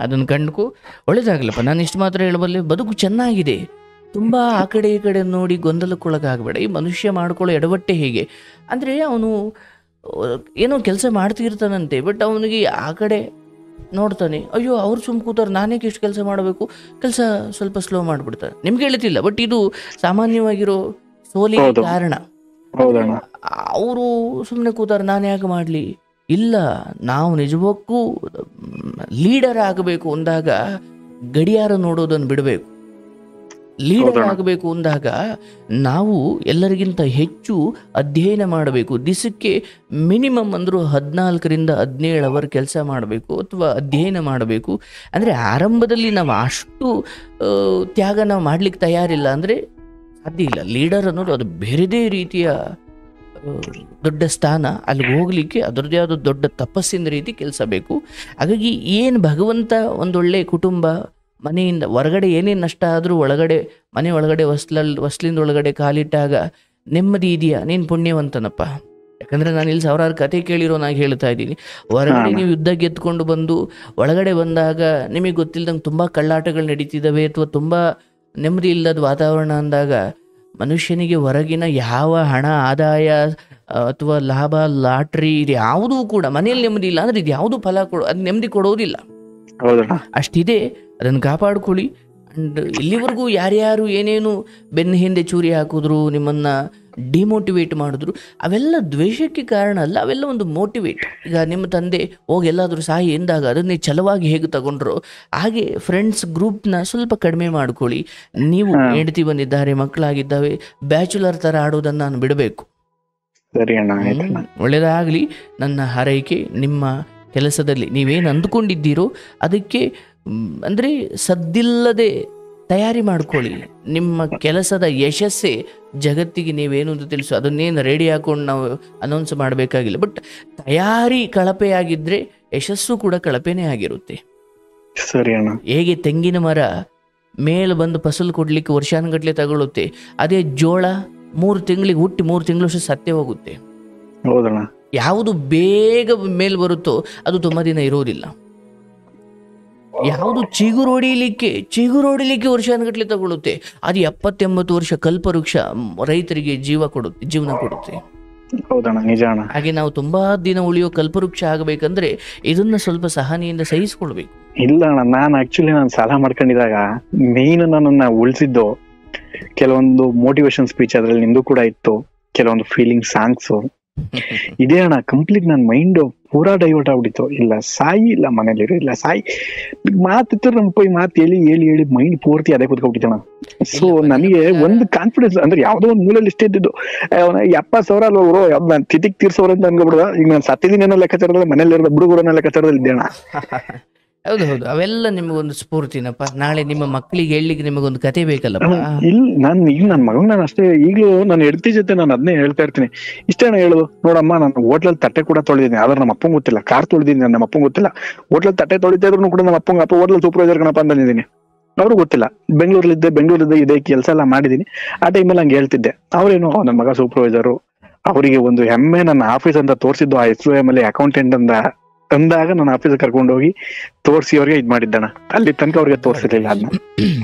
ಅದನ್ನು ಕಂಡುಕೋ, ಒಳ್ಳೇದಾಗಲಪ್ಪ. ನಾನು ಇಷ್ಟು ಮಾತ್ರ ಹೇಳಬಲ್ಲೆ, ಬದುಕು ಚೆನ್ನಾಗಿದೆ. ತುಂಬ ಆ ಕಡೆ ಈ ಕಡೆ ನೋಡಿ ಗೊಂದಲಕ್ಕೊಳಗಾಗಬೇಡ. ಈ ಮನುಷ್ಯ ಮಾಡ್ಕೊಳ್ಳೋ ಎಡವಟ್ಟೆ ಹೇಗೆ ಅಂದರೆ, ಅವನು ಏನೋ ಕೆಲಸ ಮಾಡ್ತಿರ್ತಾನಂತೆ, ಬಟ್ ಅವನಿಗೆ ಆ ಕಡೆ ನೋಡ್ತಾನೆ, ಅಯ್ಯೋ ಅವ್ರು ಸುಮ್ಮ ಕೂತಾರೆ, ನಾನೇಕೆ ಇಷ್ಟು ಕೆಲಸ ಮಾಡಬೇಕು, ಕೆಲಸ ಸ್ವಲ್ಪ ಸ್ಲೋ ಮಾಡಿಬಿಡ್ತಾರೆ. ನಿಮ್ಗೆ ಹೇಳ್ತಿಲ್ಲ, ಬಟ್ ಇದು ಸಾಮಾನ್ಯವಾಗಿರೋ ಸೋಲಿಗೆ ಕಾರಣ. ಅವರು ಸುಮ್ಮನೆ ಕೂತಾರೆ, ನಾನು ಯಾಕೆ ಮಾಡಲಿ. ಇಲ್ಲ, ನಾವು ನಿಜಕ್ಕೂ ಲೀಡರ್ ಆಗಬೇಕು ಅಂದಾಗ ಗಡಿಯಾರ ನೋಡೋದನ್ನು ಬಿಡಬೇಕು. ಲೀಡರ್ ಆಗಬೇಕು ಅಂದಾಗ ನಾವು ಎಲ್ಲರಿಗಿಂತ ಹೆಚ್ಚು ಅಧ್ಯಯನ ಮಾಡಬೇಕು. ದಿವಸಕ್ಕೆ ಮಿನಿಮಮ್ ಅಂದರೂ 14ರಿಂದ 17 ಅವರ್ ಕೆಲಸ ಮಾಡಬೇಕು ಅಥವಾ ಅಧ್ಯಯನ ಮಾಡಬೇಕು. ಅಂದರೆ ಆರಂಭದಲ್ಲಿ ನಾವು ಅಷ್ಟು ತ್ಯಾಗ ನಾವು ಮಾಡ್ಲಿಕ್ಕೆ ತಯಾರಿಲ್ಲ ಅಂದರೆ ಸಾಧ್ಯ ಇಲ್ಲ. ಲೀಡರ್ ಅನ್ನೋದು ಅದು ಬೇರೆದೇ ರೀತಿಯ ದೊಡ್ಡ ಸ್ಥಾನ. ಅಲ್ಲಿಗೆ ಹೋಗಲಿಕ್ಕೆ ಅದರದ್ದೇ ಆದ ದೊಡ್ಡ ತಪಸ್ಸಿನ ರೀತಿ ಕೆಲಸ ಬೇಕು. ಹಾಗಾಗಿ ಏನು ಭಗವಂತ ಒಂದೊಳ್ಳೆ ಕುಟುಂಬ, ಮನೆಯಿಂದ ಹೊರಗಡೆ ಏನೇನು ನಷ್ಟ ಆದರೂ ಒಳಗಡೆ ಮನೆ ಒಳಗಡೆ ಹೊಸ್ಲಿಂದ ಒಳಗಡೆ ಕಾಲಿಟ್ಟಾಗ ನೆಮ್ಮದಿ ಇದೆಯಾ, ನೀನು ಪುಣ್ಯವಂತನಪ್ಪ. ಯಾಕಂದರೆ ನಾನು ಇಲ್ಲಿ 1000 ಕತೆ ಕೇಳಿರೋನಾಗಿ ಹೇಳ್ತಾ ಇದ್ದೀನಿ. ಹೊರಗಡೆ ನೀವು ಯುದ್ಧ ಗೆದ್ದುಕೊಂಡು ಬಂದು ಒಳಗಡೆ ಬಂದಾಗ ನಿಮಗೆ ಗೊತ್ತಿಲ್ಲದಂಗೆ ತುಂಬ ಕಳ್ಳಾಟಗಳು ನಡೀತಿದ್ದಾವೆ ಅಥವಾ ತುಂಬ ನೆಮ್ಮದಿ ಇಲ್ಲದ ವಾತಾವರಣ ಅಂದಾಗ ಮನುಷ್ಯನಿಗೆ ಹೊರಗಿನ ಯಾವ ಹಣ, ಆದಾಯ ಅಥವಾ ಲಾಭ, ಲಾಟ್ರಿ ಇದು ಯಾವುದೂ ಕೂಡ, ಮನೆಯಲ್ಲಿ ನೆಮ್ಮದಿ ಇಲ್ಲ ಅಂದರೆ ಇದು ಯಾವುದೂ ಫಲ ಅದು ನೆಮ್ಮದಿ ಕೊಡೋದಿಲ್ಲ. ಹೌದಣ್ಣ. ಅಷ್ಟಿದೆ, ಅದನ್ನು ಕಾಪಾಡ್ಕೊಳ್ಳಿ. ಅಂಡ್ ಇಲ್ಲಿವರೆಗೂ ಯಾರ್ಯಾರು ಏನೇನು ಬೆನ್ನ ಹಿಂದೆ ಚೂರಿ ಹಾಕಿದ್ರು, ನಿಮ್ಮನ್ನ ಡಿಮೋಟಿವೇಟ್ ಮಾಡಿದ್ರು, ಅವೆಲ್ಲ ದ್ವೇಷಕ್ಕೆ ಕಾರಣ ಅಲ್ಲ, ಅವೆಲ್ಲ ಒಂದು ಮೋಟಿವೇಟ್. ಈಗ ನಿಮ್ಮ ತಂದೆ ಹೋಗಿ ಎಲ್ಲಾದರೂ ಸಾಯಿ ಎಂದಾಗ ಅದನ್ನೇ ಛಲವಾಗಿ ಹೇಗೆ ತಗೊಂಡ್ರು, ಹಾಗೆ ಫ್ರೆಂಡ್ಸ್ ಗ್ರೂಪ್ನ ಸ್ವಲ್ಪ ಕಡಿಮೆ ಮಾಡ್ಕೊಳ್ಳಿ. ನೀವು ಹೆಂಡತಿ ಬಂದಿದ್ದಾರೆ, ಮಕ್ಕಳಾಗಿದ್ದಾವೆ, ಬ್ಯಾಚುಲರ್ ಥರ ಆಡೋದನ್ನು ನಾನು ಬಿಡಬೇಕು. ಸರಿ ಅಣ್ಣ. ಒಳ್ಳೆಯದಾಗಲಿ. ನನ್ನ ಹಾರೈಕೆ ನಿಮ್ಮ ಕೆಲಸದಲ್ಲಿ ನೀವೇನು ಅಂದುಕೊಂಡಿದ್ದೀರೋ ಅದಕ್ಕೆ ಅಂದರೆ ಸದ್ದಿಲ್ಲದೆ ತಯಾರಿ ಮಾಡ್ಕೊಳ್ಳಿ. ನಿಮ್ಮ ಕೆಲಸದ ಯಶಸ್ಸೇ ಜಗತ್ತಿಗೆ ನೀವೇನು ಅಂತ ತಿಳಿಸು. ಅದನ್ನೇನು ರೆಡಿ ಹಾಕೊಂಡು ನಾವು ಅನೌನ್ಸ್ ಮಾಡಬೇಕಾಗಿಲ್ಲ. ಬಟ್ ತಯಾರಿ ಕಳಪೆಯಾಗಿದ್ದರೆ ಯಶಸ್ಸು ಕೂಡ ಕಳಪೆನೇ ಆಗಿರುತ್ತೆ. ಸರಿ ಅಣ್ಣ. ಹೇಗೆ ತೆಂಗಿನ ಮರ ಮೇಲೆ ಬಂದು ಫಸಲು ಕೊಡಲಿಕ್ಕೆ ವರ್ಷಾನುಗಟ್ಟಲೆ ತಗೊಳ್ಳುತ್ತೆ, ಅದೇ ಜೋಳ 3 ತಿಂಗಳಿಗೆ ಹುಟ್ಟಿ 3 ತಿಂಗಳು ಸತ್ತೇ ಹೋಗುತ್ತೆ. ಹೌದಣ್ಣ. ಯಾವುದು ಬೇಗ ಮೇಲೆ ಬರುತ್ತೋ ಅದು ತುಂಬ ದಿನ ಇರೋದಿಲ್ಲ. ಯಾವುದು ಚಿಗುರೊಡಿಲಿಕ್ಕೆ ವರ್ಷಾನುಗಟ್ಟಲೆ ತಗೊಳ್ಳುತ್ತೆ, ಅದು 70-80 ವರ್ಷ ಕಲ್ಪವೃಕ್ಷ ರೈತರಿಗೆ ಜೀವನ ಕೊಡುತ್ತೆ. ಹೌದಣ್ಣ, ನಿಜ ಅಣ್ಣ. ಹಾಗೆ ನಾವು ತುಂಬಾ ದಿನ ಉಳಿಯೋ ಕಲ್ಪವೃಕ್ಷ ಆಗಬೇಕಂದ್ರೆ ಇದನ್ನ ಸ್ವಲ್ಪ ಸಹನೆಯಿಂದ ಸಹಿಸ್ಕೊಳ್ಬೇಕು. ಇಲ್ಲ ಅಣ್ಣ, ನಾನು ಸಾಲ ಮಾಡ್ಕೊಂಡಿದಾಗ ಮೇನ್ ನನ್ನನ್ನ ಉಳಿಸಿದ್ದು ಕೆಲವೊಂದು ಮೋಟಿವೇಶನ್ ಸ್ಪೀಚ್, ಅದ್ರಲ್ಲಿ ನಿಮ್ದು ಕೂಡ ಇತ್ತು, ಕೆಲವೊಂದು ಫೀಲಿಂಗ್ ಸಾಂಗ್ಸ್. ಇದೇ ಅಣ್ಣ ಕಂಪ್ಲೀಟ್ ನನ್ನ ಮೈಂಡ್ ಪೂರಾ ಡೈವರ್ಟ್ ಆಗ್ಬಿಟ್ಟಿತ್ತು. ಇಲ್ಲ ಸಾಯಿ, ಇಲ್ಲ ಮನೇಲಿರೋ, ಇಲ್ಲ ಸಾಯಿ ಮಾತಿತ್ತು. ನಮ್ಗೆ ಮಾತು ಹೇಳಿ ಹೇಳಿ ಹೇಳಿ ಮೈಂಡ್ ಪೂರ್ತಿ ಅದೇ ಕೂತ್ಕೊಬಿಟ್ಟಿತ್ತಣ್ಣ. ಸೊ ನನಗೆ ಒಂದು ಕಾನ್ಫಿಡೆನ್ಸ್ ಅಂದ್ರೆ ಯಾವ್ದೋ ಒಂದು ಮೂಲಲ್ಲಿ ಇಷ್ಟೇ ಇದ್ದಿದ್ದು 70,000 ಅಲ್ವರು ಯಾವ್ದು ನಾನು ತಿಥಿಗೆ ತೀರ್ಸೋರು ಅಂತ ಅನ್ಕೊಬಿಡುವ. ಈಗ ನಾನು ಸತ್ತಿದ್ದೀನಿ ಅನ್ನೋ ಲೆಕ್ಕಾಚಾರದಲ್ಲಿ ಮನೇಲಿರೋ ಹುಡುಗರನ್ನ ಲೆಕ್ಕಾಚಾರದಲ್ಲಿ ಇದ್ದೇಣ. ಹೌದು, ಅವೆಲ್ಲ ನಿಮಗೊಂದು ಸ್ಫೂರ್ತಿನಪ್ಪ. ನಾಳೆ ನಿಮ್ಮ ಮಕ್ಕಳಿಗೆ ಹೇಳಲಿಕ್ಕೆ ನಿಮಗೊಂದು ಕತೆ ಬೇಕಲ್ಲಪ್ಪ. ಇಲ್ಲ, ನಾನು ಈಗ ನನ್ನ ಮಗನ್ ನಾನು ಅಷ್ಟೇ ಈಗಲೂ ನನ್ನ ಹೆಂಡತಿ ಜೊತೆ ನಾನು ಅದನ್ನೇ ಹೇಳ್ತಾ ಇರ್ತೀನಿ. ಇಷ್ಟೇ ಹೇಳೋದು, ನೋಡಮ್ಮ ನಾನು ಹೋಟ್ಲಲ್ಲಿ ತಟ್ಟೆ ಕೂಡ ತೊಳೆದಿದ್ದೀನಿ, ಆದ್ರೆ ನಮ್ಮ ಅಪ್ಪಂಗೆ ಗೊತ್ತಿಲ್ಲ. ಕಾರ್ ತೊಳೆದಿದ್ದೀನಿ, ನಮ್ಮ ಅಪ್ಪಂಗೆ ಗೊತ್ತಿಲ್ಲ. ಹೋಟ್ಲಲ್ಲಿ ತಟ್ಟೆ ತೊಳಿತಾ ಇದ್ರು ಕೂಡ ನಮ್ಮ ಅಪ್ಪ ಹೋಟ್ಲಲ್ಲಿ ಸೂಪರ್ವೈಸರ್ ಕಣಪ್ಪ ಅಂದಿದ್ದೀನಿ, ಅವ್ರಿಗೆ ಗೊತ್ತಿಲ್ಲ. ಬೆಂಗಳೂರಲ್ಲಿದ್ದೆ ಇದೇ ಕೆಲಸ ಎಲ್ಲ ಮಾಡಿದೀನಿ. ಆ ಟೈಮಲ್ಲಿ ಹಂಗೆ ಹೇಳ್ತಿದ್ದೆ. ಅವ್ರೇನು ನನ್ನ ಮಗ ಸೂಪರ್ವೈಸರು, ಅವರಿಗೆ ಒಂದು ಹೆಮ್ಮೆ ನನ್ನ ಆಫೀಸ್ ಅಂತ ತೋರಿಸಿದ್ದು ಆ SOM ಅಲ್ಲಿ ಅಕೌಂಟೆಂಟ್ ಅಂದಾಗ ನನ್ನ ಆಫೀಸ್ ಕರ್ಕೊಂಡು ಹೋಗಿ ತೋರಿಸಿ ಅವ್ರಿಗೆ ಇದ್ ಮಾಡಿದ್ದಣ. ಅಲ್ಲಿ ತನಕ ಅವ್ರಿಗೆ ತೋರಿಸಿರ್ಲಿಲ್ಲ ಅದನ್ನ.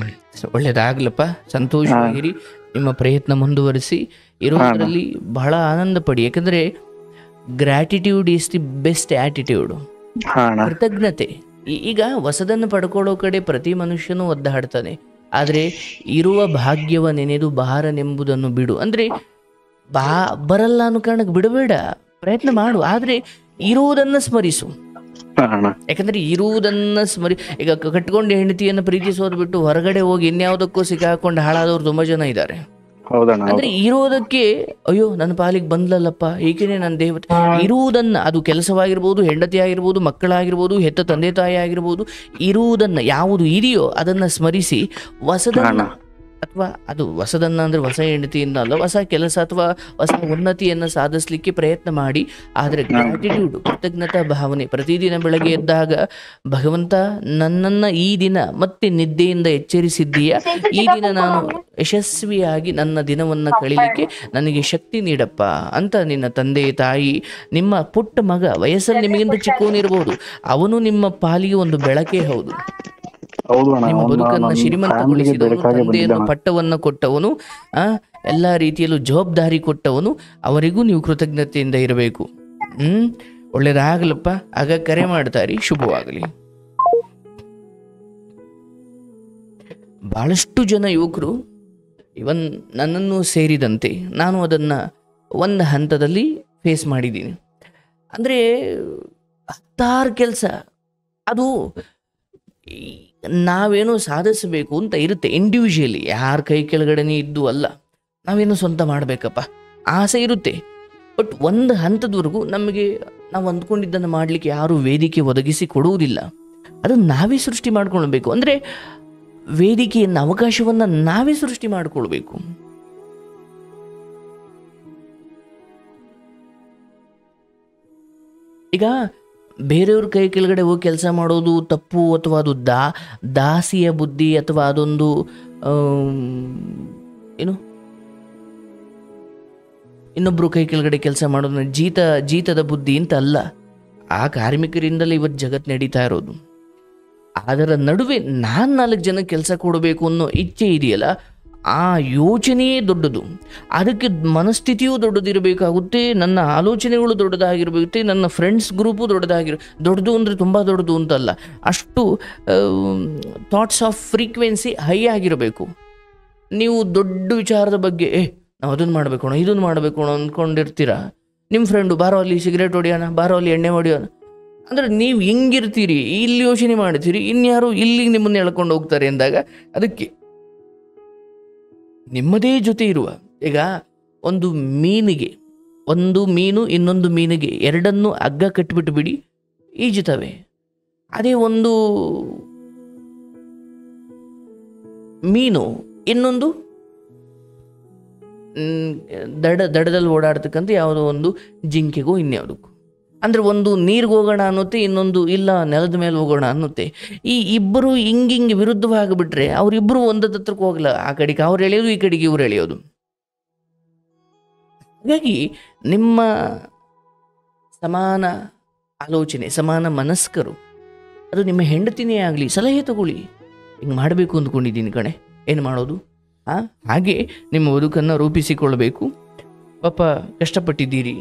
ಒಳ್ಳೇದಾಗ್ಲಪ್ಪ, ಸಂತೋಷವಾಗಿರಿ, ನಿಮ್ಮ ಪ್ರಯತ್ನ ಮುಂದುವರಿಸಿ. ಇರೋದ್ರಲ್ಲಿ ಬಹಳ ಆನಂದ ಪಡಿ. ಯಾಕಂದ್ರೆ gratitude is the best attitude. ಕೃತಜ್ಞತೆ. ಈಗ ಹೊಸದನ್ನು ಪಡ್ಕೊಳ್ಳೋ ಕಡೆ ಪ್ರತಿ ಮನುಷ್ಯನೂ ಒದ್ದಾಡ್ತಾನೆ. ಆದ್ರೆ ಇರುವ ಭಾಗ್ಯವ ನೆನೆದು ಬಹಾರನೆಂಬುದನ್ನು ಬಿಡು. ಅಂದ್ರೆ ಬರಲ್ಲ ಅನ್ನೋ ಕಾರಣಕ್ಕೆ ಬಿಡಬೇಡ, ಪ್ರಯತ್ನ ಮಾಡು. ಆದ್ರೆ ಇರುವುದನ್ನ ಸ್ಮರಿಸು. ಯಾಕಂದ್ರೆ ಇರುವುದನ್ನ ಈಗ ಕಟ್ಕೊಂಡು ಹೆಂಡತಿಯನ್ನು ಪ್ರೀತಿಸೋದು ಬಿಟ್ಟು ಹೊರಗಡೆ ಹೋಗಿ ಇನ್ಯಾವುದಕ್ಕೂ ಸಿಕ್ಕಾಕೊಂಡು ಹಾಳಾದವ್ರು ತುಂಬಾ ಜನ ಇದ್ದಾರೆ. ಅಂದ್ರೆ ಇರೋದಕ್ಕೆ ಅಯ್ಯೋ ನನ್ನ ಪಾಲಿಗೆ ಬಂದ್ಲಲ್ಲಪ್ಪ, ಏಕೆನೆ ನನ್ನ ದೇವತೆ. ಇರುವುದನ್ನ, ಅದು ಕೆಲಸವಾಗಿರ್ಬೋದು, ಹೆಂಡತಿ ಆಗಿರ್ಬೋದು, ಮಕ್ಕಳಾಗಿರ್ಬೋದು, ಹೆತ್ತ ತಂದೆ ತಾಯಿ ಆಗಿರ್ಬೋದು, ಇರುವುದನ್ನ ಯಾವುದು ಇದೆಯೋ ಅದನ್ನ ಸ್ಮರಿಸಿ ಹೊಸದನ್ನ, ಅಥವಾ ಅದು ಹೊಸದನ್ನ ಅಂದ್ರೆ ಹೊಸ ಹೆಂಡತಿಯಿಂದ ಅಲ್ಲ, ಹೊಸ ಕೆಲಸ ಅಥವಾ ಹೊಸ ಉನ್ನತಿಯನ್ನು ಸಾಧಿಸ್ಲಿಕ್ಕೆ ಪ್ರಯತ್ನ ಮಾಡಿ. ಆದರೆ ಗ್ರಾಟಿಟ್ಯೂಡ್, ಕೃತಜ್ಞತಾ ಭಾವನೆ, ಪ್ರತಿದಿನ ಬೆಳಗ್ಗೆ ಎದ್ದಾಗ ಭಗವಂತ ನನ್ನನ್ನ ಈ ದಿನ ಮತ್ತೆ ನಿದ್ದೆಯಿಂದ ಎಚ್ಚರಿಸಿದ್ದೀಯ, ಈ ದಿನ ನಾನು ಯಶಸ್ವಿಯಾಗಿ ನನ್ನ ದಿನವನ್ನ ಕಳೀಲಿಕ್ಕೆ ನನಗೆ ಶಕ್ತಿ ನೀಡಪ್ಪ ಅಂತ ನಿನ್ನ ತಂದೆ ತಾಯಿ, ನಿಮ್ಮ ಪುಟ್ಟ ಮಗ, ವಯಸ್ಸಲ್ಲಿ ನಿಮಗಿಂತ ಚಿಕ್ಕವನಿರ್ಬೋದು, ಅವನು ನಿಮ್ಮ ಪಾಲಿಗೆ ಒಂದು ಬೆಳಕೇ ಹೌದು. ನಿಮ್ಮ ಬದುಕನ್ನು ಶ್ರೀಮಂತಗೊಳಿಸಿದವನು, ತಂದೆಯನ್ನು ಪಟ್ಟವನ್ನು ಕೊಟ್ಟವನು, ಎಲ್ಲಾ ರೀತಿಯಲ್ಲೂ ಜವಾಬ್ದಾರಿ ಕೊಟ್ಟವನು, ಅವರಿಗೂ ನೀವು ಕೃತಜ್ಞತೆಯಿಂದ ಇರಬೇಕು. ಒಳ್ಳೇದಾಗಲಪ್ಪ. ಆಗ ಕರೆ ಮಾಡ್ತಾರಿ, ಶುಭವಾಗಲಿ. ಬಹಳಷ್ಟು ಜನ ಯುವಕರು, ಇವನ್ ನನ್ನನ್ನು ಸೇರಿದಂತೆ ನಾನು ಅದನ್ನ ಒಂದು ಹಂತದಲ್ಲಿ ಫೇಸ್ ಮಾಡಿದ್ದೀನಿ. ಅಂದ್ರೆ 10 ಕೆಲಸ, ಅದು ನಾವೇನೋ ಸಾಧಿಸಬೇಕು ಅಂತ ಇರುತ್ತೆ ಇಂಡಿವಿಜುವಲಿ, ಯಾರ ಕೈ ಕೆಳಗಡೆನೇ ಇದ್ದು ಅಲ್ಲ. ನಾವೇನೋ ಸ್ವಂತ ಮಾಡಬೇಕಪ್ಪ ಆಸೆ ಇರುತ್ತೆ. ಬಟ್ ಒಂದು ಹಂತದವರೆಗೂ ನಮಗೆ ನಾವು ಅಂದ್ಕೊಂಡಿದ್ದನ್ನು ಮಾಡಲಿಕ್ಕೆ ಯಾರು ವೇದಿಕೆ ಒದಗಿಸಿ ಕೊಡುವುದಿಲ್ಲ. ಅದನ್ನು ನಾವೇ ಸೃಷ್ಟಿ ಮಾಡ್ಕೊಳ್ಬೇಕು. ಅಂದರೆ ವೇದಿಕೆಯನ್ನು, ಅವಕಾಶವನ್ನು ನಾವೇ ಸೃಷ್ಟಿ ಮಾಡಿಕೊಳ್ಬೇಕು. ಈಗ ಬೇರೆಯವ್ರ ಕೈ ಕೆಳಗಡೆ ಹೋಗಿ ಕೆಲಸ ಮಾಡೋದು ತಪ್ಪು, ಅಥವಾ ಅದು ದಾಸಿಯ ಬುದ್ಧಿ, ಅಥವಾ ಅದೊಂದು ಏನು ಇನ್ನೊಬ್ರು ಕೈ ಕೆಳಗಡೆ ಕೆಲಸ ಮಾಡೋದು ಜೀತದ ಬುದ್ಧಿ ಅಂತ ಅಲ್ಲ. ಆ ಕಾರ್ಮಿಕರಿಂದಲೇ ಇವತ್ತು ಜಗತ್ತು ನಡೀತಾ ಇರೋದು. ಅದರ ನಡುವೆ ನಾನು 4 ಜನಕ್ಕೆ ಕೆಲಸ ಕೊಡಬೇಕು ಅನ್ನೋ ಇಚ್ಛೆ ಇದೆಯಲ್ಲ, ಆ ಯೋಚನೆಯೇ ದೊಡ್ಡದು, ಅದಕ್ಕೆ ಮನಸ್ಥಿತಿಯೂ ದೊಡ್ಡದಿರಬೇಕಾಗುತ್ತೆ, ನನ್ನ ಆಲೋಚನೆಗಳು ದೊಡ್ಡದಾಗಿರಬೇಕು, ನನ್ನ ಫ್ರೆಂಡ್ಸ್ ಗ್ರೂಪು ದೊಡ್ಡದು ಅಂದರೆ ತುಂಬ ದೊಡ್ಡದು ಅಂತಲ್ಲ, ಅಷ್ಟು ಥಾಟ್ಸ್ ಆಫ್ ಫ್ರೀಕ್ವೆನ್ಸಿ ಹೈ ಆಗಿರಬೇಕು. ನೀವು ದೊಡ್ಡ ವಿಚಾರದ ಬಗ್ಗೆ ನಾವು ಅದನ್ನು ಮಾಡಬೇಕು ಇದನ್ನು ಮಾಡಬೇಕು ಅಂದ್ಕೊಂಡಿರ್ತೀರ, ನಿಮ್ಮ ಫ್ರೆಂಡು ಬಾರೋ ಅಲ್ಲಿ ಸಿಗರೇಟ್ ಹೊಡಿಯೋಣ, ಬಾರೋ ಅಲ್ಲಿ ಎಣ್ಣೆ ಹೊಡಿಯೋಣ ಅಂದರೆ ನೀವು ಹೆಂಗಿರ್ತೀರಿ, ಇಲ್ಲಿ ಯೋಚನೆ ಮಾಡ್ತೀರಿ, ಇನ್ಯಾರು ಇಲ್ಲಿಗೆ ನಿಮ್ಮನ್ನು ಎಳ್ಕೊಂಡು ಹೋಗ್ತಾರೆ ಅಂದಾಗ ಅದಕ್ಕೆ ನಿಮ್ಮದೇ ಜೊತೆ ಇರುವ, ಈಗ ಒಂದು ಮೀನು ಇನ್ನೊಂದು ಮೀನಿಗೆ ಎರಡನ್ನೂ ಹಗ್ಗ ಕಟ್ಟಿಬಿಟ್ಟು ಬಿಡಿ ಈಜುತ್ತವೆ. ಅದೇ ಒಂದು ಮೀನು ಇನ್ನೊಂದು ದಡದಲ್ಲಿ ಓಡಾಡ್ತಕ್ಕಂಥ ಯಾವುದೋ ಒಂದು ಜಿಂಕೆಗೂ ಇನ್ಯಾವುದಕ್ಕೂ, ಅಂದರೆ ಒಂದು ನೀರಿಗೆ ಹೋಗೋಣ ಅನ್ನುತ್ತೆ, ಇನ್ನೊಂದು ಇಲ್ಲ ನೆಲದ ಮೇಲೆ ಹೋಗೋಣ ಅನ್ನುತ್ತೆ. ಈ ಇಬ್ಬರು ಹಿಂಗೆ ವಿರುದ್ಧವಾಗಿಬಿಟ್ರೆ ಅವರಿಬ್ಬರು ಒಂದದ ಹತ್ರಕ್ಕೆ ಹೋಗಲ್ಲ, ಆ ಕಡೆಗೆ ಅವ್ರು ಎಳೆಯೋದು, ಈ ಕಡೆಗೆ ಇವ್ರು ಎಳೆಯೋದು. ಹಾಗಾಗಿ ನಿಮ್ಮ ಸಮಾನ ಆಲೋಚನೆ, ಸಮಾನ ಮನಸ್ಕರು, ಅದು ನಿಮ್ಮ ಹೆಂಡತಿನೇ ಆಗಲಿ, ಸಲಹೆ ತಗೊಳ್ಳಿ, ಹಿಂಗೆ ಮಾಡಬೇಕು ಅಂದ್ಕೊಂಡಿದ್ದೀನಿ ಕಣೆ, ಏನು ಮಾಡೋದು? ಹಾಗೆ ನಿಮ್ಮ ಬದುಕನ್ನು ರೂಪಿಸಿಕೊಳ್ಳಬೇಕು. ಪಾಪ ಕಷ್ಟಪಟ್ಟಿದ್ದೀರಿ,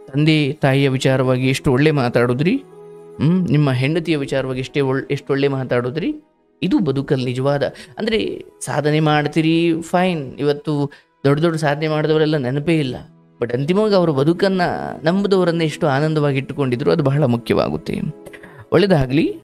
ತಂದೆ ತಾಯಿಯ ವಿಚಾರವಾಗಿ ಎಷ್ಟು ಒಳ್ಳೆ ಮಾತಾಡಿದ್ರಿ, ನಿಮ್ಮ ಹೆಂಡತಿಯ ವಿಚಾರವಾಗಿ ಎಷ್ಟು ಒಳ್ಳೆ ಮಾತಾಡಿದ್ರಿ. ಇದು ಬದುಕಲ್ಲಿ ನಿಜವಾದ, ಅಂದರೆ ಸಾಧನೆ ಮಾಡ್ತೀರಿ ಫೈನ್, ಇವತ್ತು ದೊಡ್ಡ ಸಾಧನೆ ಮಾಡಿದವರೆಲ್ಲ ನೆನಪೇ ಇಲ್ಲ, ಬಟ್ ಅಂತಿಮವಾಗಿ ಅವರ ಬದುಕನ್ನು ನಂಬುದವರನ್ನೇ ಎಷ್ಟು ಆನಂದವಾಗಿ ಇಟ್ಟುಕೊಂಡಿದ್ರು, ಅದು ಬಹಳ ಮುಖ್ಯವಾಗುತ್ತೆ. ಒಳ್ಳೆಯದಾಗಲಿ.